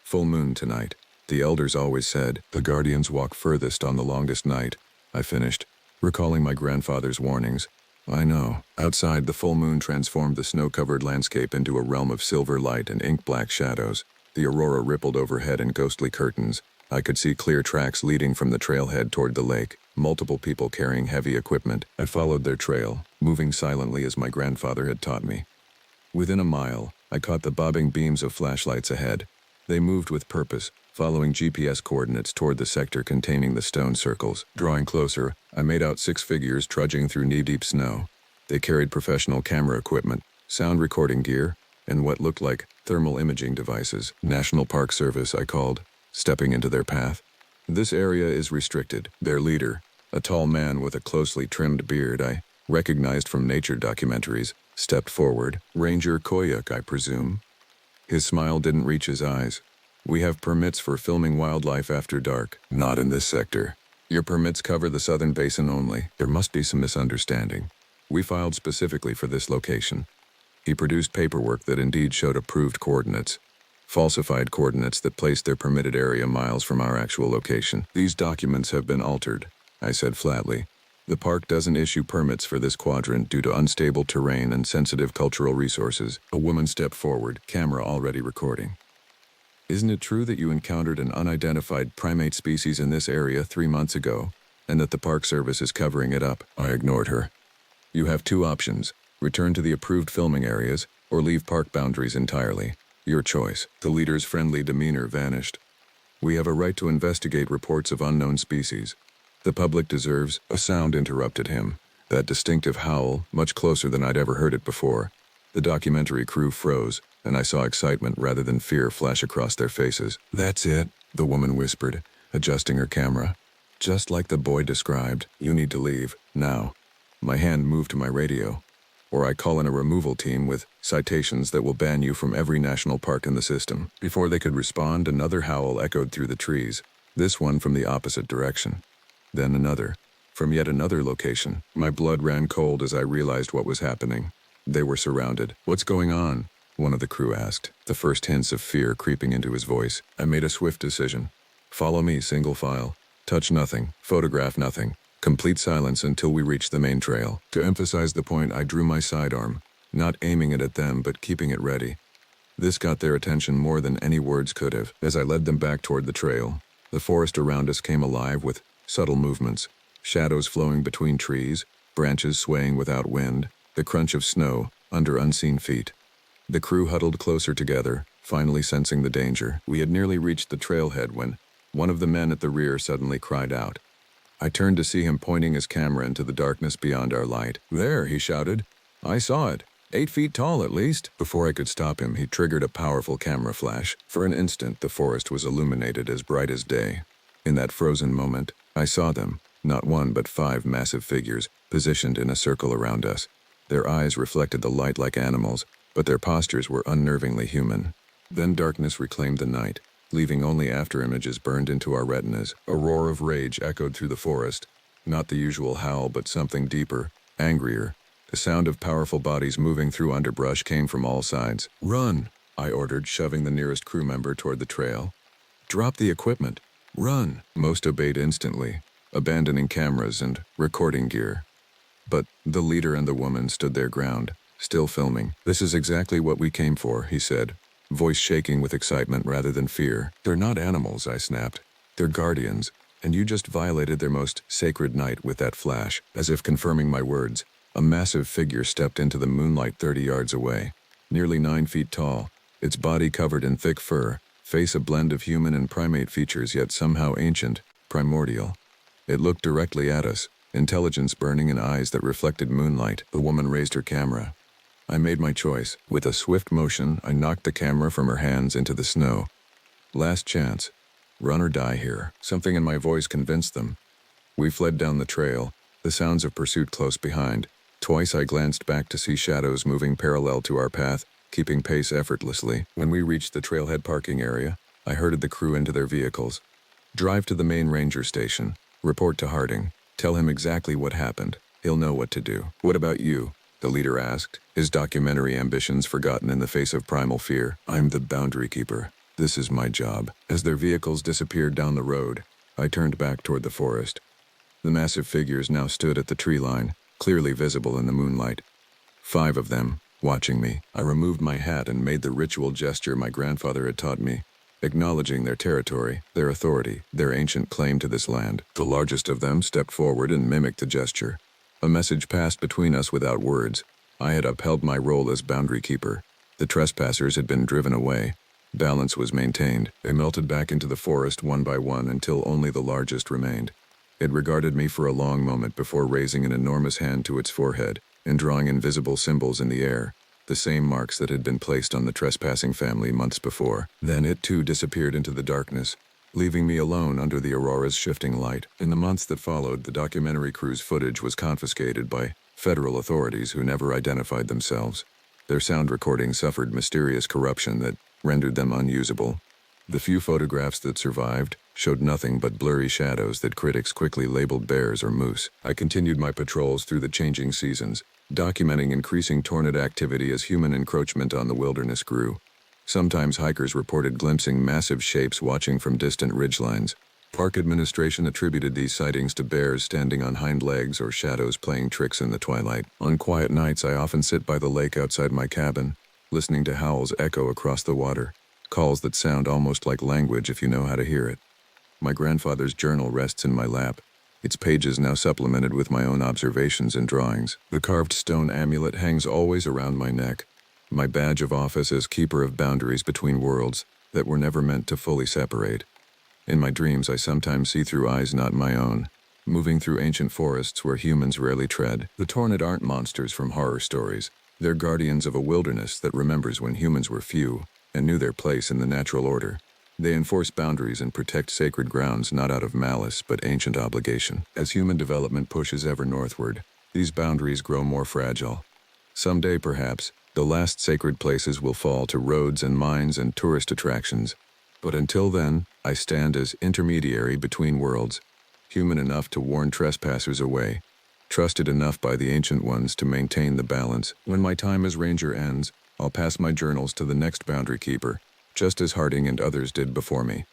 Speaker 1: "Full moon tonight. The elders always said, the guardians walk furthest on the longest night," I finished, recalling my grandfather's warnings. I know. Outside, the full moon transformed the snow-covered landscape into a realm of silver light and ink-black shadows. The aurora rippled overhead in ghostly curtains. I could see clear tracks leading from the trailhead toward the lake, multiple people carrying heavy equipment. I followed their trail, moving silently as my grandfather had taught me. Within a mile, I caught the bobbing beams of flashlights ahead. They moved with purpose, following GPS coordinates toward the sector containing the stone circles. Drawing closer, I made out 6 figures trudging through knee-deep snow. They carried professional camera equipment, sound recording gear, and what looked like thermal imaging devices. "National Park Service," I called, stepping into their path. "This area is restricted." Their leader, a tall man with a closely trimmed beard I recognized from nature documentaries, stepped forward. "Ranger Koyuk, I presume?" His smile didn't reach his eyes. "We have permits for filming wildlife after dark." "Not in this sector. Your permits cover the southern basin only." There must be some misunderstanding. "We filed specifically for this location." He produced paperwork that indeed showed approved coordinates. Falsified coordinates that placed their permitted area miles from our actual location. "These documents have been altered," I said flatly. "The park doesn't issue permits for this quadrant due to unstable terrain and sensitive cultural resources." A woman stepped forward, camera already recording. "Isn't it true that you encountered an unidentified primate species in this area 3 months ago, and that the Park Service is covering it up?" I ignored her. "You have 2 options. Return to the approved filming areas, or leave park boundaries entirely. Your choice." The leader's friendly demeanor vanished. "We have a right to investigate reports of unknown species. The public deserves—" A sound interrupted him. That distinctive howl, much closer than I'd ever heard it before. The documentary crew froze, and I saw excitement rather than fear flash across their faces. "That's it," the woman whispered, adjusting her camera. "Just like the boy described. You need to leave, now." My hand moved to my radio. "Or I call in a removal team with citations that will ban you from every national park in the system." Before they could respond, another howl echoed through the trees, this one from the opposite direction. Then another, from yet another location. My blood ran cold as I realized what was happening. They were surrounded. "What's going on?" one of the crew asked, the first hints of fear creeping into his voice. I made a swift decision. "Follow me, single file. Touch nothing, photograph nothing. Complete silence until we reach the main trail." To emphasize the point, I drew my sidearm, not aiming it at them but keeping it ready. This got their attention more than any words could have. As I led them back toward the trail, the forest around us came alive with subtle movements, shadows flowing between trees, branches swaying without wind, the crunch of snow under unseen feet. The crew huddled closer together, finally sensing the danger. We had nearly reached the trailhead when one of the men at the rear suddenly cried out. I turned to see him pointing his camera into the darkness beyond our light. "There," he shouted. "I saw it. 8 feet tall at least. Before I could stop him, he triggered a powerful camera flash. For an instant, the forest was illuminated as bright as day. In that frozen moment, I saw them, not one but 5 massive figures, positioned in a circle around us. Their eyes reflected the light like animals, but their postures were unnervingly human. Then darkness reclaimed the night, leaving only after-images burned into our retinas. A roar of rage echoed through the forest. Not the usual howl, but something deeper, angrier. The sound of powerful bodies moving through underbrush came from all sides. "Run!" I ordered, shoving the nearest crew member toward the trail. "Drop the equipment! Run!" Most obeyed instantly, abandoning cameras and recording gear. But the leader and the woman stood their ground, still filming. "This is exactly what we came for," he said, voice shaking with excitement rather than fear. "They're not animals," I snapped. "They're guardians, and you just violated their most sacred night with that flash." As if confirming my words, a massive figure stepped into the moonlight 30 yards away. Nearly 9 feet tall, its body covered in thick fur, face a blend of human and primate features yet somehow ancient, primordial. It looked directly at us, intelligence burning in eyes that reflected moonlight. The woman raised her camera. I made my choice. With a swift motion, I knocked the camera from her hands into the snow. Last chance. Run or die here. Something in my voice convinced them. We fled down the trail, the sounds of pursuit close behind. Twice I glanced back to see shadows moving parallel to our path, keeping pace effortlessly. When we reached the trailhead parking area, I herded the crew into their vehicles. "Drive to the main ranger station. Report to Harding. Tell him exactly what happened. He'll know what to do." "What about you?" the leader asked, his documentary ambitions forgotten in the face of primal fear. "I'm the boundary keeper. This is my job." As their vehicles disappeared down the road, I turned back toward the forest. The massive figures now stood at the tree line, clearly visible in the moonlight. 5 of them, watching me. I removed my hat and made the ritual gesture my grandfather had taught me, acknowledging their territory, their authority, their ancient claim to this land. The largest of them stepped forward and mimicked the gesture. A message passed between us without words. I had upheld my role as boundary keeper. The trespassers had been driven away. Balance was maintained. They melted back into the forest one by one until only the largest remained. It regarded me for a long moment before raising an enormous hand to its forehead and drawing invisible symbols in the air, the same marks that had been placed on the trespassing family months before. Then it too disappeared into the darkness, leaving me alone under the aurora's shifting light. In the months that followed, the documentary crew's footage was confiscated by federal authorities who never identified themselves. Their sound recordings suffered mysterious corruption that rendered them unusable. The few photographs that survived showed nothing but blurry shadows that critics quickly labeled bears or moose. I continued my patrols through the changing seasons, documenting increasing tornado activity as human encroachment on the wilderness grew. Sometimes hikers reported glimpsing massive shapes watching from distant ridgelines. Park administration attributed these sightings to bears standing on hind legs or shadows playing tricks in the twilight. On quiet nights, I often sit by the lake outside my cabin, listening to howls echo across the water, calls that sound almost like language if you know how to hear it. My grandfather's journal rests in my lap, its pages now supplemented with my own observations and drawings. The carved stone amulet hangs always around my neck, my badge of office as keeper of boundaries between worlds that were never meant to fully separate. In my dreams, I sometimes see through eyes not my own, moving through ancient forests where humans rarely tread. The Tornad aren't monsters from horror stories. They're guardians of a wilderness that remembers when humans were few and knew their place in the natural order. They enforce boundaries and protect sacred grounds not out of malice but ancient obligation. As human development pushes ever northward, these boundaries grow more fragile. Someday, perhaps, the last sacred places will fall to roads and mines and tourist attractions. But until then, I stand as intermediary between worlds, human enough to warn trespassers away, trusted enough by the ancient ones to maintain the balance. When my time as ranger ends, I'll pass my journals to the next boundary keeper, just as Harding and others did before me.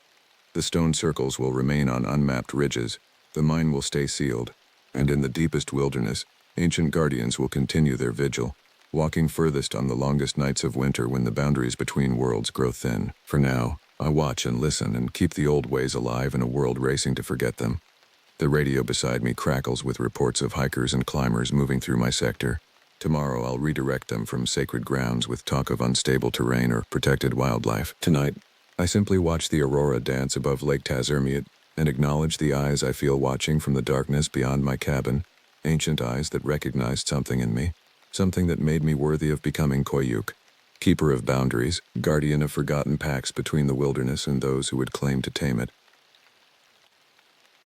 Speaker 1: The stone circles will remain on unmapped ridges, the mine will stay sealed, and in the deepest wilderness, ancient guardians will continue their vigil, walking furthest on the longest nights of winter when the boundaries between worlds grow thin. For now, I watch and listen and keep the old ways alive in a world racing to forget them. The radio beside me crackles with reports of hikers and climbers moving through my sector. Tomorrow I'll redirect them from sacred grounds with talk of unstable terrain or protected wildlife. Tonight, I simply watch the aurora dance above Lake Tazermiut and acknowledge the eyes I feel watching from the darkness beyond my cabin, ancient eyes that recognized something in me, something that made me worthy of becoming Koyuk, keeper of boundaries, guardian of forgotten pacts between the wilderness and those who would claim to tame it.